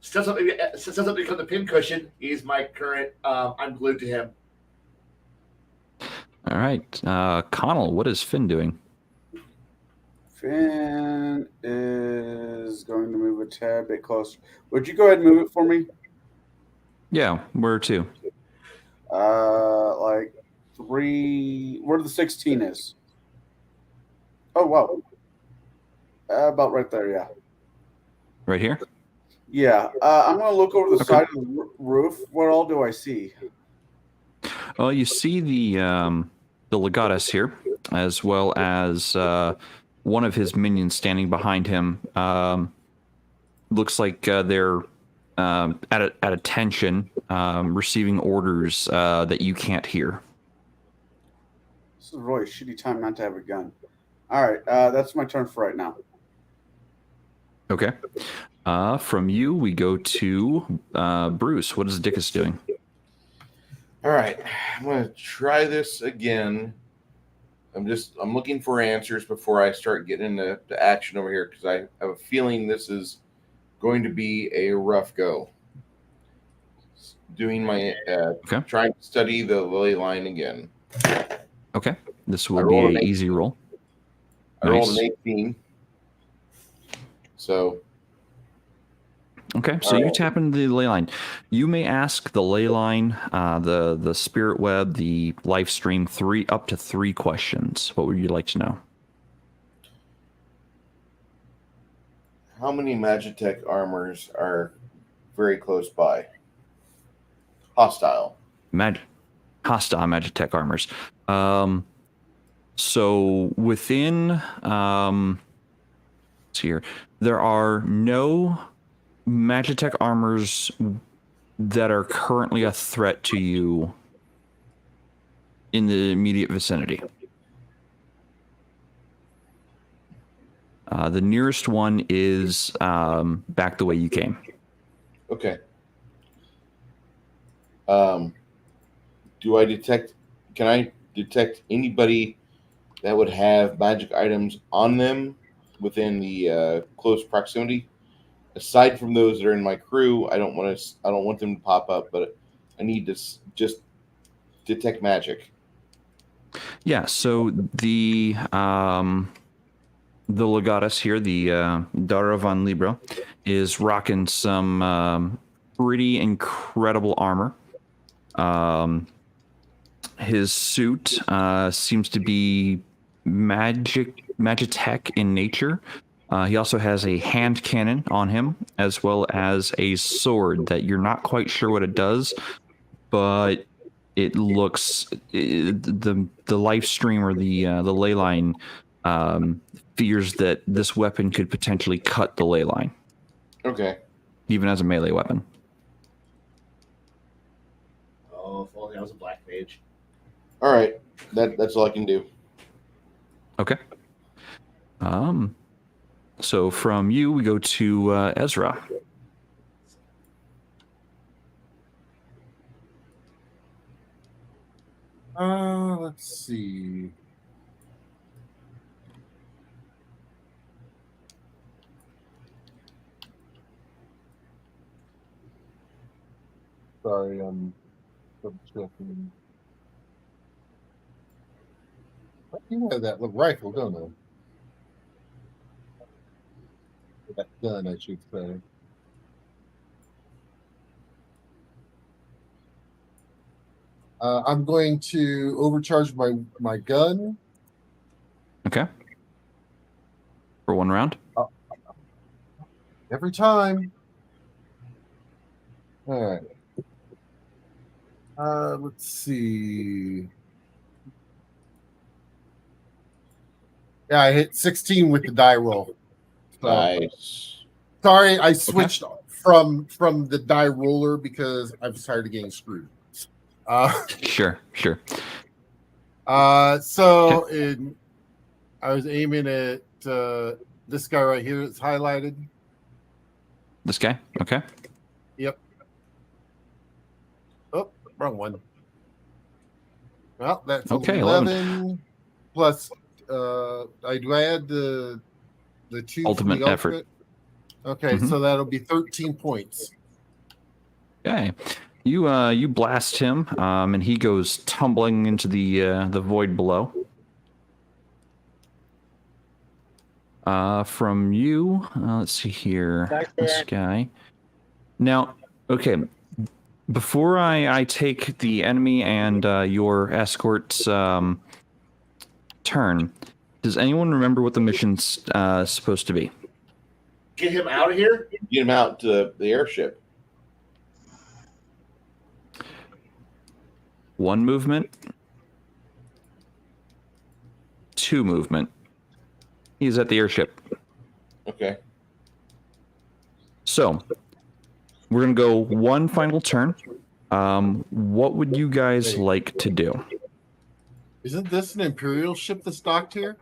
Speaker 6: Steps up to become the pincushion. He's my current. I'm glued to him.
Speaker 3: All right, Connell, what is Finn doing?
Speaker 2: Finn is going to move a tad bit closer. Would you go ahead and move it for me?
Speaker 3: Yeah, where to?
Speaker 2: Like 3. Where the 16 is? Oh wow. About right there. Yeah.
Speaker 3: Right here.
Speaker 2: Yeah. I'm gonna look over the side of the roof. What all do I see?
Speaker 3: Well, you see the legatus here, as well as one of his minions standing behind him. Looks like they're at attention, receiving orders that you can't hear.
Speaker 2: This is a really shitty time not to have a gun. All right, that's my turn for right now.
Speaker 3: Okay. From you, we go to Bruce. What is Dickus doing?
Speaker 1: All right, I'm gonna try this again. I'm looking for answers before I start getting into action over here because I have a feeling this is going to be a rough go. Doing my trying to study the ley line again.
Speaker 3: Okay, this will be an easy roll.
Speaker 1: I rolled an 18. So.
Speaker 3: Okay, so you tap into the ley line. You may ask the ley line, the spirit web, the life stream up to 3 questions. What would you like to know?
Speaker 1: How many Magitech armors are very close by? Hostile.
Speaker 3: Hostile Magitech armors. So within let's see here, there are no Magitech armors that are currently a threat to you in the immediate vicinity. The nearest one is back the way you came.
Speaker 1: Okay. Can I detect anybody that would have magic items on them within the close proximity? Aside from those that are in my crew, I don't want them to pop up, but I need to just detect magic.
Speaker 3: Yeah, so the legatus here, the Dara von Libra, is rocking some pretty incredible armor. His suit seems to be magitech in nature. He also has a hand cannon on him, as well as a sword that you're not quite sure what it does, but it looks the life stream or the ley line fears that this weapon could potentially cut the ley line.
Speaker 1: Okay.
Speaker 3: Even as a melee weapon.
Speaker 6: Oh, if only I was a black mage.
Speaker 1: All right, that's all I can do.
Speaker 3: Okay. So from you, we go to Ezra.
Speaker 7: Let's see. Sorry, I'm double checking. You have that little rifle, don't I? That gun, I should say. I'm going to overcharge my gun.
Speaker 3: Okay. For 1 round.
Speaker 7: Every time. All right. Let's see. Yeah, I hit 16 with the die roll. So,
Speaker 1: Nice.
Speaker 7: sorry, I switched from the die roller because I was tired of getting screwed.
Speaker 3: Sure.
Speaker 7: I was aiming at this guy right here that's highlighted.
Speaker 3: This guy? Okay.
Speaker 7: Yep. Oh, wrong one. Well, that's
Speaker 3: okay.
Speaker 7: 11 plus. Do I add the 2
Speaker 3: ultimate
Speaker 7: from the
Speaker 3: effort?
Speaker 7: ultimate? Okay, so that'll be 13 points.
Speaker 3: Okay. You blast him, and he goes tumbling into the void below. From you, let's see here. This guy. Now, okay. Before I take the enemy and your escort's turn, does anyone remember what the mission's supposed to be?
Speaker 6: Get him out of here?
Speaker 1: Get him out to the airship.
Speaker 3: 1 movement. 2 movement. He's at the airship.
Speaker 1: Okay.
Speaker 3: So, we're going to go 1 final turn. What would you guys like to do?
Speaker 7: Isn't this an Imperial ship that's docked here?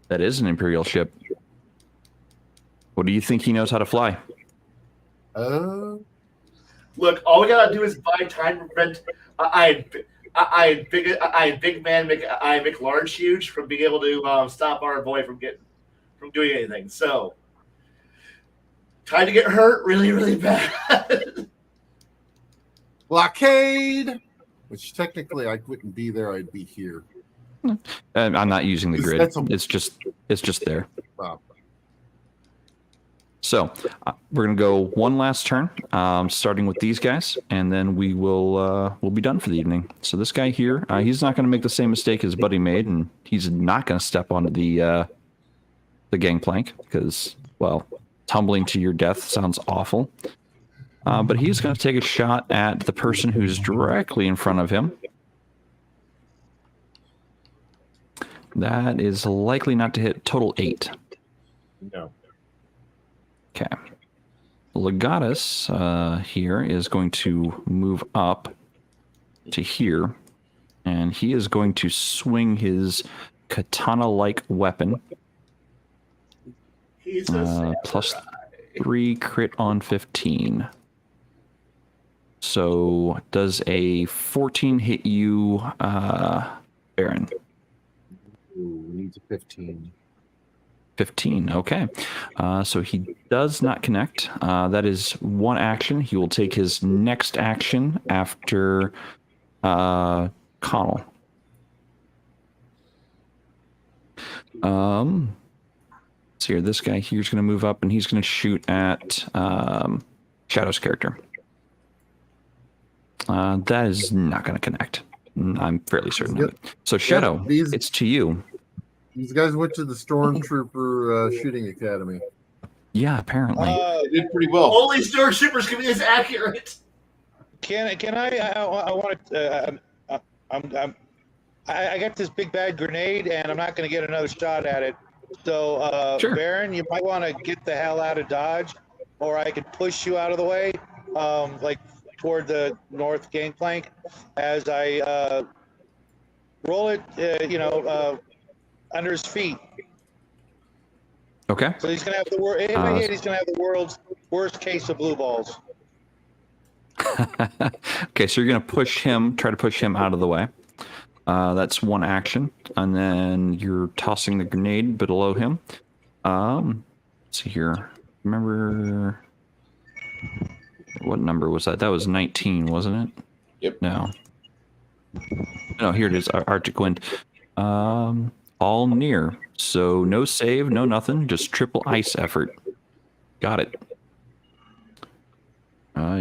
Speaker 3: That is an Imperial ship. What do you think he knows how to fly?
Speaker 6: Look, all we gotta do is buy time to prevent I big man make large huge from being able to stop our boy from doing anything. So trying to get hurt really, really bad.
Speaker 7: Blockade! Which technically I wouldn't be there, I'd be here.
Speaker 3: I'm not using the grid. It's just there.
Speaker 7: Wow.
Speaker 3: So we're gonna go 1 last turn, starting with these guys, and then we'll be done for the evening. So this guy here, he's not gonna make the same mistake his buddy made, and he's not gonna step onto the gangplank because, well, tumbling to your death sounds awful. But he's gonna take a shot at the person who's directly in front of him. That is likely not to hit. Total 8.
Speaker 7: No.
Speaker 3: Okay. Legatus here is going to move up to here, and he is going to swing his katana-like weapon. Plus 3 crit on 15. So does a 14 hit you, Baron?
Speaker 7: Ooh, needs a 15.
Speaker 3: 15, okay. So he does not connect. That is 1 action. He will take his next action after Connell. So here, this guy here is going to move up, and he's going to shoot at Shadow's character. That is not going to connect. I'm fairly certain of it. So Shadow, it's to you.
Speaker 7: These guys went to the Stormtrooper shooting academy.
Speaker 3: Yeah, apparently.
Speaker 1: They did pretty well.
Speaker 6: Only stormtroopers can be this accurate.
Speaker 5: I want to. I got this big bad grenade, and I'm not going to get another shot at it. So,
Speaker 3: Sure.
Speaker 5: Baron, you might want to get the hell out of Dodge, or I could push you out of the way, like toward the north gangplank, as I roll it. Under his feet.
Speaker 3: Okay.
Speaker 5: So he's gonna have the he's gonna have the world's worst case of blue balls.
Speaker 3: Okay, so you're gonna try to push him out of the way. That's 1 action, and then you're tossing the grenade below him. Let's see here. Remember what number was that? That was 19, wasn't it?
Speaker 1: Yep.
Speaker 3: No, here it is. Arctic Wind. All near. So no save, no nothing, just triple ice effort. Got it.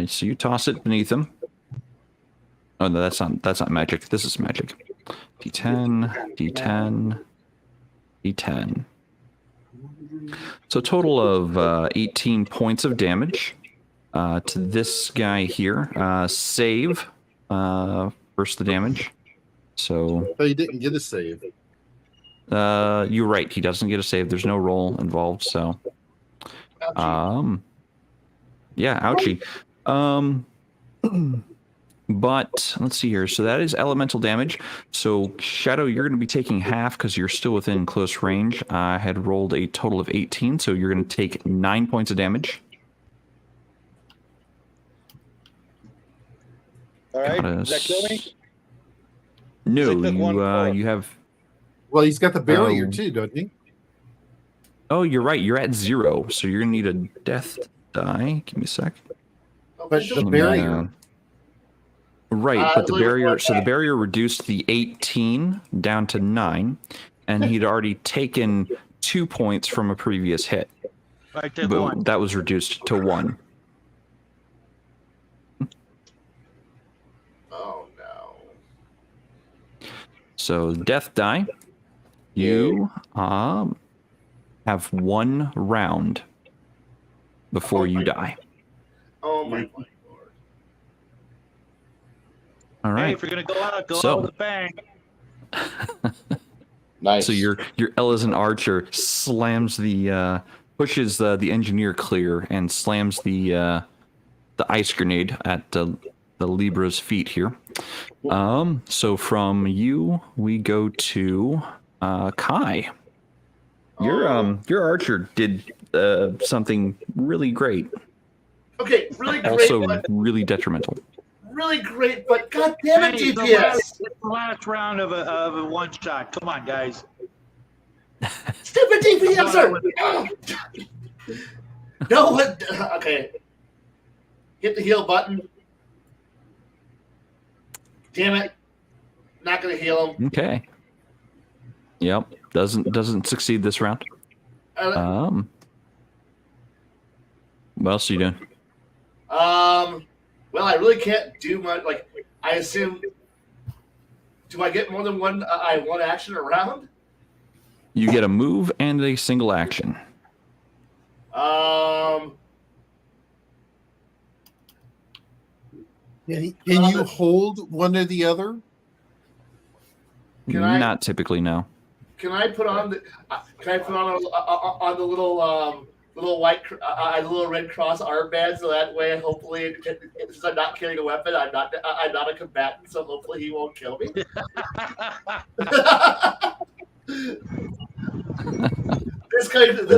Speaker 3: So you toss it beneath him. Oh no, that's not magic. This is magic. D10, D10, D10. So a total of 18 points of damage to this guy here. Save versus the damage. So
Speaker 7: But he didn't get a save.
Speaker 3: you're right. He doesn't get a save. There's no roll involved. So, yeah, ouchie. But let's see here. So that is elemental damage. So Shadow, you're going to be taking half because you're still within close range. I had rolled a total of 18, so you're going to take 9 points of damage.
Speaker 5: All right. Does that kill me?
Speaker 3: No,
Speaker 5: Does it took one more?
Speaker 3: you have.
Speaker 7: Well, he's got the barrier too, doesn't he?
Speaker 3: Oh, you're right. You're at 0, so you're gonna need a death die. Give me a sec.
Speaker 7: But the barrier.
Speaker 3: Right, but the
Speaker 6: Literally
Speaker 3: barrier.
Speaker 6: one
Speaker 3: So the
Speaker 6: day.
Speaker 3: barrier reduced the 18 down to 9, and he'd already taken 2 points from a previous hit.
Speaker 5: I took
Speaker 3: But
Speaker 5: one.
Speaker 3: that was reduced to 1.
Speaker 6: Oh no.
Speaker 3: So death die. You have 1 round before you die.
Speaker 6: Oh my lord.
Speaker 3: All
Speaker 5: Hey,
Speaker 3: right.
Speaker 5: if you're gonna go out, go
Speaker 3: So-
Speaker 5: out with a bang.
Speaker 1: Nice.
Speaker 3: So your Ellison Archer slams the pushes the engineer clear and slams the ice grenade at the Libra's feet here. So from you we go to Kai. Your archer did something really great,
Speaker 6: Okay, really great,
Speaker 3: also
Speaker 6: but
Speaker 3: really detrimental.
Speaker 6: really great, but god damn it,
Speaker 5: Hey, it's the
Speaker 6: DPS!
Speaker 5: it's the last round of a one shot. Come on, guys.
Speaker 6: Stupid DPSer! No, what? Okay. Hit the heal button. Damn it. Not gonna heal him.
Speaker 3: Okay. Yep. Doesn't succeed this round. What else are you doing?
Speaker 6: Well, I really can't do much. Like, I assume. Do I get more than one action around?
Speaker 3: You get a move and a single action.
Speaker 6: Um,
Speaker 7: Can you hold one or the other?
Speaker 6: Can I-
Speaker 3: Not typically, no.
Speaker 6: can I put on the? Can I put on the little little white little red cross armband so that way hopefully since I'm not carrying a weapon I'm not a combatant so hopefully he won't kill me. This kind of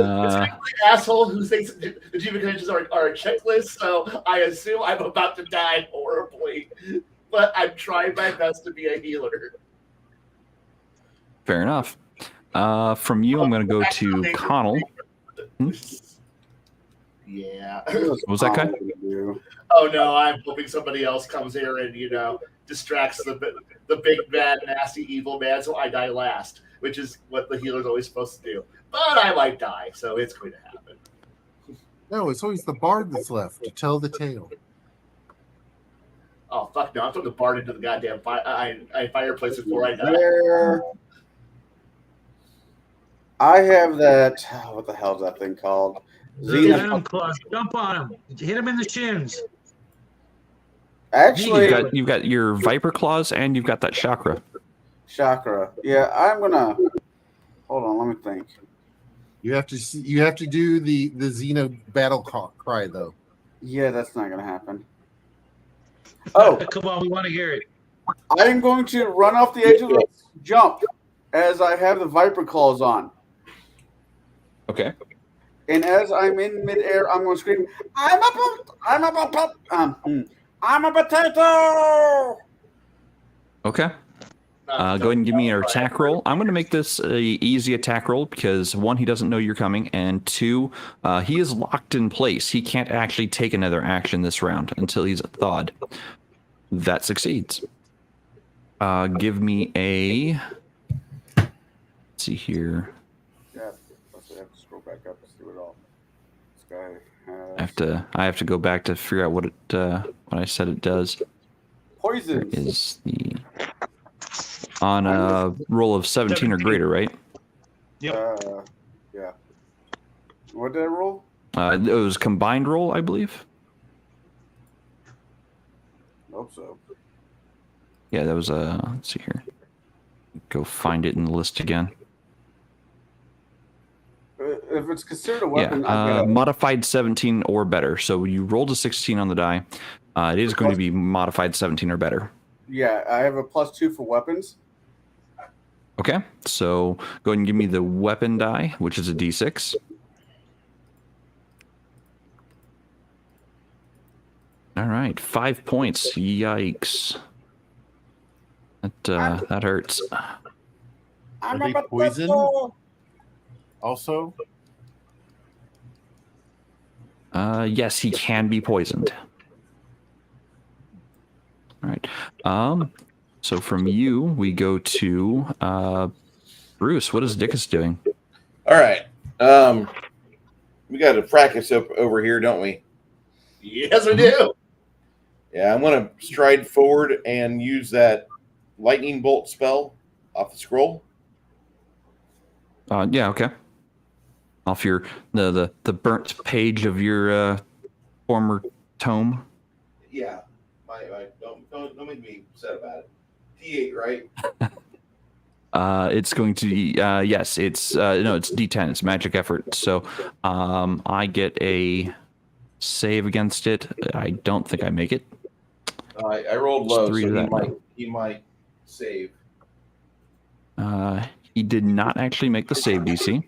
Speaker 6: asshole who thinks the achievement conditions are a checklist, so I assume I'm about to die horribly, but I'm trying my best to be a healer.
Speaker 3: Fair enough. From you, I'm going to go to Connell.
Speaker 6: Yeah.
Speaker 3: What was that guy?
Speaker 6: Oh no, I'm hoping somebody else comes here and distracts the big bad nasty evil man, so I die last, which is what the healer's always supposed to do. But I might die, so it's going to happen.
Speaker 7: No, it's always the bard that's left to tell the tale.
Speaker 6: Oh fuck no! I'm throwing the bard into the goddamn fireplace before I die.
Speaker 2: There. I have that. What the hell is that thing called?
Speaker 5: Venom claws. Jump on him. Hit him in the shins.
Speaker 2: Actually,
Speaker 3: You've got your Viper Claws and you've got that chakra.
Speaker 2: chakra. Yeah, I'm gonna. Hold on. Let me think.
Speaker 7: You have to do the Xeno battle cry though.
Speaker 2: Yeah, that's not gonna happen. Oh,
Speaker 5: Come on, we want to hear it.
Speaker 2: I am going to run off the edge of the jump as I have the Viper claws on.
Speaker 3: Okay.
Speaker 2: And as I'm in midair, I'm going to scream, I'm a potato!
Speaker 3: Okay. Go ahead and give me your attack roll. I'm going to make this a easy attack roll because 1, he doesn't know you're coming, and 2, he is locked in place. He can't actually take another action this round until he's thawed. That succeeds. Give me a. Let's see here.
Speaker 2: Yeah, I have to scroll back up and see what all this guy has.
Speaker 3: I have to go back to figure out what I said it does.
Speaker 2: Poisons.
Speaker 3: Is the on a roll of 17 or greater, right?
Speaker 5: Yep.
Speaker 2: Yeah. What did I roll?
Speaker 3: It was combined roll, I believe.
Speaker 2: Hope so.
Speaker 3: Yeah, that was let's see here. Go find it in the list again.
Speaker 2: If it's considered a weapon,
Speaker 3: Yeah, modified 17 or better. So you rolled a 16 on the die. It is going to be modified 17 or better.
Speaker 2: yeah, I have a +2 for weapons.
Speaker 3: Okay, so go ahead and give me the weapon die, which is a d6. All right, 5 points. Yikes. That hurts.
Speaker 7: Are they poison? Also,
Speaker 3: Yes, he can be poisoned. All right. So from you, we go to Bruce. What is Dickus doing?
Speaker 1: All right. We got a fracas up over here, don't we?
Speaker 6: Yes, we do.
Speaker 1: Yeah, I'm going to stride forward and use that lightning bolt spell off the scroll.
Speaker 3: Yeah, okay. Off your the burnt page of your former tome.
Speaker 1: Yeah. Don't make me upset about it. D8, right?
Speaker 3: It's going to be yes. It's no, it's D10. It's magic effort. So I get a save against it. I don't think I make it.
Speaker 1: I rolled
Speaker 3: It's
Speaker 1: low,
Speaker 3: 3
Speaker 1: so
Speaker 3: to that.
Speaker 1: he might save.
Speaker 3: He did not actually make the save DC,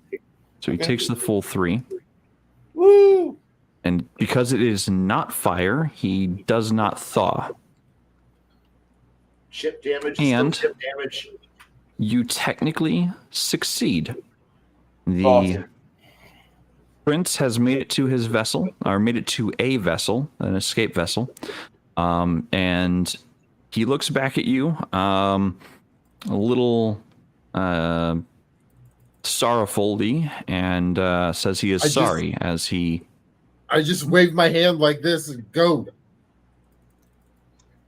Speaker 3: so he takes the full 3.
Speaker 1: Woo!
Speaker 3: And because it is not fire, he does not thaw.
Speaker 6: Chip damage.
Speaker 3: And
Speaker 6: still chip damage.
Speaker 3: you technically succeed. The
Speaker 1: Awesome.
Speaker 3: prince has made it to his vessel, or made it to a vessel, an escape vessel, and he looks back at you, a little sorrowfully, and says he is sorry as he.
Speaker 7: I just wave my hand like this and go.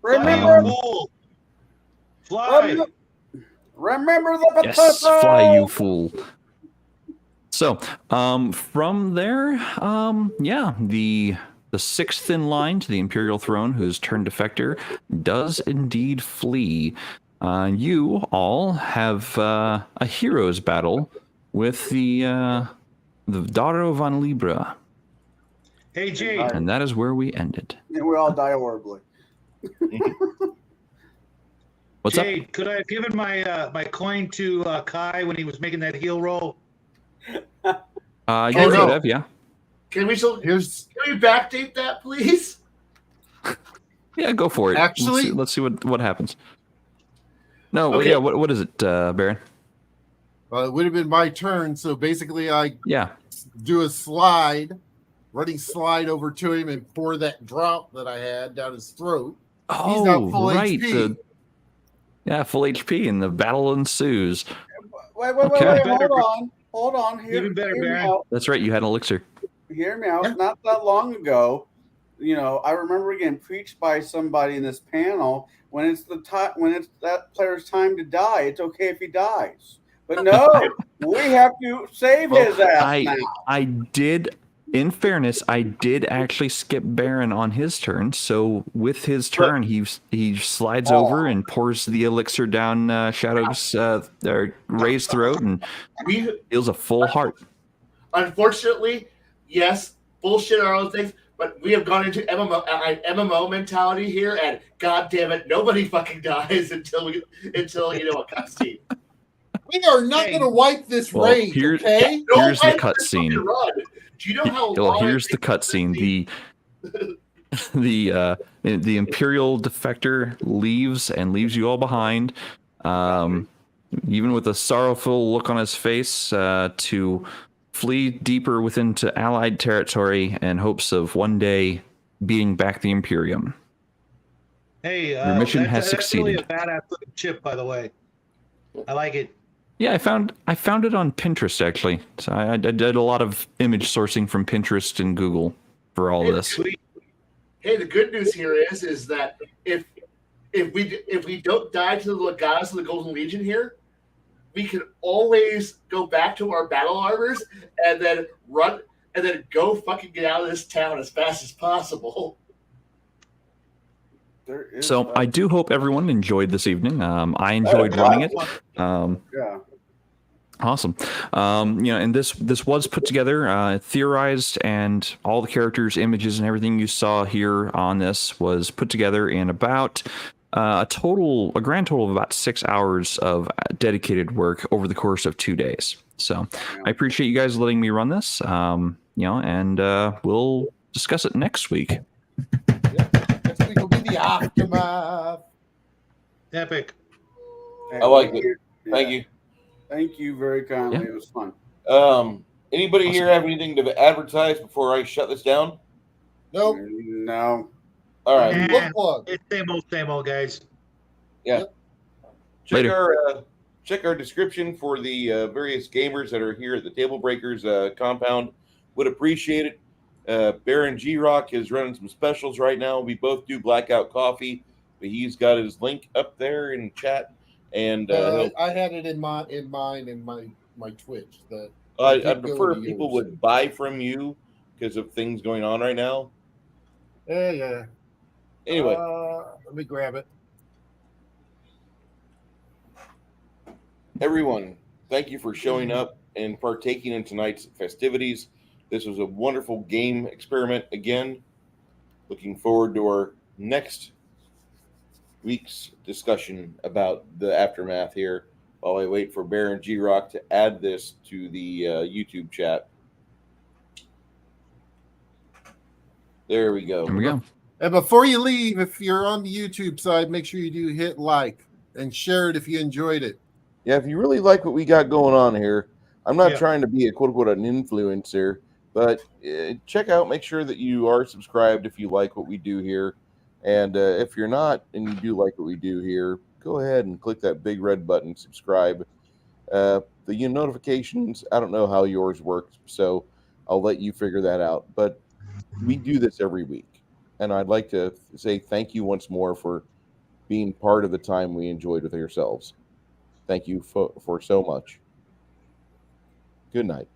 Speaker 2: Remember,
Speaker 5: Fly.
Speaker 2: remember the potato.
Speaker 3: Yes, fly, you fool. So, from there, yeah, the sixth in line to the Imperial throne, who's turned defector, does indeed flee. You all have a hero's battle with the daughter von Libra,
Speaker 5: Hey, Jade.
Speaker 3: and that is where we ended.
Speaker 2: And we all die horribly.
Speaker 3: What's
Speaker 5: Jade,
Speaker 3: up?
Speaker 5: could I have given my coin to Kai when he was making that heel roll?
Speaker 3: You
Speaker 6: Oh,
Speaker 3: could
Speaker 6: no.
Speaker 3: have, yeah.
Speaker 6: Can we
Speaker 7: Here's
Speaker 6: backdate that, please?
Speaker 3: Yeah, go for it.
Speaker 7: Actually-
Speaker 3: let's see what happens. No,
Speaker 6: Okay.
Speaker 3: yeah, what is it, Baron?
Speaker 7: it would have been my turn. So basically, I
Speaker 3: Yeah.
Speaker 7: do a running slide over to him and pour that drop that I had down his throat.
Speaker 3: Oh,
Speaker 7: not full
Speaker 3: right.
Speaker 7: HP.
Speaker 3: Full HP, and the battle ensues.
Speaker 2: Wait,
Speaker 3: Okay.
Speaker 2: hold on.
Speaker 5: Even better,
Speaker 2: hear me
Speaker 5: Baron.
Speaker 2: out.
Speaker 3: That's right, you had an elixir.
Speaker 2: Hear me out.
Speaker 7: Yeah.
Speaker 2: Not that long ago, I remember getting preached by somebody in this panel when it's that player's time to die. It's okay if he dies, but no, we have to save his ass now.
Speaker 3: I did, in fairness, I did actually skip Baron on his turn. So with his turn, he slides over and pours the elixir down Shadow's Ray's throat and
Speaker 6: We
Speaker 3: deals a full heart.
Speaker 6: unfortunately, yes, bullshit are all things, but we have gone into MMO mentality here, and god damn it, nobody fucking dies until a cutscene.
Speaker 7: We are not going to wipe this
Speaker 3: Well,
Speaker 7: rage,
Speaker 3: here's-
Speaker 7: okay?
Speaker 3: Here's the
Speaker 6: Don't let this
Speaker 3: cutscene.
Speaker 6: fucking run. Do you know how
Speaker 3: Well,
Speaker 6: long?
Speaker 3: here's the cutscene. The Imperial defector leaves you all behind, even with a sorrowful look on his face, to flee deeper within to Allied territory in hopes of one day beating back the Imperium.
Speaker 5: Hey,
Speaker 3: Your mission has
Speaker 5: that's really
Speaker 3: succeeded.
Speaker 5: a badass looking chip, by the way. I like it.
Speaker 3: Yeah, I found it on Pinterest actually. So I did a lot of image sourcing from Pinterest and Google for all this.
Speaker 5: Sweet.
Speaker 6: Hey, the good news here is that if we don't die to the goddess of the Golden Legion here, we can always go back to our battle armors and then run and then go fucking get out of this town as fast as possible.
Speaker 2: There is
Speaker 3: So
Speaker 2: that.
Speaker 3: I do hope everyone enjoyed this evening. I enjoyed running it.
Speaker 2: Yeah.
Speaker 3: Awesome. And this was put together, theorized, and all the characters, images, and everything you saw here on this was put together in about a grand total of about 6 hours of dedicated work over the course of 2 days. So I appreciate you guys letting me run this. And we'll discuss it next week.
Speaker 7: Next week will be the aftermath.
Speaker 5: Epic.
Speaker 1: I like it. Thank you.
Speaker 2: Thank you very kindly.
Speaker 3: Yeah.
Speaker 2: It was fun.
Speaker 1: Anybody here have anything to advertise before I shut this down?
Speaker 7: Nope.
Speaker 2: No.
Speaker 1: All right.
Speaker 5: And
Speaker 7: Book plug.
Speaker 5: it's same old, guys.
Speaker 1: Yeah.
Speaker 7: Yep.
Speaker 1: Check our description for the various gamers that are here at the Tablebreakers compound. Would appreciate it. Baron G Rock is running some specials right now. We both do Blackout Coffee, but he's got his link up there in chat. And
Speaker 7: I had it in my Twitch.
Speaker 1: I
Speaker 7: did go
Speaker 1: prefer
Speaker 7: to
Speaker 1: if people
Speaker 7: yours.
Speaker 1: would buy from you because of things going on right now.
Speaker 7: Yeah.
Speaker 1: Anyway,
Speaker 7: let me grab it.
Speaker 1: everyone, thank you for showing up and partaking in tonight's festivities. This was a wonderful game experiment again. Looking forward to our next week's discussion about the aftermath here while I wait for Baron G Rock to add this to the YouTube chat. There we go.
Speaker 3: There we go.
Speaker 7: And before you leave, if you're on the YouTube side, make sure you do hit like and share it if you enjoyed it.
Speaker 1: Yeah, if you really like what we got going on here, I'm not
Speaker 5: Yeah.
Speaker 1: trying to be a quote unquote an influencer, but check out, make sure that you are subscribed if you like what we do here. And if you're not and you do like what we do here, go ahead and click that big red button, subscribe. The notifications, I don't know how yours works, so I'll let you figure that out. But we do this every week. And I'd like to say thank you once more for being part of the time we enjoyed with yourselves. Thank you for so much. Good night.